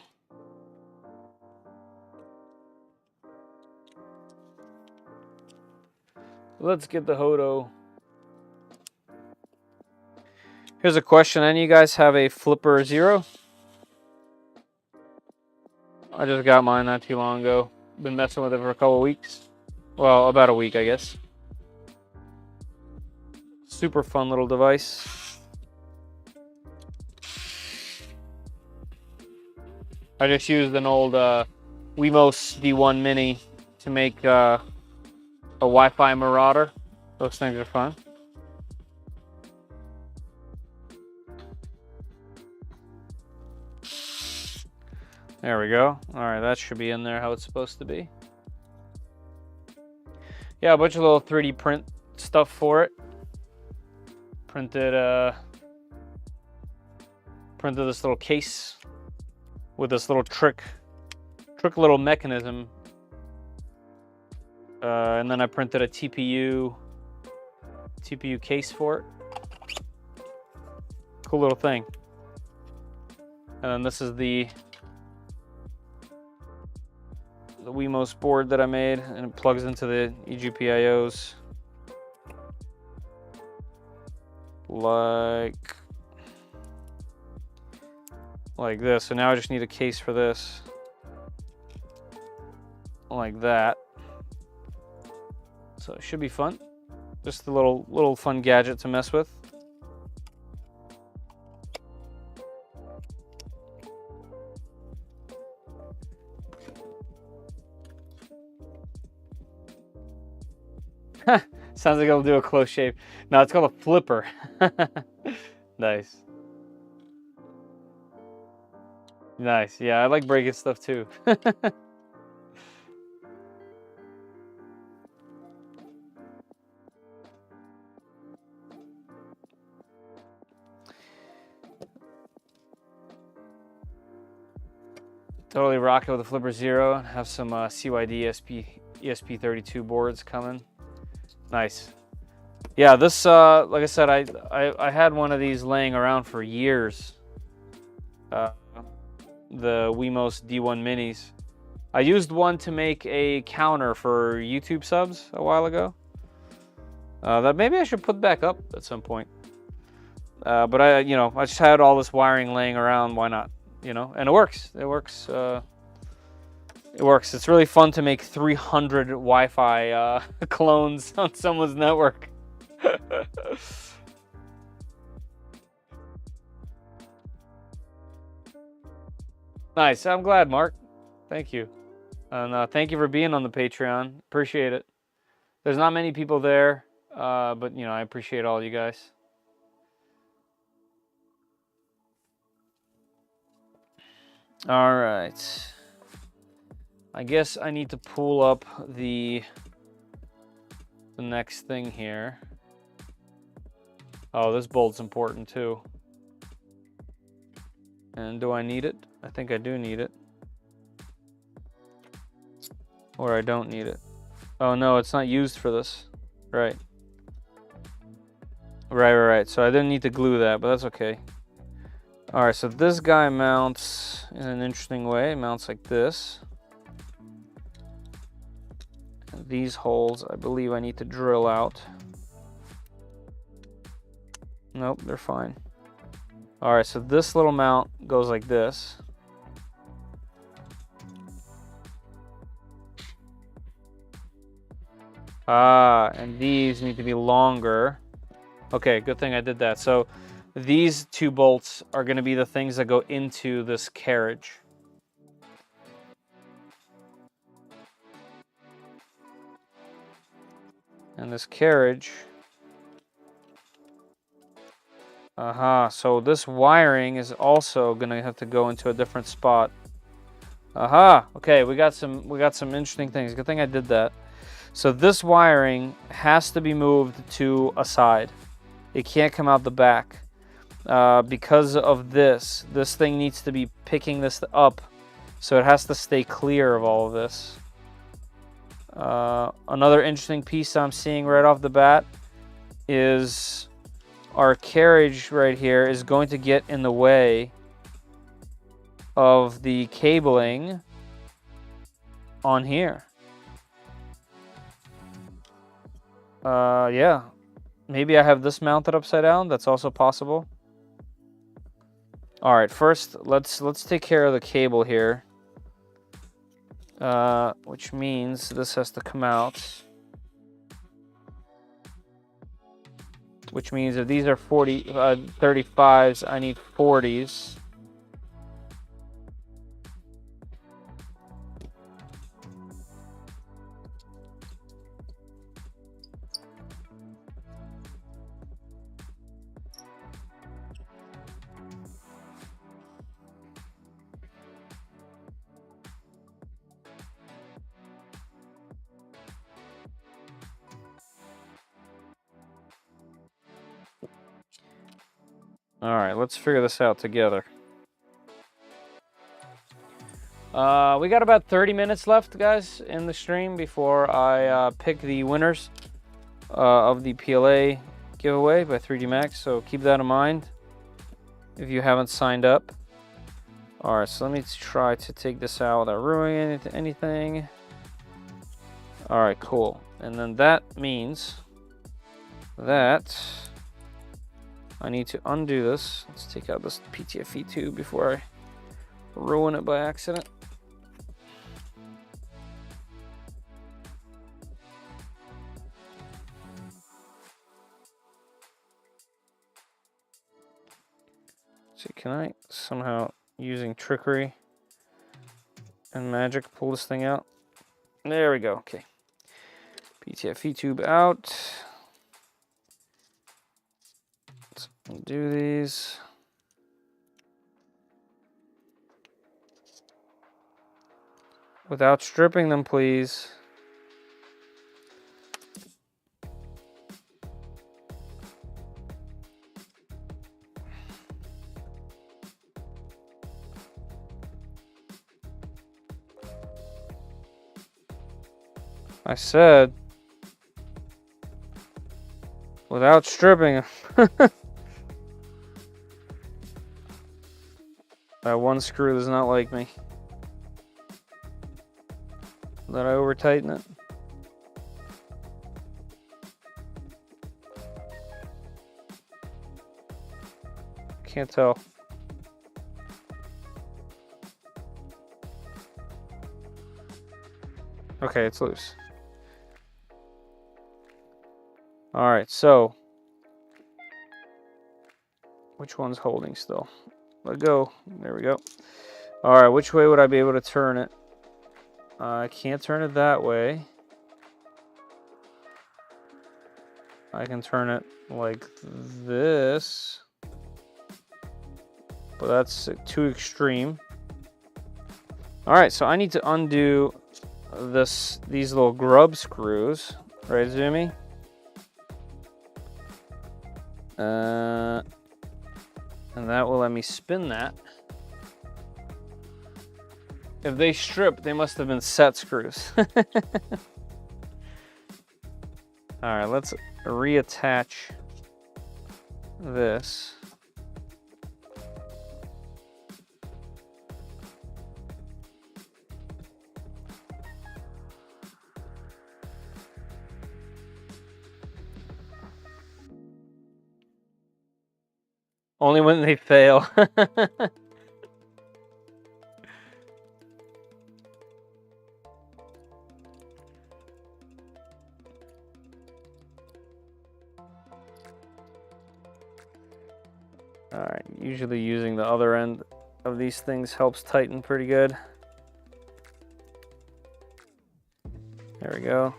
Let's get the Hoto. Here's a question. Any of you guys have a Flipper Zero? I just got mine not too long ago. Been messing with it for a couple weeks. Well, about a week, I guess. Super fun little device. I just used an old Wemos D1 Mini to make a Wi-Fi Marauder. Those things are fun. There we go. All right, that should be in there how it's supposed to be. Yeah, a bunch of little 3D print stuff for it. Printed this little case with this little trick little mechanism. And then I printed a TPU case for it. Cool little thing. And then this is the Wemos board that I made, and it plugs into the eGPIOs like this. So now I just need a case for this, like that. So it should be fun. Just a little fun gadget to mess with. Sounds like it'll do a close shave. No, it's called a flipper. Nice. Nice. Yeah, I like breaking stuff too. Totally rock it with a Flipper Zero. Have some CYD ESP32 boards coming. Nice. Yeah, this like I said, I had one of these laying around for years. The Wemos D1 Minis. I used one to make a counter for YouTube subs a while ago. That maybe I should put back up at some point. But I just had all this wiring laying around. Why not? And it works. It works. It works. It's really fun to make 300 Wi-Fi clones on someone's network. Nice. I'm glad, Mark. Thank you. And thank you for being on the Patreon. Appreciate it. There's not many people there, but I appreciate all you guys. All right. I guess I need to pull up the next thing here. Oh, this bolt's important too. And do I need it? I think I do need it. Or I don't need it. Oh no, it's not used for this. Right. Right. So I didn't need to glue that, but that's okay. All right, so this guy mounts in an interesting way. It mounts like this. And these holes, I believe I need to drill out. Nope, they're fine. All right, so this little mount goes like this. Ah, and these need to be longer. Okay, good thing I did that. So these two bolts are going to be the things that go into this carriage. And this carriage. Aha, so this wiring is also going to have to go into a different spot. Aha, okay, we got some interesting things. Good thing I did that. So this wiring has to be moved to a side. It can't come out the back. Because of this thing needs to be picking this up, so it has to stay clear of all of this. Another interesting piece I'm seeing right off the bat is our carriage right here is going to get in the way of the cabling on here. Yeah, maybe I have this mounted upside down. That's also possible. All right, first let's take care of the cable here, which means this has to come out. Which means if these are 35s, I need 40s. All right, let's figure this out together. We got about 30 minutes left, guys, in the stream before I pick the winners of the PLA giveaway by 3D Max, so keep that in mind if you haven't signed up. All right, so let me try to take this out without ruining anything. All right, cool. And then that means that I need to undo this. Let's take out this PTFE tube before I ruin it by accident. See, can I somehow, using trickery and magic, pull this thing out? There we go. Okay. PTFE tube out. Let's undo these. Without stripping them, please. I said without stripping them. That one screw does not like me. Did I over tighten it? Can't tell. Okay, it's loose. All right, so which one's holding still? Let go. There we go. All right, which way would I be able to turn it? I can't turn it that way. I can turn it like this, but that's too extreme. All right, so I need to undo these little grub screws, right, Zoomy? And that will let me spin that. If they strip, they must have been set screws. All right, let's reattach this. Only when they fail. All right, usually using the other end of these things helps tighten pretty good. There we go.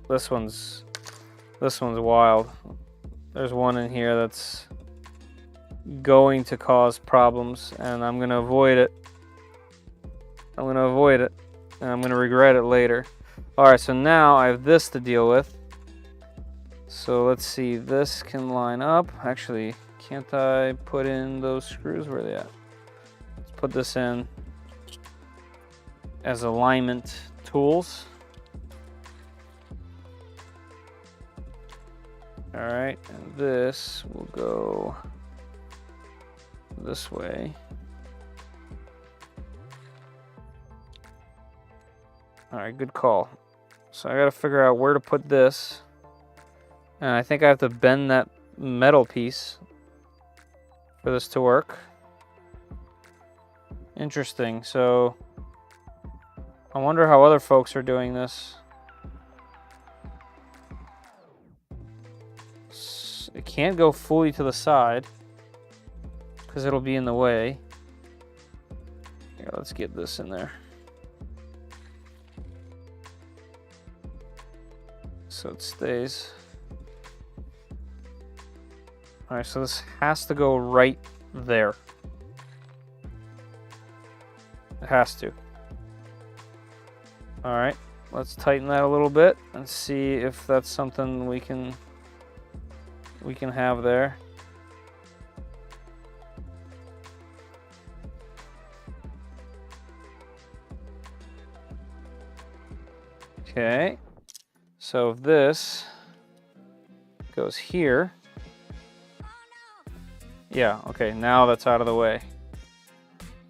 This one's wild. There's one in here that's going to cause problems, and I'm gonna avoid it. I'm gonna avoid it, and I'm gonna regret it later. All right, so now I have this to deal with. So let's see, this can line up. Actually, can't I put in those screws? Where are they at? Let's put this in as alignment tools. All right, and this will go this way. All right, good call. So I gotta figure out where to put this. And I think I have to bend that metal piece for this to work. Interesting, so I wonder how other folks are doing this. It can't go fully to the side because it'll be in the way. Here, let's get this in there. So it stays. All right, so this has to go right there. It has to. All right, let's tighten that a little bit and see if that's something we can have there. Okay, so if this goes here, yeah, okay, now that's out of the way.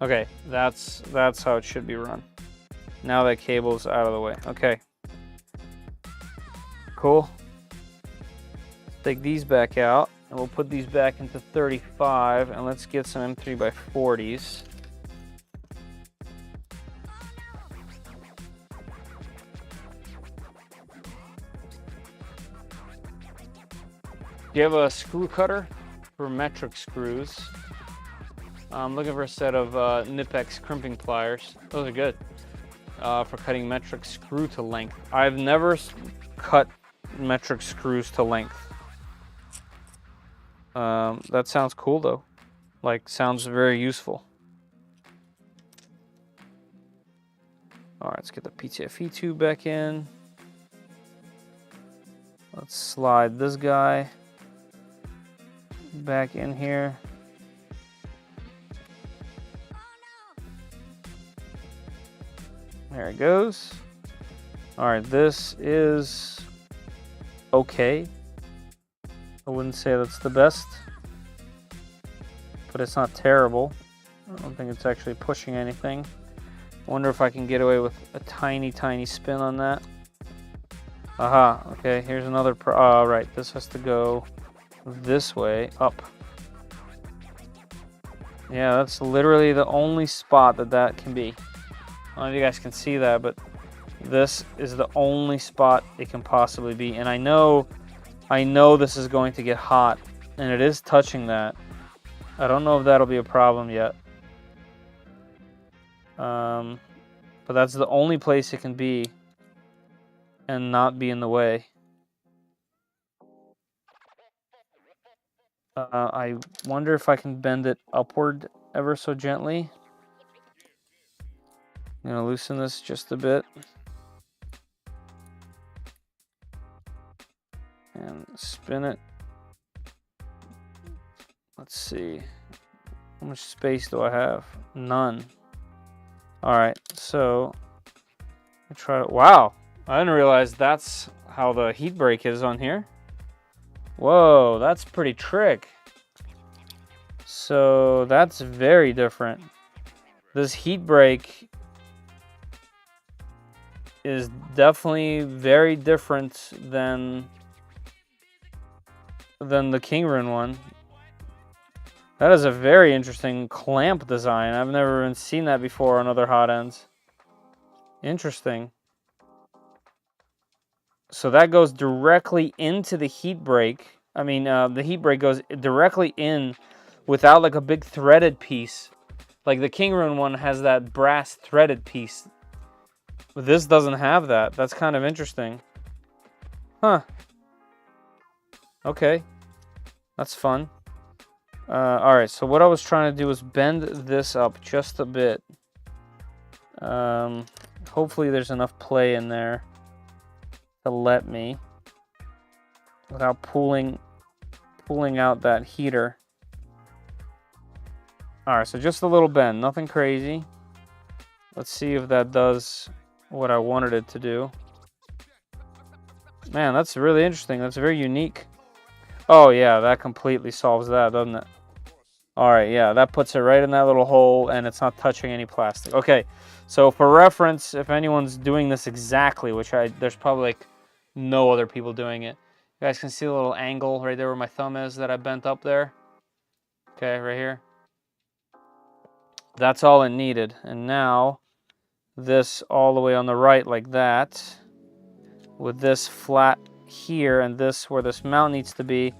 Okay, that's how it should be run. Now that cable's out of the way. Okay, cool. Take these back out, and we'll put these back into 35, and let's get some M3x40s. Do you have a screw cutter for metric screws? I'm looking for a set of Nipex crimping pliers. Those are good for cutting metric screw to length. I've never cut metric screws to length. That sounds cool though. Like, sounds very useful. All right, let's get the PTFE tube back in. Let's slide this guy back in here. There it goes. All right, this is okay. I wouldn't say that's the best, but it's not terrible. I don't think it's actually pushing anything. I wonder if I can get away with a tiny, tiny spin on that. Aha, okay, here's another, right, this has to go this way, up. Yeah, that's literally the only spot that can be. I don't know if you guys can see that, but this is the only spot it can possibly be. And I know this is going to get hot, and it is touching that. I don't know if that'll be a problem yet. But that's the only place it can be and not be in the way. I wonder if I can bend it upward ever so gently. I'm gonna loosen this just a bit. And spin it. Let's see. How much space do I have? None. All right, so I try. Wow, I didn't realize that's how the heat break is on here. Whoa, that's pretty trick. So that's very different. This heat break is definitely very different than the King Rune one. That is a very interesting clamp design. I've never even seen that before on other Hotends. Interesting. So that goes directly into the heat break. I mean, the heat break goes directly in without like a big threaded piece. Like the King Rune one has that brass threaded piece. But this doesn't have that. That's kind of interesting. Huh. Okay. That's fun. Alright, so what I was trying to do was bend this up just a bit. Hopefully there's enough play in there to let me without pulling out that heater. Alright, so just a little bend, nothing crazy. Let's see if that does what I wanted it to do. Man, that's really interesting. That's very unique. Oh yeah, that completely solves that, doesn't it? Alright, yeah, that puts it right in that little hole and it's not touching any plastic. Okay, so for reference, if anyone's doing this exactly, which there's probably like no other people doing it. You guys can see the little angle right there where my thumb is that I bent up there. Okay, right here. That's all it needed. And now this all the way on the right like that, with this flat here and this where this mount needs to be.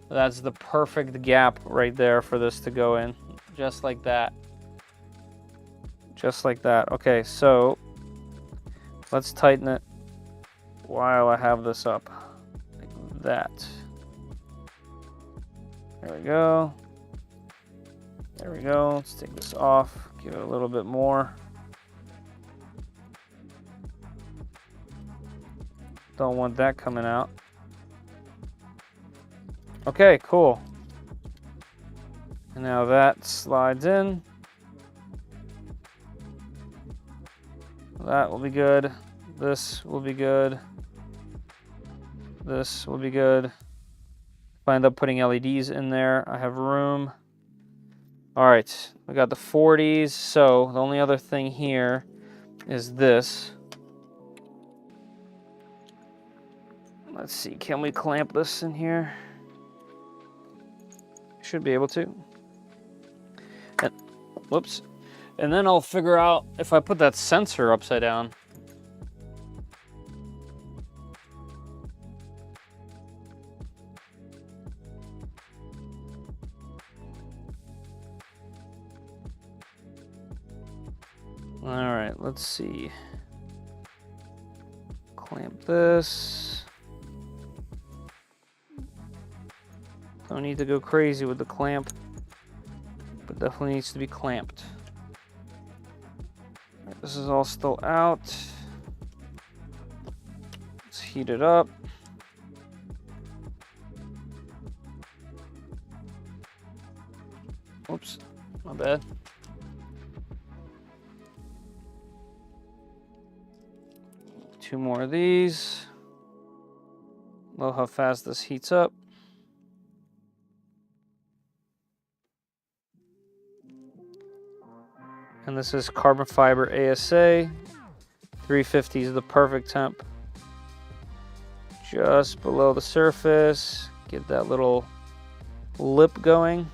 That's the perfect gap right there for this to go in, just like that. Just like that. Okay, so let's tighten it while I have this up, like that. There we go. There we go. Let's take this off, give it a little bit more. Don't want that coming out. Okay, cool. And now that slides in. That will be good. This will be good. This will be good. If I end up putting LEDs in there, I have room. All right, we got the 40s. So the only other thing here is this. Let's see, can we clamp this in here? Should be able to. And, whoops. And then I'll figure out if I put that sensor upside down. All right, let's see. Clamp this. Don't need to go crazy with the clamp, but definitely needs to be clamped. Right, this is all still out. Let's heat it up. Oops, my bad. Two more of these. Love how fast this heats up. And this is carbon fiber ASA. 350 is the perfect temp. Just below the surface. Get that little lip going.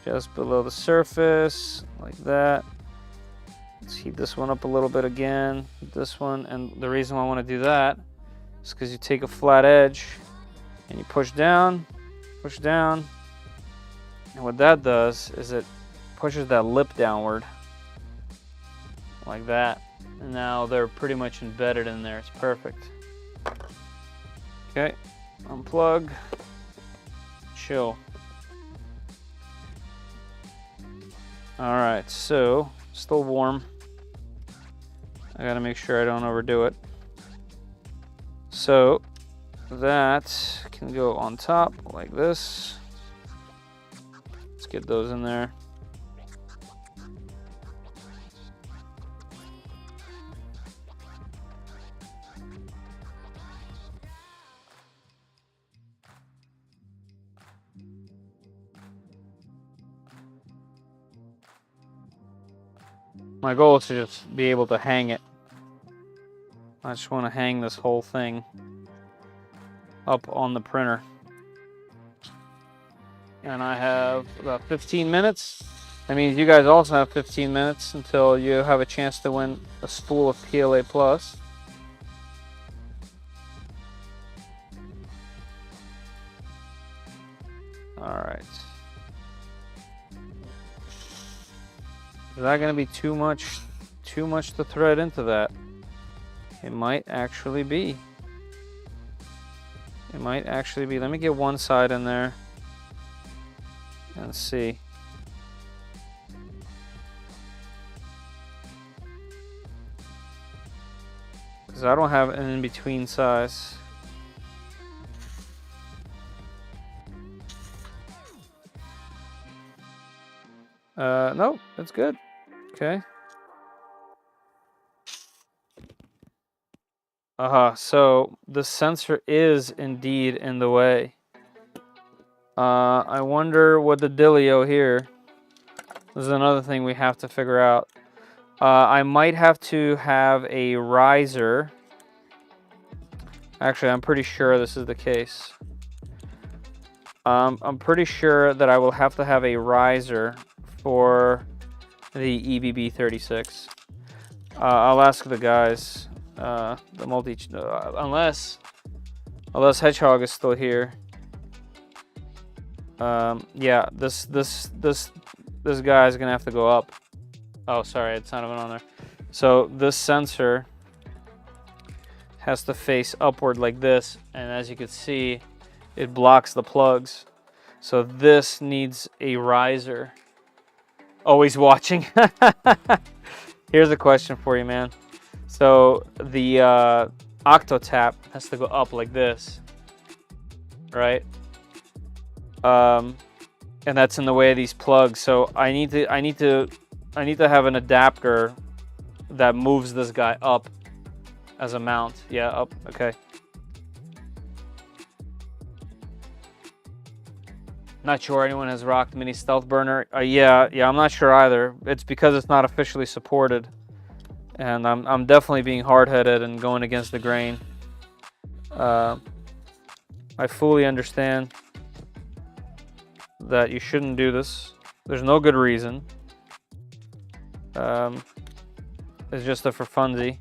Just below the surface, like that. Let's heat this one up a little bit again. This one, and the reason why I want to do that is because you take a flat edge and you push down, and what that does is it pushes that lip downward, like that. And now they're pretty much embedded in there. It's perfect. Okay, unplug, chill. All right, so still warm. I gotta make sure I don't overdo it. So that can go on top like this. Let's get those in there. My goal is to just be able to hang it. I just want to hang this whole thing up on the printer. And I have about 15 minutes. That means you guys also have 15 minutes until you have a chance to win a spool of PLA Plus. All right. Is that going to be too much to thread into that? It might actually be. It might actually be. Let me get one side in there and see. Because I don't have an in-between size. No, that's good. Okay. So the sensor is indeed in the way. I wonder what the dealio here. This is another thing we have to figure out. I might have to have a riser. Actually, I'm pretty sure this is the case. I'm pretty sure that I will have to have a riser for the EBB36. I'll ask the guys. The multi, unless Hedgehog is still here. Yeah, this guy is gonna have to go up. Oh, sorry, it's not even on there. So this sensor has to face upward like this, and as you can see, it blocks the plugs. So this needs a riser. Always watching. Here's a question for you, man. So the octotap has to go up like this, right? And that's in the way of these plugs. So I need to have an adapter that moves this guy up as a mount. Yeah, up. Okay. Not sure anyone has rocked mini stealth burner. Yeah, I'm not sure either. It's because it's not officially supported, and I'm definitely being hard-headed and going against the grain. I fully understand that you shouldn't do this. There's no good reason. It's just a for funsy.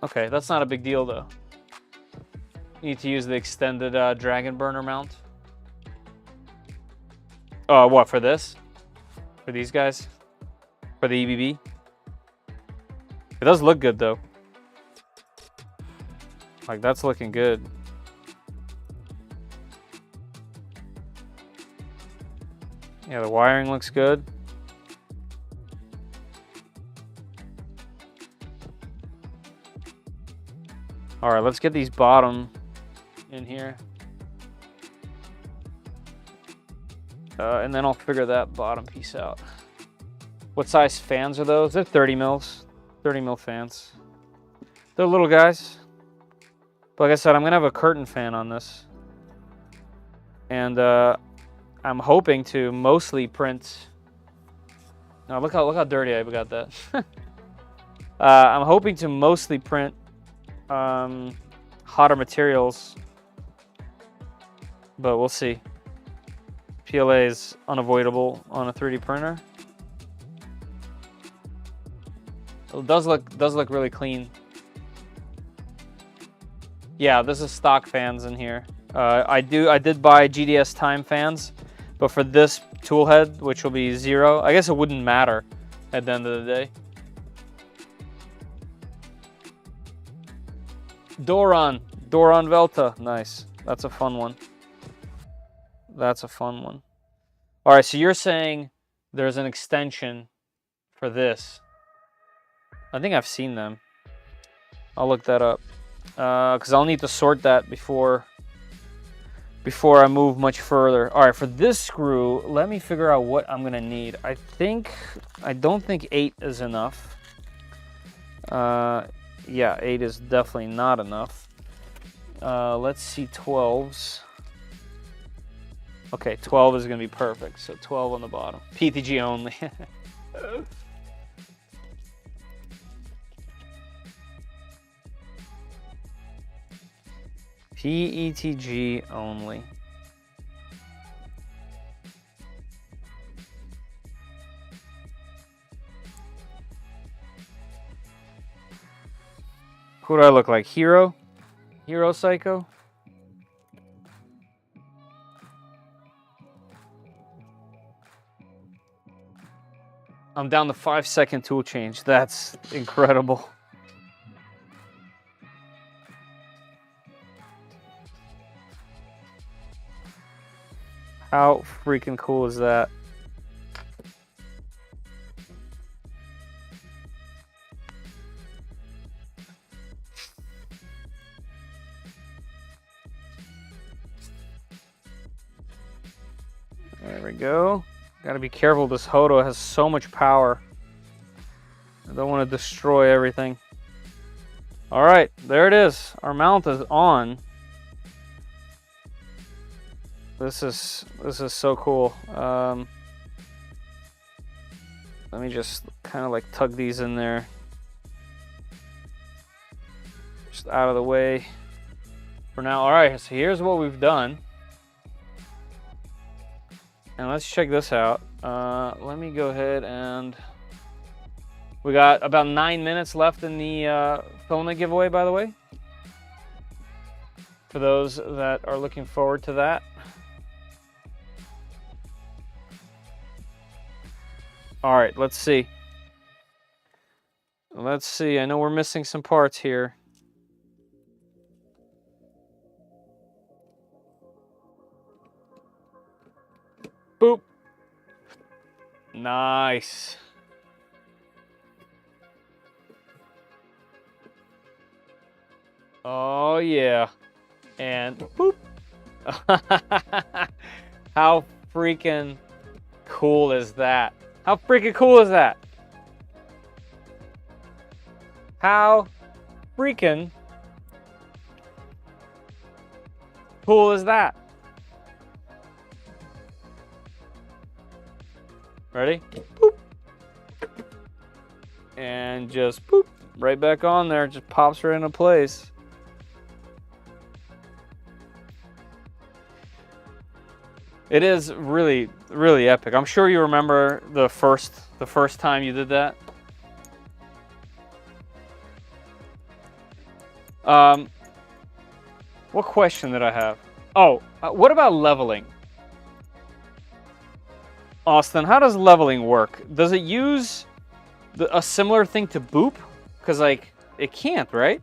Okay, that's not a big deal though. You need to use the extended dragon burner mount. Oh, what, for this? For these guys? For the EBB? It does look good though. Like, that's looking good. Yeah, the wiring looks good. All right, let's get these bottom in here. And then I'll figure that bottom piece out. What size fans are those? They're 30 mils. 30 mil fans. They're little guys. But like I said, I'm gonna have a curtain fan on this. And I'm hoping to mostly print. Now look how dirty I got that. I'm hoping to mostly print hotter materials, but we'll see. PLA is unavoidable on a 3D printer. It does look really clean. Yeah, this is stock fans in here. I did buy GDS time fans, but for this tool head, which will be 0, I guess it wouldn't matter at the end of the day. Voron Velta, nice. That's a fun one. That's a fun one. All right, so you're saying there's an extension for this. I think I've seen them. I'll look that up because I'll need to sort that before I move much further. All right, for this screw, let me figure out what I'm gonna need. I don't think 8 is enough. Yeah, 8 is definitely not enough. Let's see 12s. Okay, 12 is gonna be perfect. So 12 on the bottom. PTG only. PETG only. Who do I look like? Hero? Hero Psycho? I'm down to 5-second tool change. That's incredible. How freaking cool is that? There we go. Gotta be careful. This Hoto has so much power. I don't want to destroy everything. All right, there it is. Our mount is on. This is so cool. Let me just kind of like tug these in there. Just out of the way for now. All right, so here's what we've done. And let's check this out. Let me go ahead and... We got about 9 minutes left in the filament giveaway, by the way. For those that are looking forward to that. All right, let's see. Let's see. I know we're missing some parts here. Boop. Nice. Oh, yeah. And boop. How freaking cool is that? How freaking cool is that? How freaking cool is that? Ready? Boop. And just boop. Right back on there. Just pops right into place. It is really, really epic. I'm sure you remember the first time you did that. What question did I have? Oh, what about leveling? Austin, how does leveling work? Does it use a similar thing to boop? Because, like, it can't, right?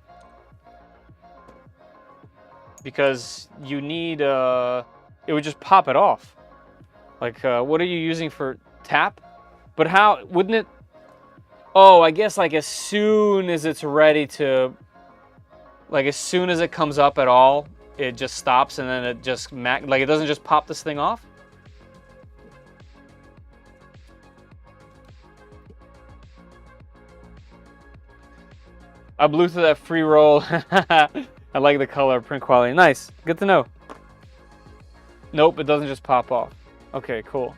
Because you need, it would just pop it off. Like, what are you using for tap? But how, wouldn't it, oh, I guess, like, as soon as it's ready to, like, as soon as it comes up at all, it just stops and then it just, like, it doesn't just pop this thing off? I blew through that free roll. I like the color, print quality. Nice. Good to know. Nope, it doesn't just pop off. Okay, cool.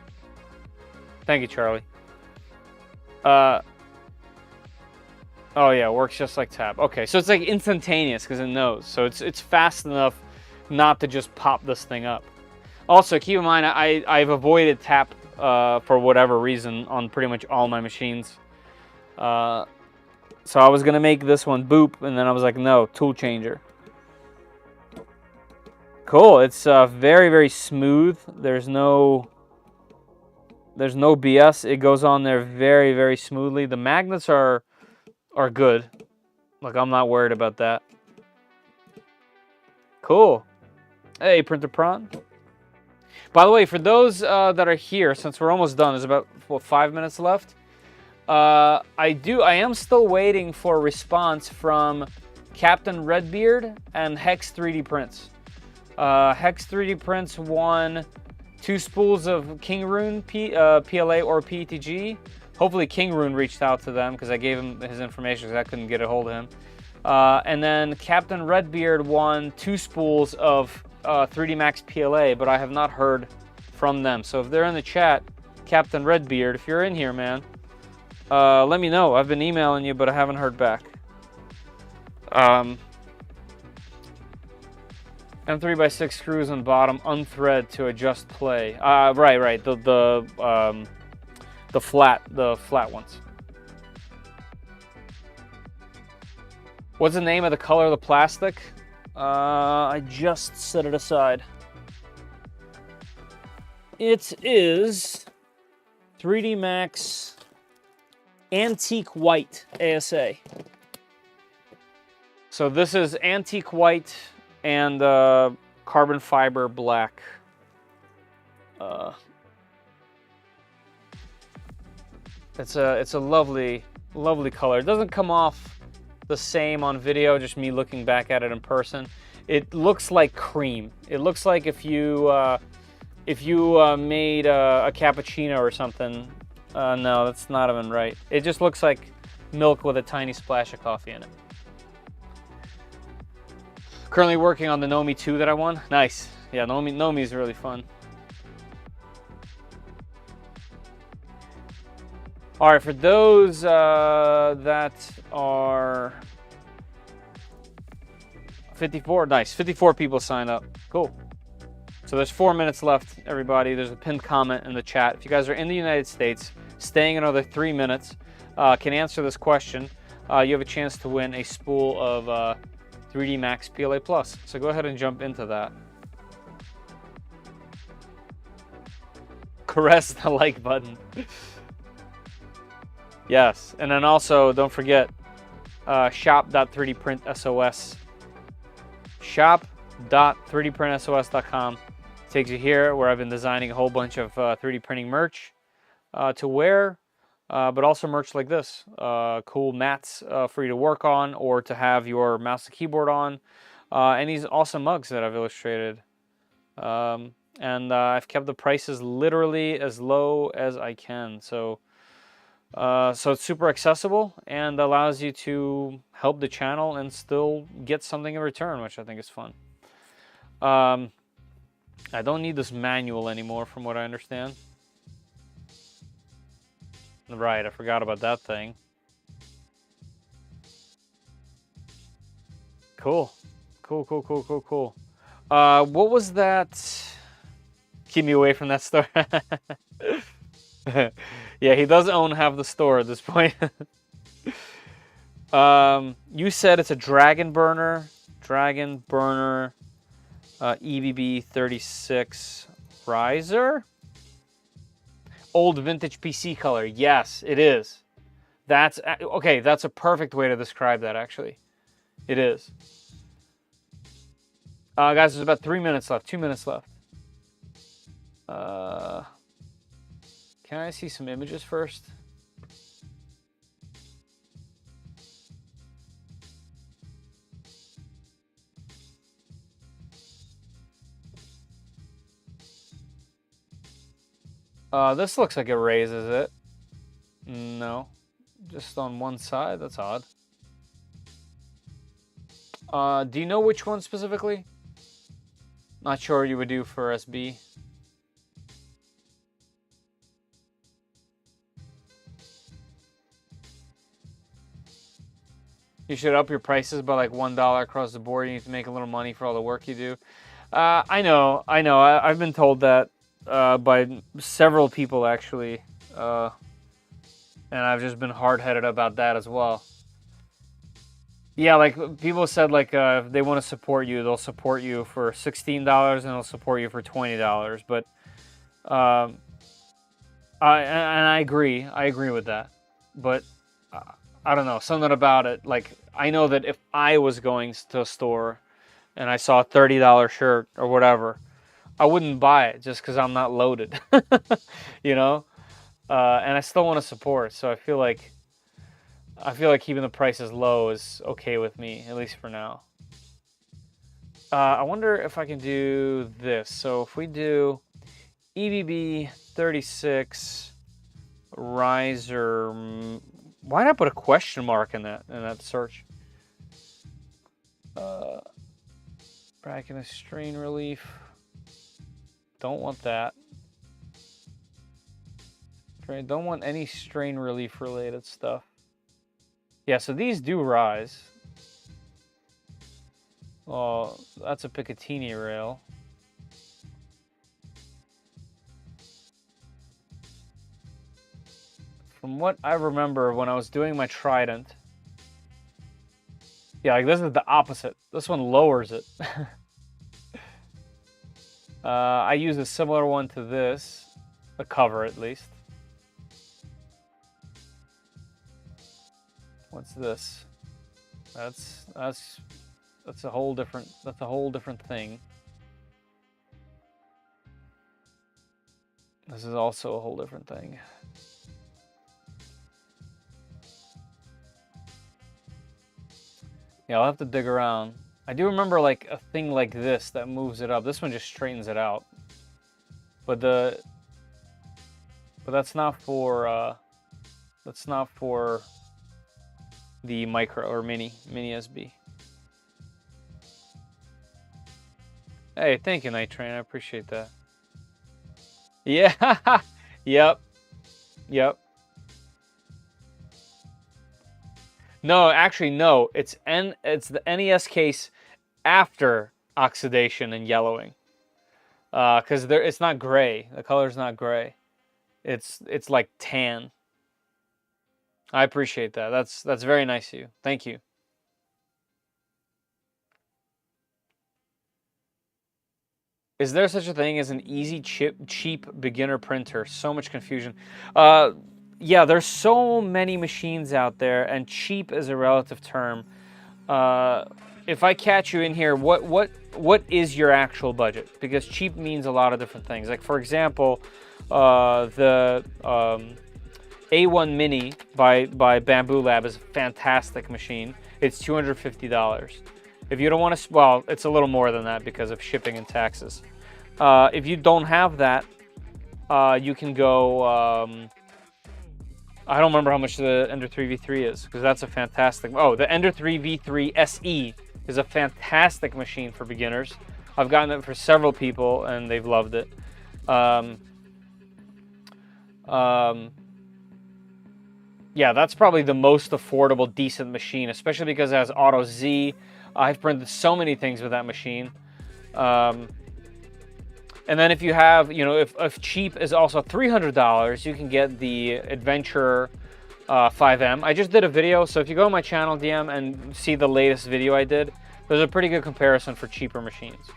Thank you, Charlie. Oh yeah, it works just like tap. Okay, so it's like instantaneous because it knows. So it's fast enough not to just pop this thing up. Also, keep in mind, I've avoided tap for whatever reason on pretty much all my machines. So I was gonna make this one boop, and then I was like, no, tool changer. Cool. It's very, very smooth. There's no BS. It goes on there very, very smoothly. The magnets are good. Like, I'm not worried about that. Cool. Hey, Printer Prawn. By the way, for those that are here, since we're almost done, there's about, what, 5 minutes left. I am still waiting for a response from Captain Redbeard and Hex 3D Prints. Hex 3D Prints won 2 spools of King Rune PLA or PETG. Hopefully King Rune reached out to them because I gave him his information because I couldn't get a hold of him. And then Captain Redbeard won 2 spools of 3D Max PLA, but I have not heard from them. So if they're in the chat, Captain Redbeard, if you're in here, man, let me know. I've been emailing you, but I haven't heard back. M3x6 screws on bottom, unthread to adjust play. Right. The flat ones. What's the name of the color of the plastic? I just set it aside. It is 3D Max Antique White ASA. So this is Antique White and carbon fiber black. It's a lovely color. It doesn't come off the same on video, just me looking back at it in person. It looks like cream. It looks like if you made a cappuccino or something. No, that's not even right. It just looks like milk with a tiny splash of coffee in it. Currently working on the Nomi 2 that I won. Nice. Yeah, Nomi is really fun. All right, for those that are 54, nice. 54 people signed up. Cool. So there's 4 minutes left, everybody. There's a pinned comment in the chat. If you guys are in the United States, staying another 3 minutes, can answer this question, you have a chance to win a spool of 3D Max PLA Plus. So go ahead and jump into that. Caress the like button. Yes, and then also don't forget shop.3dprintsos. Shop.3dprintsos.com takes you here where I've been designing a whole bunch of 3D printing merch to wear, but also merch like this. Cool mats for you to work on or to have your mouse and keyboard on. And these awesome mugs that I've illustrated. And I've kept the prices literally as low as I can. So it's super accessible and allows you to help the channel and still get something in return, which I think is fun. I don't need this manual anymore from what I understand. Right, I forgot about that thing. Cool. Cool. What was that? Keep me away from that store. Yeah, he does own half the store at this point. You said it's a Dragon Burner EBB 36 riser. Old vintage PC color. Yes, it is. That's okay. That's a perfect way to describe that. Actually, it is. Guys, there's about 3 minutes left. 2 minutes left. Can I see some images first? This looks like it raises it. No, just on one side. That's odd. Do you know which one specifically? Not sure what you would do for SB. You should up your prices by like $1 across the board. You need to make a little money for all the work you do. I know. I've been told that by several people actually, and I've just been hard-headed about that as well. Yeah, like people said, like if they want to support you, they'll support you for $16 and they'll support you for $20. But I agree. I agree with that. But I don't know, something about it. Like I know that if I was going to a store and I saw a $30 shirt or whatever, I wouldn't buy it just because I'm not loaded, you know. And I still want to support, so I feel like keeping the prices low is okay with me, at least for now. I wonder if I can do this. So if we do EBB 36 riser, why not put a question mark in that search? Bracket of strain relief. Don't want that. Don't want any strain relief related stuff. Yeah, so these do rise. Oh, that's a Picatinny rail. From what I remember when I was doing my Trident, yeah, like this is the opposite. This one lowers it. I use a similar one to this, a cover at least. What's this? That's a whole different thing. This is also a whole different thing. Yeah, I'll have to dig around. I do remember like a thing like this that moves it up. This one just straightens it out. But that's not for the micro or mini SB. Hey, thank you, Night Train. I appreciate that. Yeah. Yep. No, actually, no. It's the NES case after oxidation and yellowing. Because it's not gray. The color's not gray. It's like tan. I appreciate that. That's very nice of you. Thank you. Is there such a thing as an easy, cheap beginner printer? So much confusion. Yeah, there's so many machines out there, and cheap is a relative term. If I catch you in here, what is your actual budget? Because cheap means a lot of different things. Like for example, the A1 Mini by Bamboo Lab is a fantastic machine. It's $250. If you don't want to, well, it's a little more than that because of shipping and taxes. If you don't have that, you can go. I don't remember how much the Ender 3 V3 is because that's a fantastic. Oh, the Ender 3 V3 SE is a fantastic machine for beginners. I've gotten it for several people and they've loved it. Yeah, that's probably the most affordable, decent machine, especially because it has Auto Z. I've printed so many things with that machine. And then if you have, you know, if cheap is also $300, you can get the Adventure 5M. I just did a video, so if you go on my channel DM and see the latest video I did, there's a pretty good comparison for cheaper machines.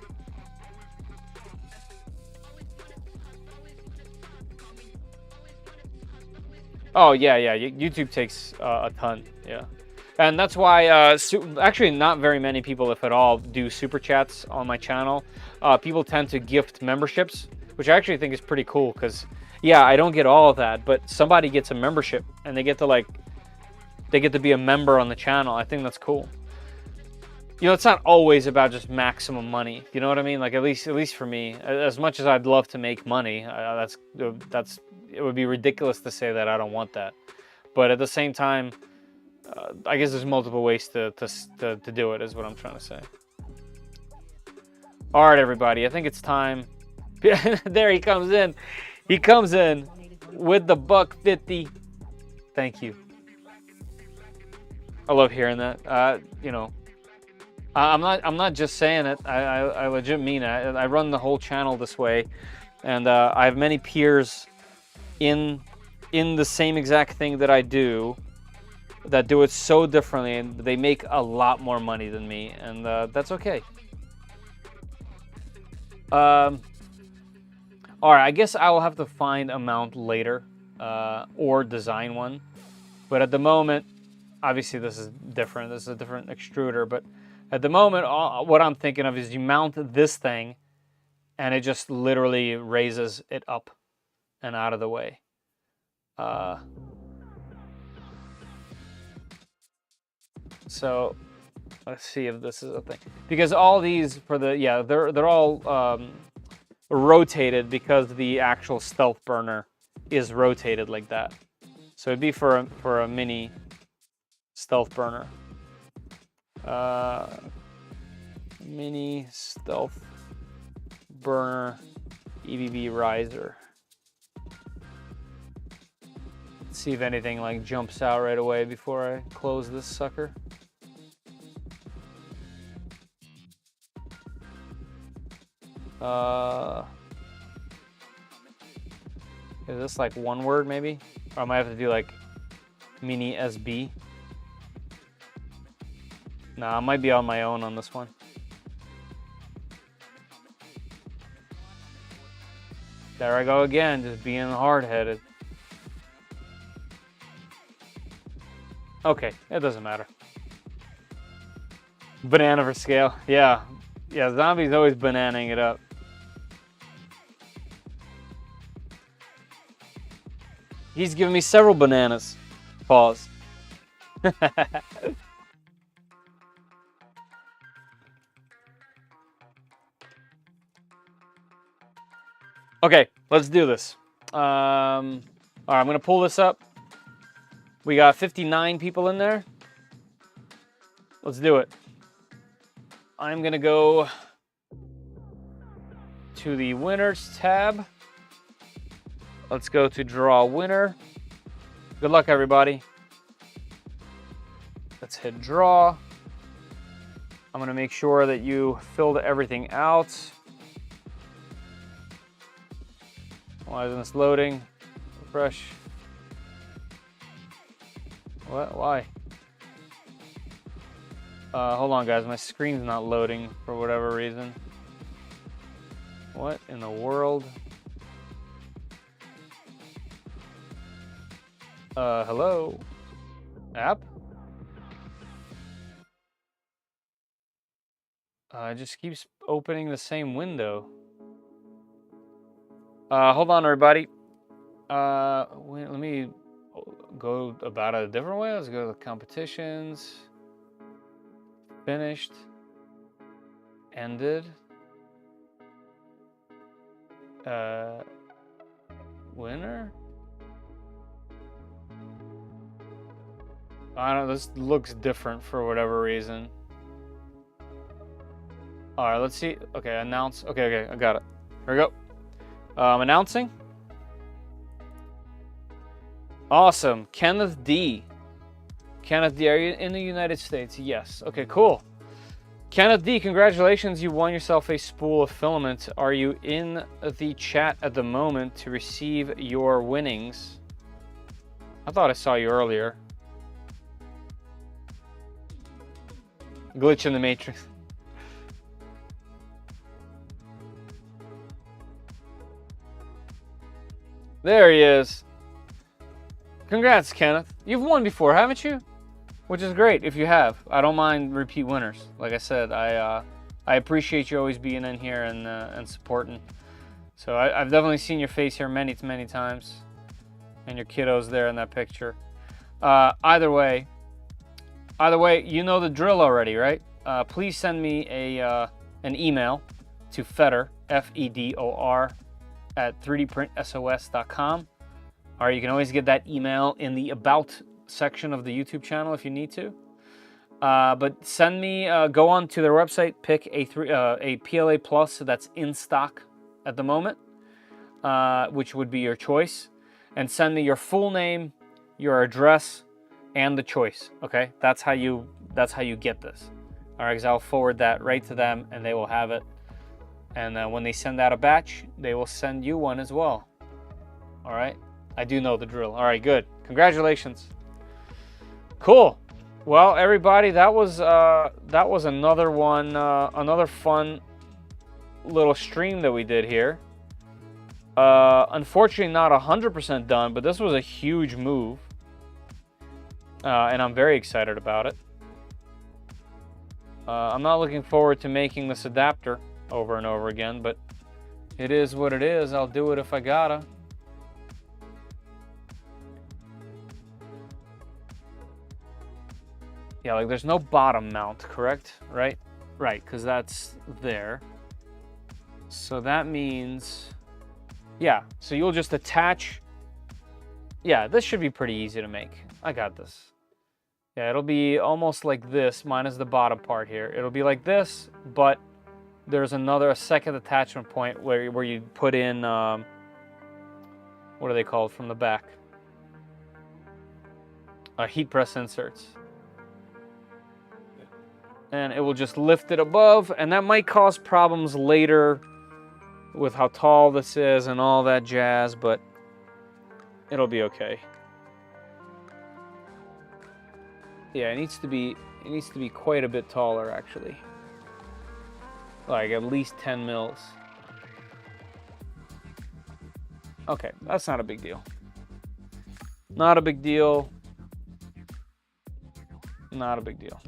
Oh, yeah, YouTube takes a ton, yeah. And that's why, actually not very many people, if at all, do super chats on my channel. People tend to gift memberships, which I actually think is pretty cool because, yeah, I don't get all of that, but somebody gets a membership and they get to be a member on the channel. I think that's cool. You know, it's not always about just maximum money. You know what I mean? Like at least for me, as much as I'd love to make money, it would be ridiculous to say that I don't want that. But at the same time, I guess there's multiple ways to do it, is what I'm trying to say. All right, everybody, I think it's time. There he comes in. He comes in with the $1.50. Thank you. I love hearing that. You know, I'm not just saying it. I legit mean it. I run the whole channel this way, and I have many peers in the same exact thing that I do, that do it so differently, and they make a lot more money than me, and that's okay. All right, I guess I will have to find a mount later, or design one. But at the moment, obviously this is different. This is a different extruder, but at the moment, what I'm thinking of is you mount this thing, and it just literally raises it up and out of the way. So let's see if this is a thing, because all these for the, yeah, they're all rotated because the actual stealth burner is rotated like that. So it'd be for a mini stealth burner. Mini stealth burner EVB riser. Let's see if anything like jumps out right away before I close this sucker. Is this like one word maybe? Or I might have to do like mini SB. Nah, I might be on my own on this one. There I go again, just being hard-headed. Okay, it doesn't matter. Banana for scale. Yeah. Yeah, Zombie's always bananing it up. He's giving me several bananas. Pause. Okay, let's do this. All right, I'm gonna pull this up. We got 59 people in there. Let's do it. I'm gonna go to the winners tab. Let's go to draw winner. Good luck, everybody. Let's hit draw. I'm gonna make sure that you filled everything out. Why isn't this loading? Refresh. What? Why? Hold on, guys. My screen's not loading for whatever reason. What in the world? Hello? App? It just keeps opening the same window. Hold on, everybody. Let me go about it a different way. Let's go to the competitions. Finished. Ended. Winner? I don't know, this looks different for whatever reason. Alright, let's see. Okay, announce. Okay, I got it. Here we go. Announcing. Awesome. Kenneth D. Kenneth D, are you in the United States? Yes. Okay, cool. Kenneth D, congratulations. You won yourself a spool of filament. Are you in the chat at the moment to receive your winnings? I thought I saw you earlier. Glitch in the matrix. There he is. Congrats, Kenneth. You've won before, haven't you? Which is great if you have. I don't mind repeat winners. Like I said, I appreciate you always being in here and supporting. So I've definitely seen your face here many times, and your kiddos there in that picture. Either way, you know the drill already, right? Please send me an email to Fedor, Fedor, at 3dprintsos.com. All right, you can always get that email in the About section of the YouTube channel if you need to. But send me, go on to their website, pick a PLA Plus that's in stock at the moment, which would be your choice, and send me your full name, your address, and the choice. Okay, that's how you get this. All right, because I'll forward that right to them, and they will have it. And when they send out a batch, they will send you one as well. All right, I do know the drill. All right, good. Congratulations. Cool. Well, everybody, that was another one, another fun little stream that we did here. Unfortunately, not 100% done, but this was a huge move, and I'm very excited about it. I'm not looking forward to making this adapter over and over again, but It is what it is. I'll do it if I gotta. Yeah, like there's no bottom mount, correct? Right? Right, because that's there. So that means, yeah, so you'll just attach. Yeah, this should be pretty easy to make. I got this. Yeah, it'll be almost like this, minus the bottom part here. It'll be like this, but there's a second attachment point where you put in, what are they called from the back? Heat press inserts. And it will just lift it above, and that might cause problems later with how tall this is and all that jazz, but it'll be okay. Yeah, it needs to be quite a bit taller actually. Like at least 10 mils. Okay, that's not a big deal. Not a big deal. Not a big deal.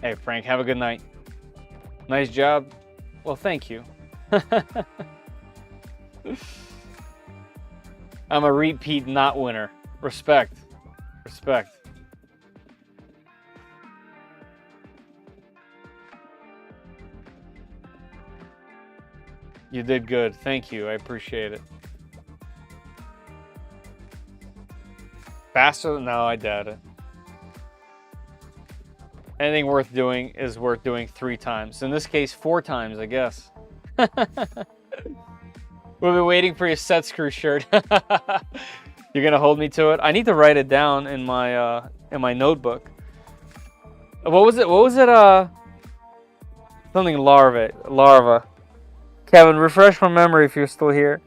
Hey, Frank, have a good night. Nice job. Well, thank you. I'm a repeat not winner. Respect. Respect. You did good. Thank you. I appreciate it. Faster? No, I doubt it. Anything worth doing is worth doing 3 times. In this case, 4 times, I guess. We'll be waiting for your set screw shirt. You're gonna hold me to it? I need to write it down in my notebook. What was it? What was it? Something larva. Kevin, refresh my memory if you're still here.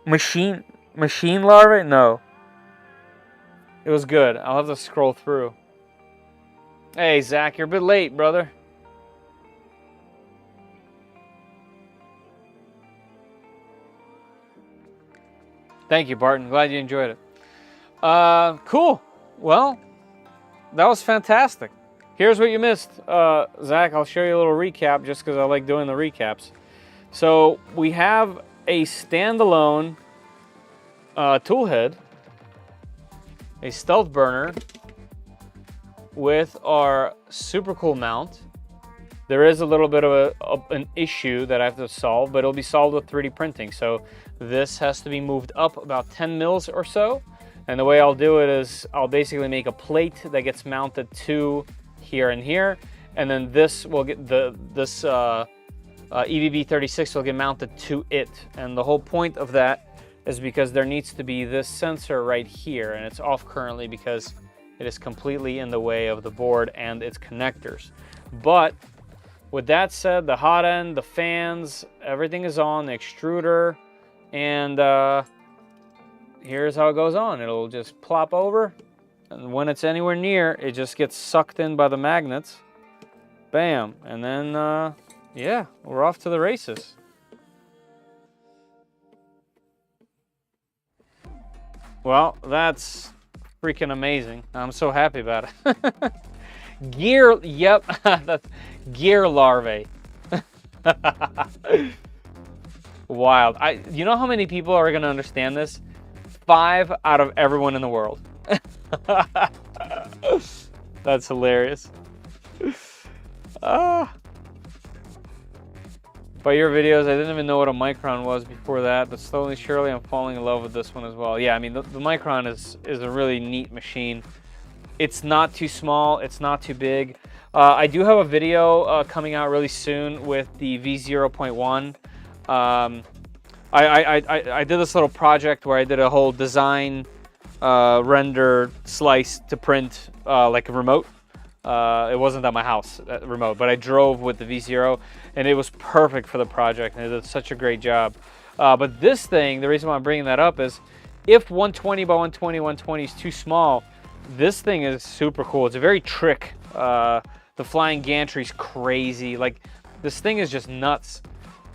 Machine larva? No. It was good. I'll have to scroll through. Hey, Zach, you're a bit late, brother. Thank you, Barton. Glad you enjoyed it. Cool. Well, that was fantastic. Here's what you missed. Zach, I'll show you a little recap just because I like doing the recaps. So we have a standalone toolhead, a stealth burner, with our super cool mount. There is a little bit of an issue that I have to solve, but it'll be solved with 3D printing. So this has to be moved up about 10 mils or so. And the way I'll do it is I'll basically make a plate that gets mounted to here and here. And then this will get EVV36 will get mounted to it. And the whole point of that is because there needs to be this sensor right here, and it's off currently because it is completely in the way of the board and its connectors. But with that said, the hot end, the fans, everything is on, the extruder, and here's how it goes on. It'll just plop over, and when it's anywhere near, it just gets sucked in by the magnets. Bam, and then, yeah, we're off to the races. Well, that's freaking amazing. I'm so happy about it. Gear, yep, that's gear larvae. Wild. You know how many people are gonna understand this? 5 out of everyone in the world. That's hilarious. By your videos, I didn't even know what a Micron was before that, but slowly, surely, I'm falling in love with this one as well. Yeah, I mean, the Micron is a really neat machine. It's not too small, it's not too big. I do have a video coming out really soon with the V0.1. I did this little project where I did a whole design, render, slice to print like a remote. It wasn't at my house, remote, but I drove with the V0, and it was perfect for the project, and it did such a great job. But this thing, the reason why I'm bringing that up is, if 120 by 120, 120 is too small, this thing is super cool. It's a very trick. The flying gantry is crazy. Like, this thing is just nuts.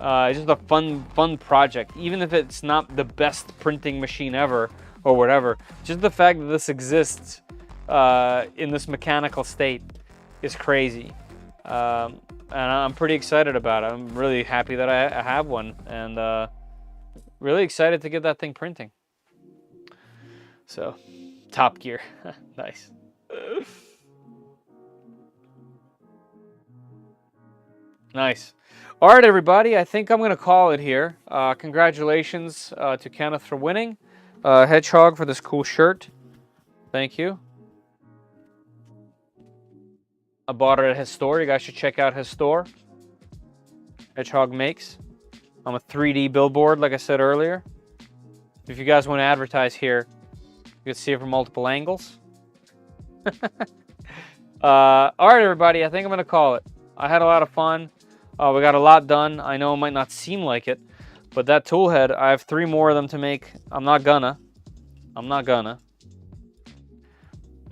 It's just a fun project, even if it's not the best printing machine ever or whatever. Just the fact that this exists in this mechanical state is crazy. And I'm pretty excited about it. I'm really happy that I have one, and really excited to get that thing printing. So, Top Gear. Nice. Nice. All right, everybody. I think I'm going to call it here. Congratulations to Kenneth for winning. Hedgehog for this cool shirt. Thank you. I bought it at his store. You guys should check out his store. Hedgehog makes. I'm a 3D billboard, like I said earlier. If you guys want to advertise here, you can see it from multiple angles. All right, everybody. I think I'm going to call it. I had a lot of fun. We got a lot done. I know it might not seem like it, but that tool head, I have 3 more of them to make. I'm not gonna.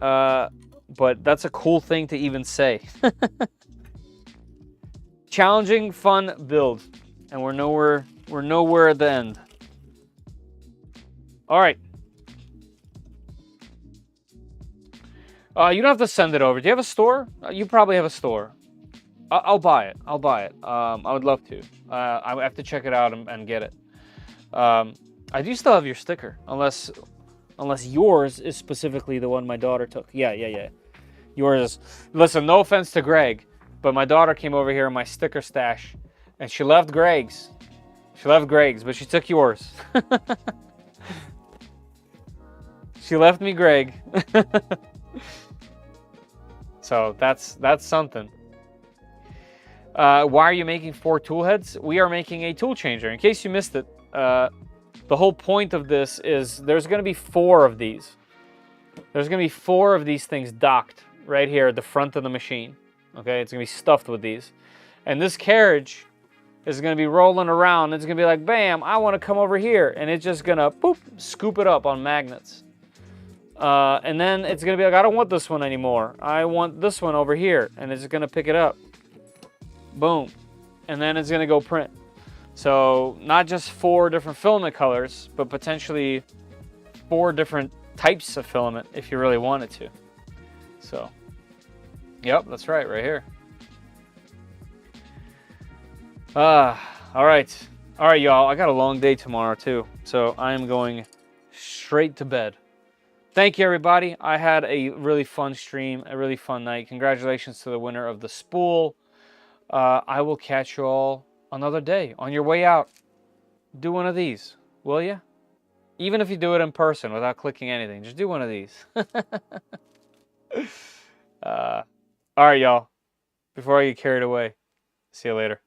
But that's a cool thing to even say. Challenging, fun build, and we're nowhere at the end. All right. You don't have to send it over. Do you have a store? You probably have a store. I'll buy it. I would love to. I have to check it out and get it. I do still have your sticker, unless yours is specifically the one my daughter took. Yeah. Yours is. Listen, no offense to Greg, but my daughter came over here in my sticker stash, and she left Greg's. But she took yours. She left me Greg. So that's something. Why are you making 4 tool heads? We are making a tool changer. In case you missed it, the whole point of this is there's going to be 4 of these. There's going to be 4 of these things docked right here at the front of the machine. Okay, it's going to be stuffed with these. And this carriage is going to be rolling around. It's going to be like, bam, I want to come over here. And it's just going to, boop, scoop it up on magnets. And then it's going to be like, I don't want this one anymore. I want this one over here. And it's going to pick it up. Boom. And then it's going to go print. So not just 4 different filament colors, but potentially 4 different types of filament if you really wanted to. So, yep, that's right here. All right, y'all. I got a long day tomorrow too, so I am going straight to bed. Thank you, everybody. I had a really fun stream, a really fun night. Congratulations to the winner of the spool. I will catch you all another day. On your way out, do one of these, will you? Even if you do it in person without clicking anything, just do one of these. All right, y'all. Before I get carried away, see you later.